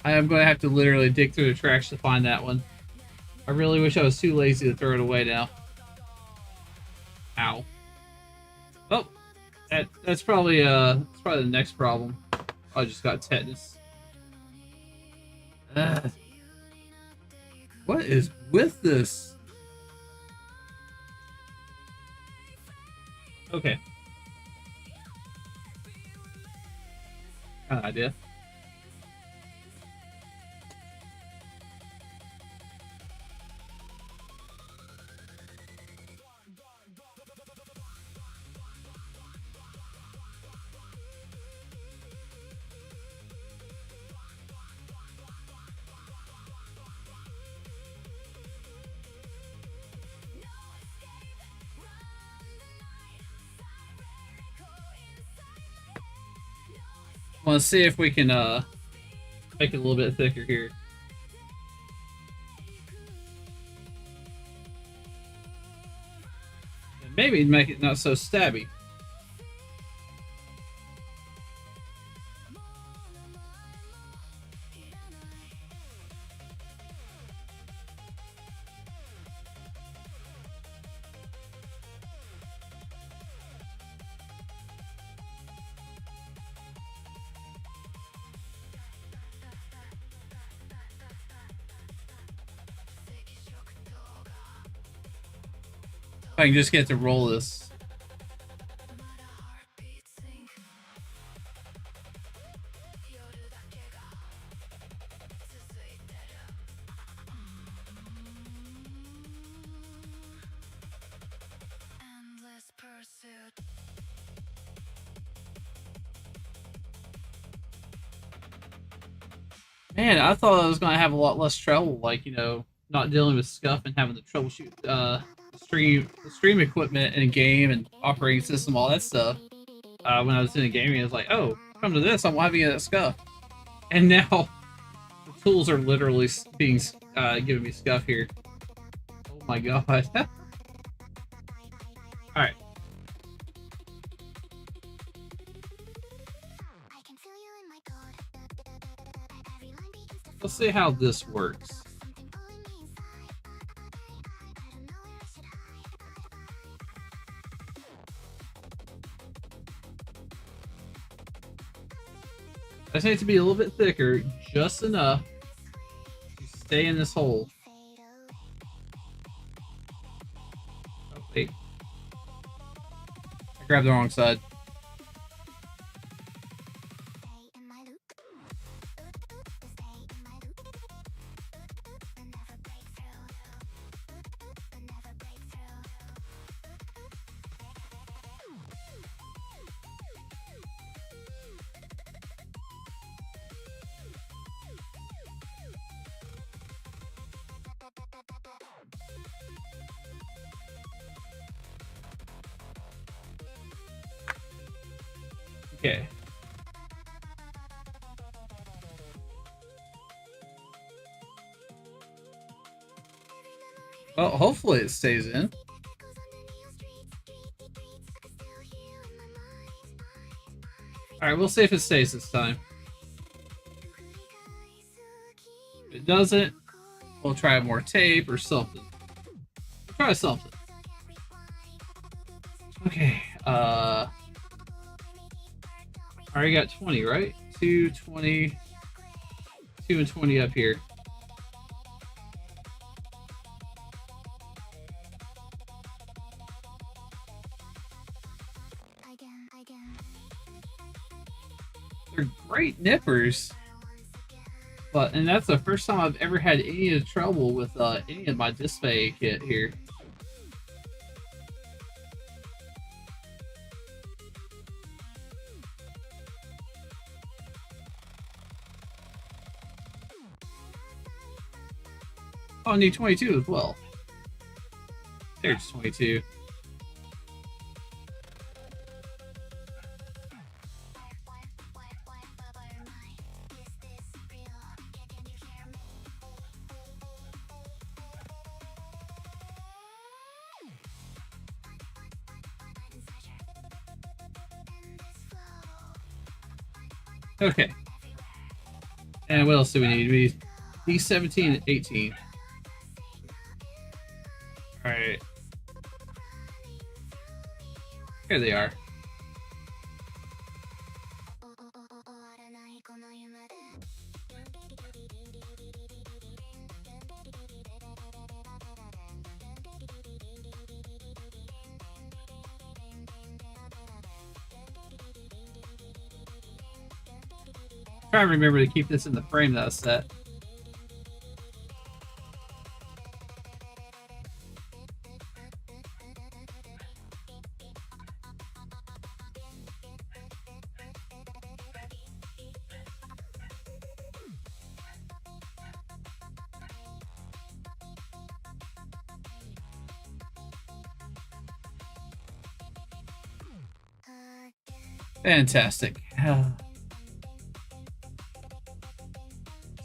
I am going to have to literally dig through the trash to find that one. I really wish I was too lazy to throw it away now. Ow. Oh, that's probably the next problem. I just got tetanus. What is with this? Okay. Kind of idea. Want to see if we can make it a little bit thicker here. And maybe make it not so stabby. If I can just get to roll this. Man, I thought I was going to have a lot less trouble, like, you know, not dealing with scuff and having to troubleshoot stream equipment in a game and operating system, all that stuff. When I was in a gaming, I was like, oh, come to this, I'm having that scuff. And now, the tools are literally being giving me scuff here. Oh my god. Alright. Let's see how this works. I just need it to be a little bit thicker, just enough to stay in this hole. Oh, wait. I grabbed the wrong side. Okay. Well, hopefully it stays in. Alright, we'll see if it stays this time. If it doesn't, we'll try more tape or something. We'll try something. Okay, I already got 20, right? 2, 20, 2 and 20 up here. They're great nippers, and that's the first time I've ever had any trouble with any of my display kit here. Oh, I need 22 as well. There's 22. Okay. And what else do we need? We need D17 and 18. Alright. Here they are. Try to remember to keep this in the frame that I set. Fantastic.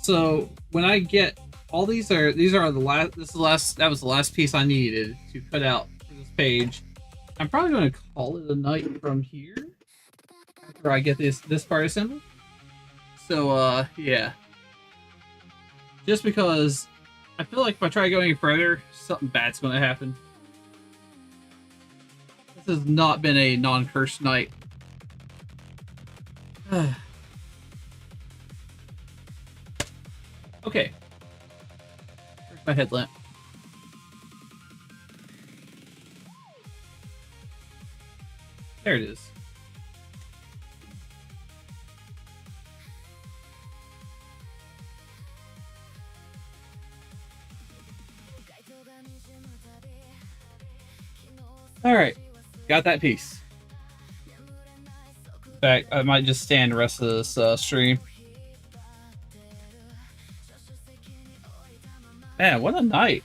So when I get all these are the last that was the last piece I needed to cut out for this page. I'm probably going to call it a night from here after I get this part assembled. So yeah, just because I feel like if I try to go any further, something bad's going to happen. This has not been a non-cursed night. Okay. Where's my headlamp? There it is. Alright. Got that piece. In fact, I might just stand the rest of this stream. Man, what a night.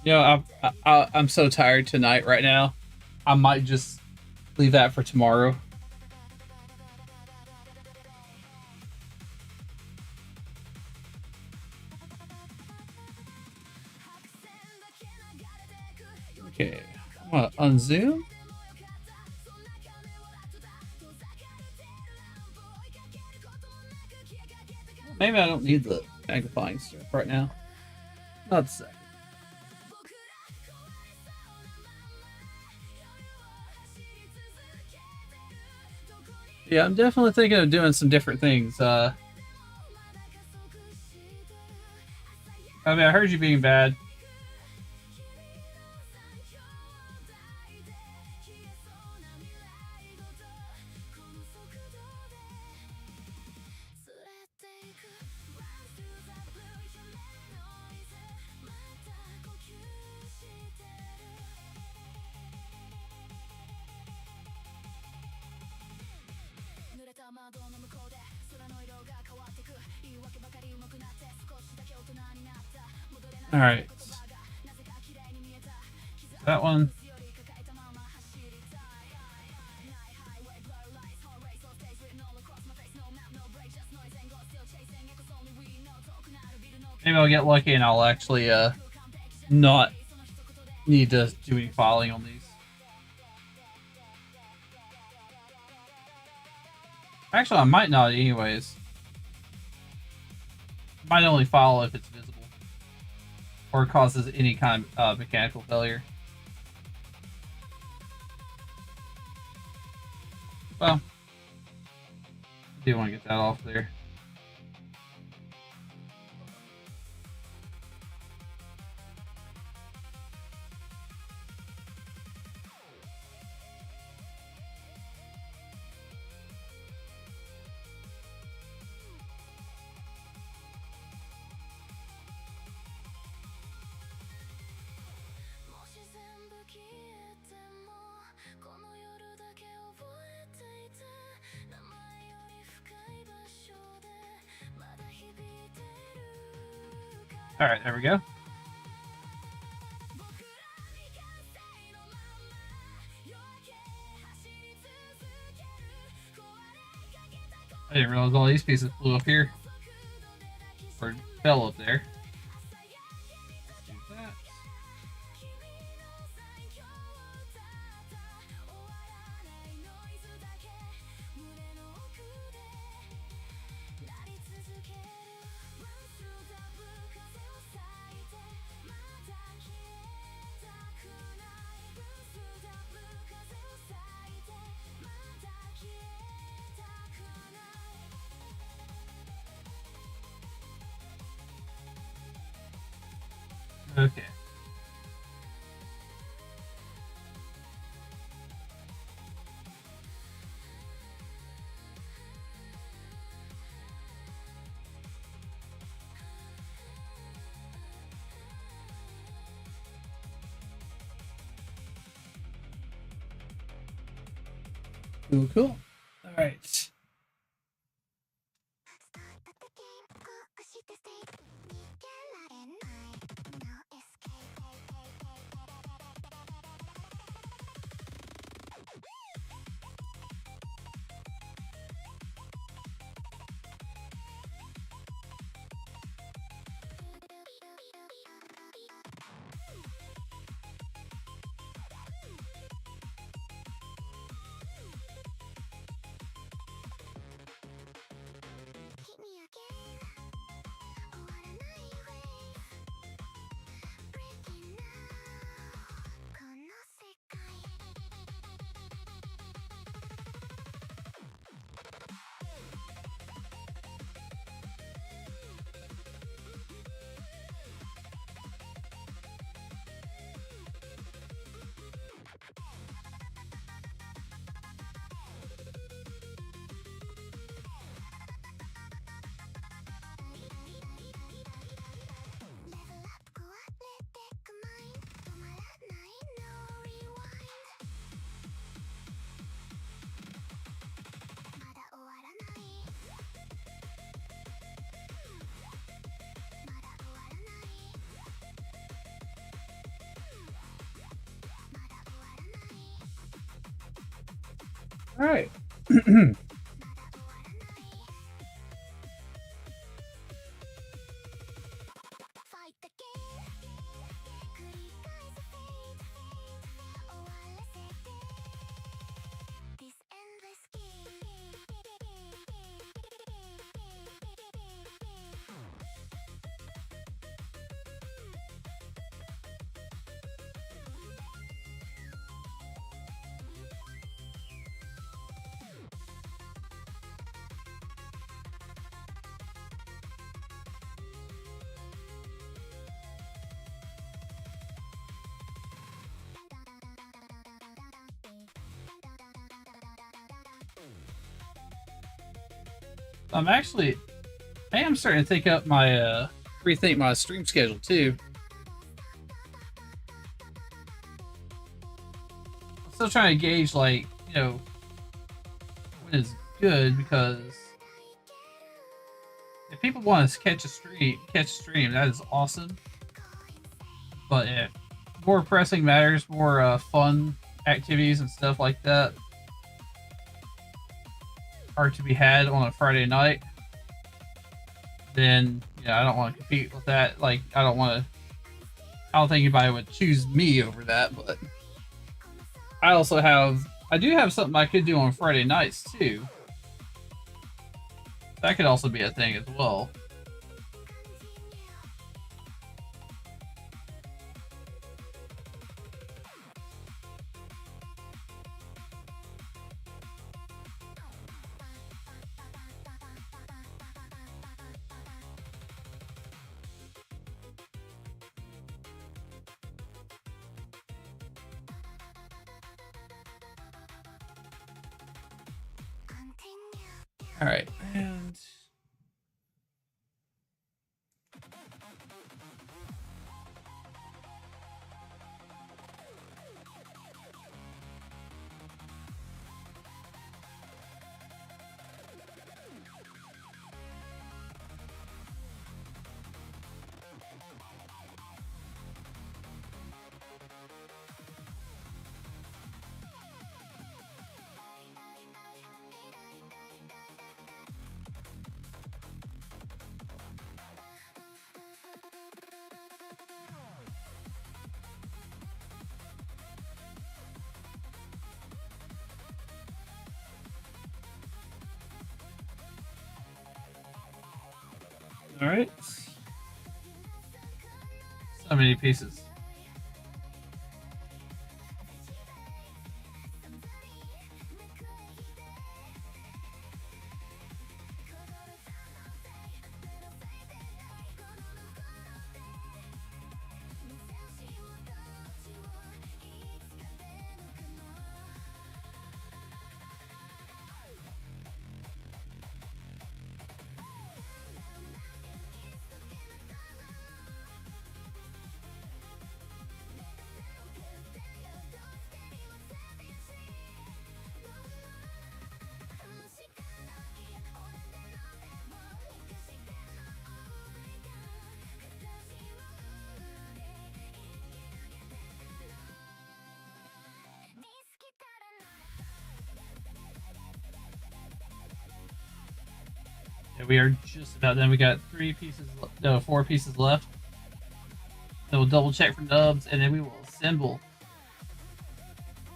You know, I'm so tired tonight right now. I might just leave that for tomorrow. Okay, I'm gonna unzoom. Maybe I don't need the magnifying stuff right now. Not a second. Yeah, I'm definitely thinking of doing some different things. I mean, I heard you being bad. All right, that one. Maybe I'll get lucky and I'll actually not need to do any filing on these. Actually, I might not anyways. Might only file if it's visible or causes any kind of mechanical failure. Well, I do want to get that off there. All right, there we go. I didn't realize all these pieces flew up here. Or fell up there. Let's do that. Okay. Cool, cool. All right. All right. I am starting to think up my, rethink my stream schedule too. I'm still trying to gauge, like, you know, when is good, because if people want to catch a stream, that is awesome. But if more pressing matters, more fun activities and stuff like that are to be had on a Friday night, then I don't want to compete with that. Like, I don't think anybody would choose me over that. But I do have something I could do on Friday nights too. That could also be a thing as well. All right, and all right. So many pieces. Yeah, we are just about done. We got 4 pieces left. So we'll double check for nubs, and then we will assemble.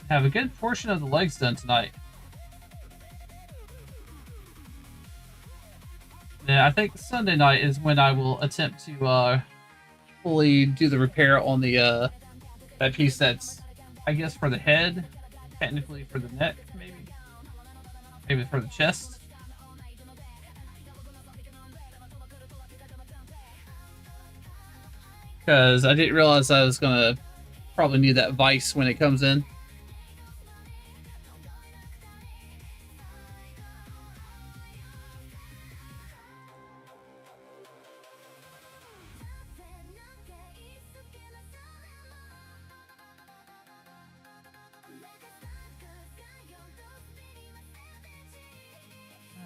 Have a good portion of the legs done tonight. Yeah, I think Sunday night is when I will attempt to fully do the repair on the that piece that's, I guess, for the head, technically for the neck, maybe for the chest. Because I didn't realize I was gonna probably need that vise when it comes in.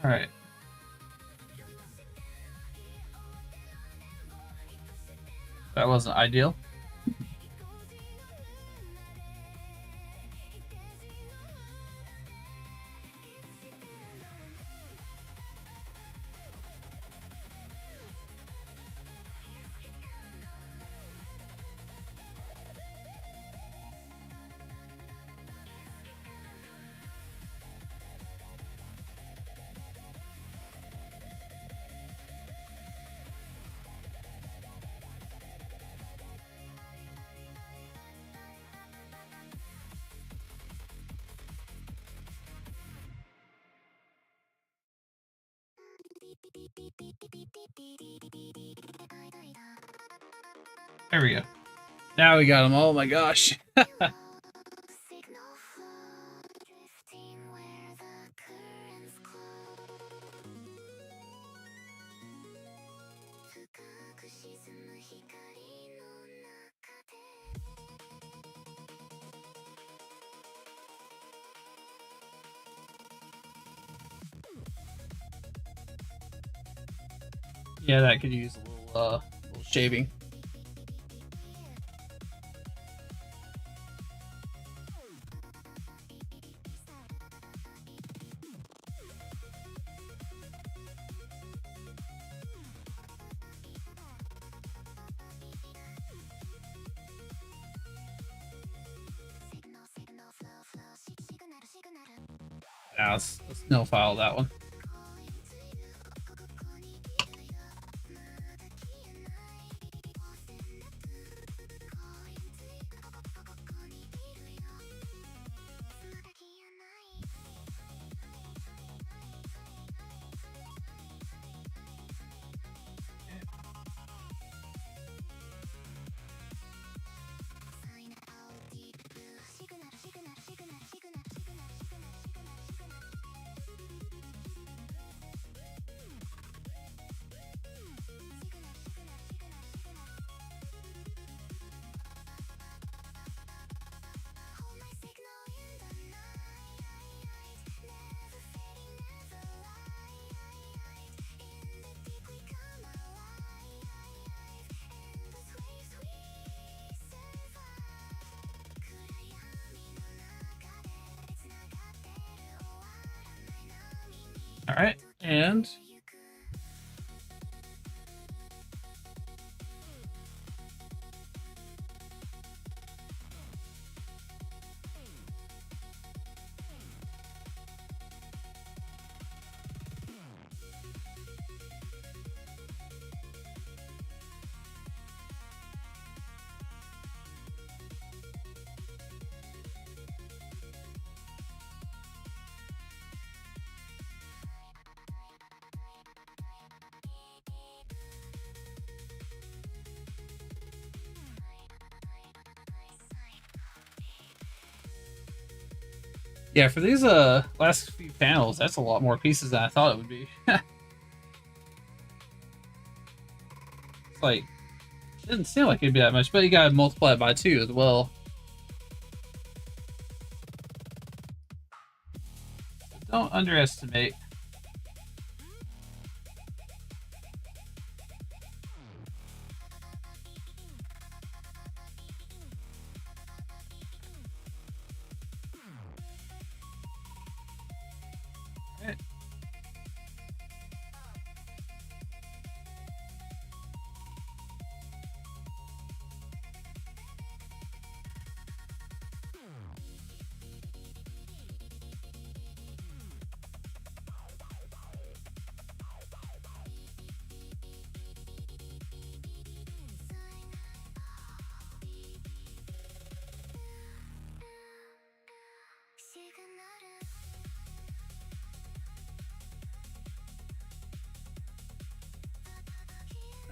All right. That wasn't ideal. There we go. Now we got them. Oh my gosh. Yeah, that could use a little shaving. Now let's no file that one. All right, and yeah, for these last few panels, that's a lot more pieces than I thought it would be. It's like it doesn't seem like it'd be that much, but you gotta multiply it by 2 as well. Don't underestimate.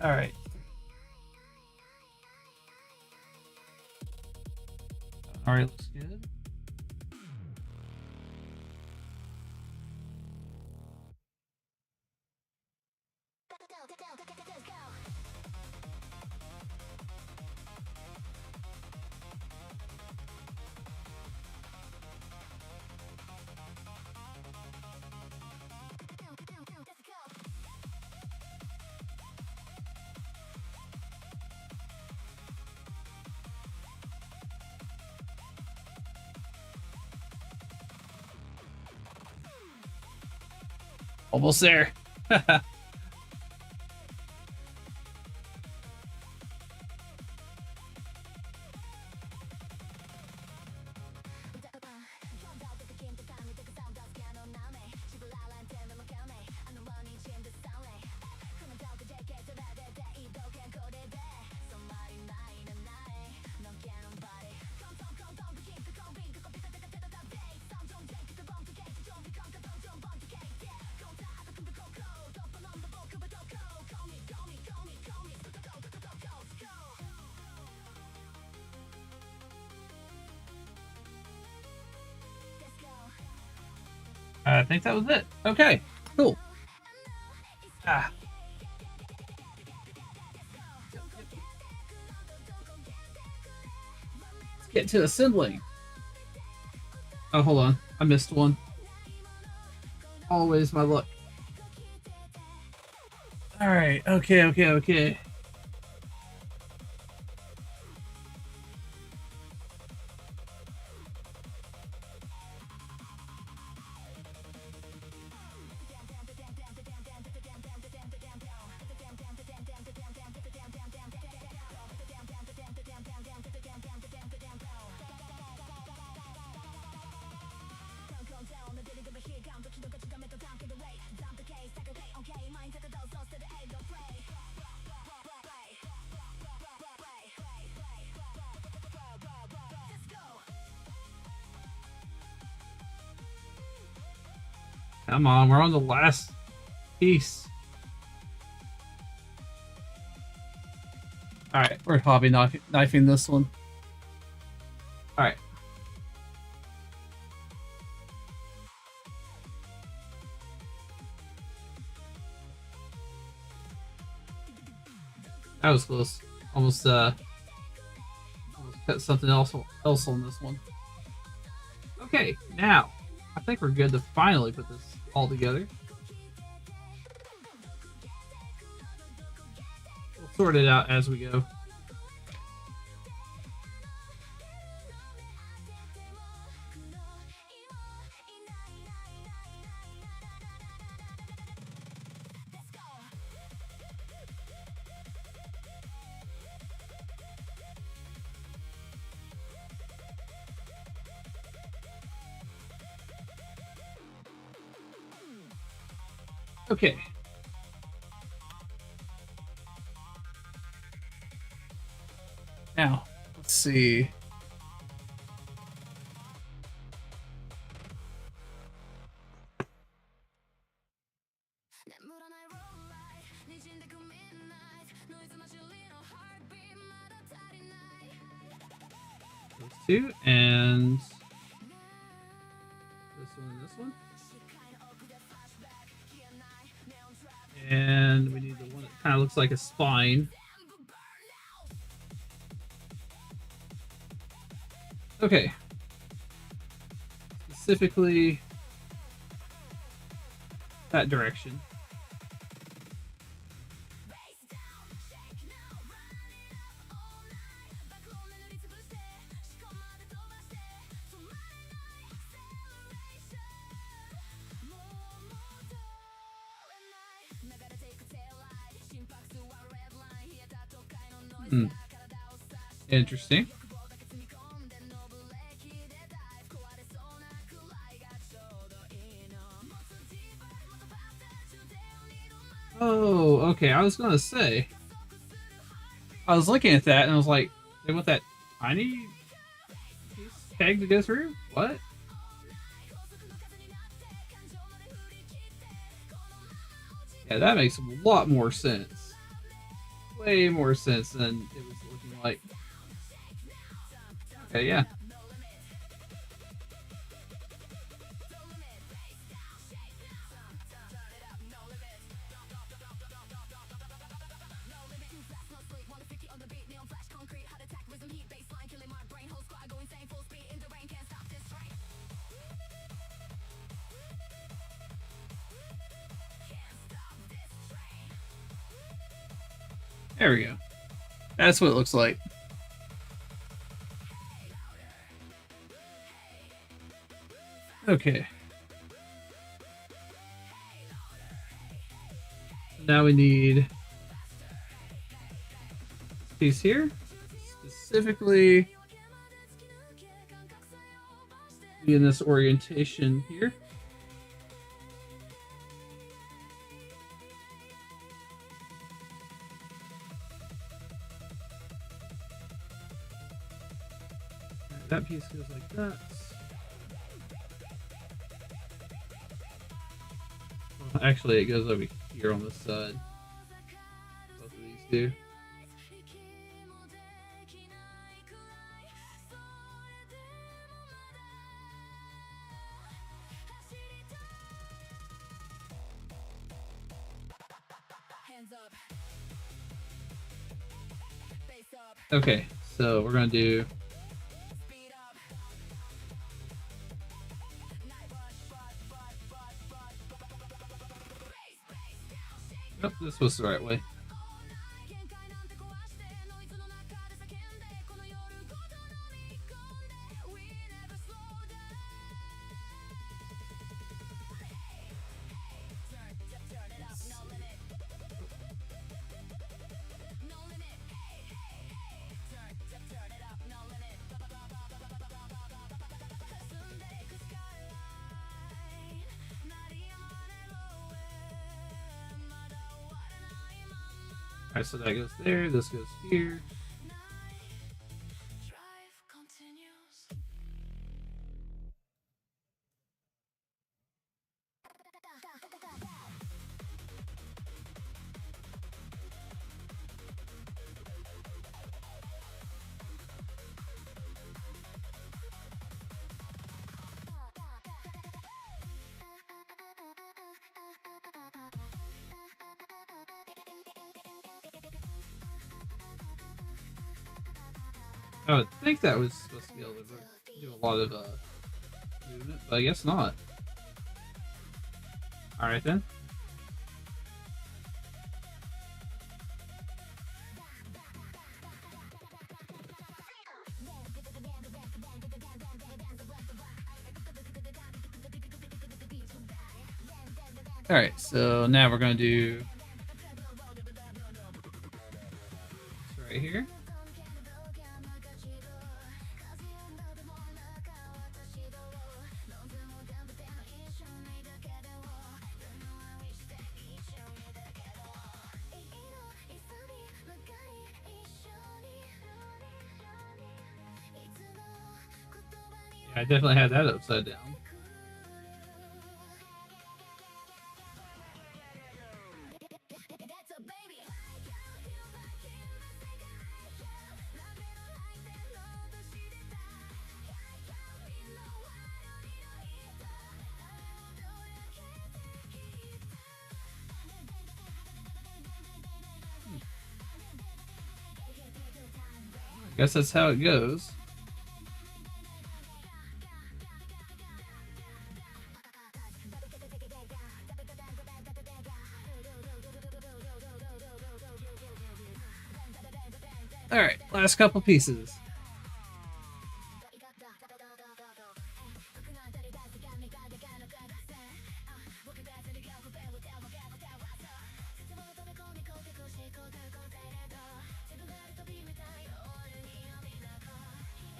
All right. All right, looks good. Almost there. I think that was it. Okay, cool. Ah. Let's get to assembling. Oh, hold on. I missed one. Always my luck. All right. Okay. Come on, we're on the last piece. All right, we're hobby knifing this one. All right. That was close. Almost cut something else on this one. Okay, now I think we're good to finally put this all together. We'll sort it out as we go. Okay. Now, let's see. Those two, and this one and this one. And we need the one that kind of looks like a spine. Okay. Specifically that direction. Interesting. Oh, okay. I was gonna say. I was looking at that and I was like, they want that tiny piece peg to go through? What? Yeah, that makes a lot more sense. Way more sense than it was looking like. Okay, yeah. There we go. That's what it looks like. Okay. Now we need this piece here. Specifically be in this orientation here. That piece goes like that. Well, actually, it goes over here on this side. Both of these do. Okay, so we're gonna do Nope, this was the right way. Alright, so that goes there, this goes here. I would think that was supposed to be able to do a lot of movement, but I guess not. Alright then. Alright, so now we're going to do this right here. I definitely had that upside down. Guess that's how it goes. Alright, last couple pieces.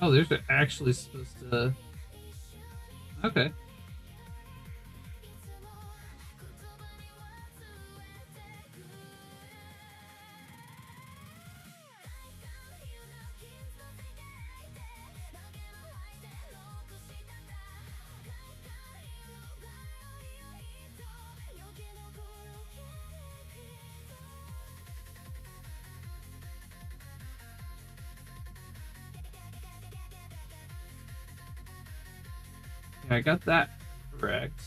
Oh, they're actually supposed to... Okay. Yeah, I got that correct.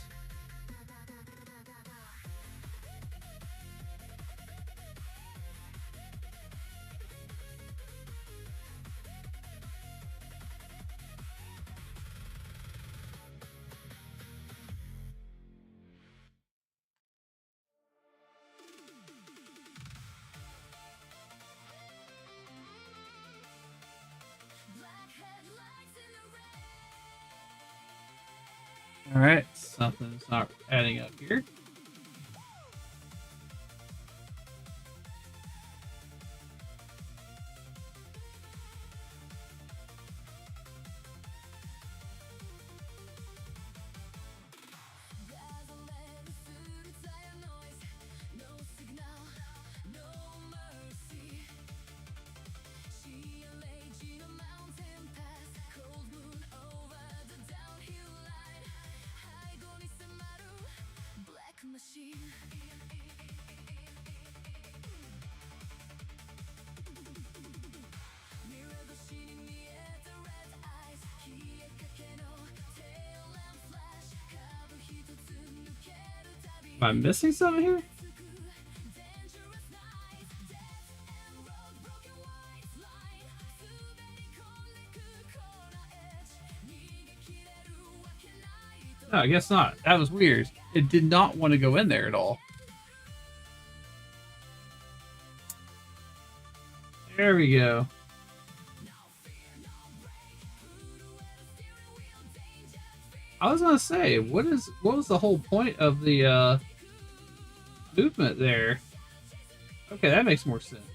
Alright, something's not adding up here. Am I missing something here? No, I guess not. That was weird. It did not want to go in there at all. There we go. I was gonna say, what was the whole point of the movement there? Okay, that makes more sense.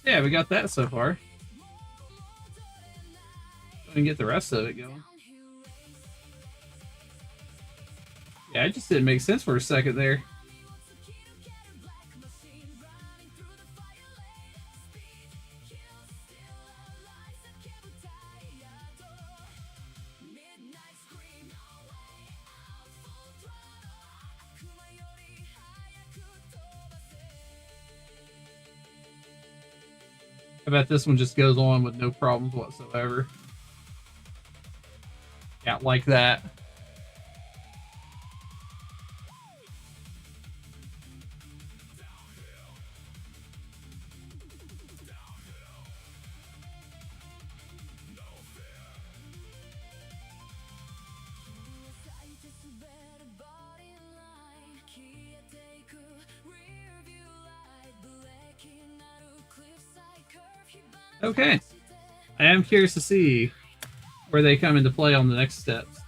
Yeah, we got that so far. We can get the rest of it going. Yeah, it just didn't make sense for a second there. I bet this one just goes on with no problems whatsoever. Yeah, like that. Okay. I am curious to see where they come into play on the next steps.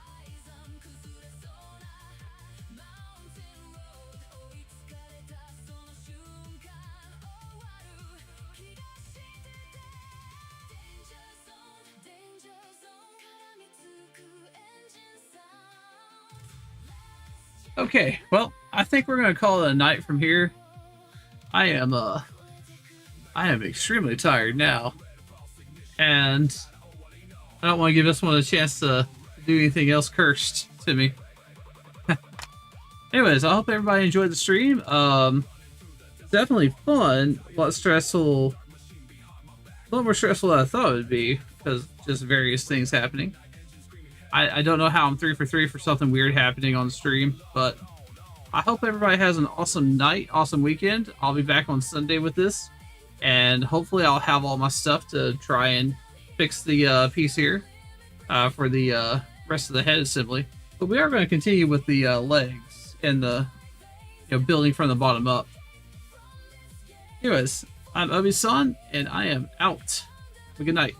Okay, well, I think we're gonna call it a night from here. I am extremely tired now. And I don't want to give this one a chance to do anything else cursed to me. Anyways, I hope everybody enjoyed the stream. Definitely fun. A lot stressful. A lot more stressful than I thought it would be because just various things happening. I don't know how I'm 3 for 3 for something weird happening on the stream, but I hope everybody has an awesome night, awesome weekend. I'll be back on Sunday with this, and hopefully I'll have all my stuff to try and fix the piece here for the rest of the head assembly. But we are going to continue with the legs and the building from the bottom up. Anyways, I'm OBI-san, and I am out. Have a good night.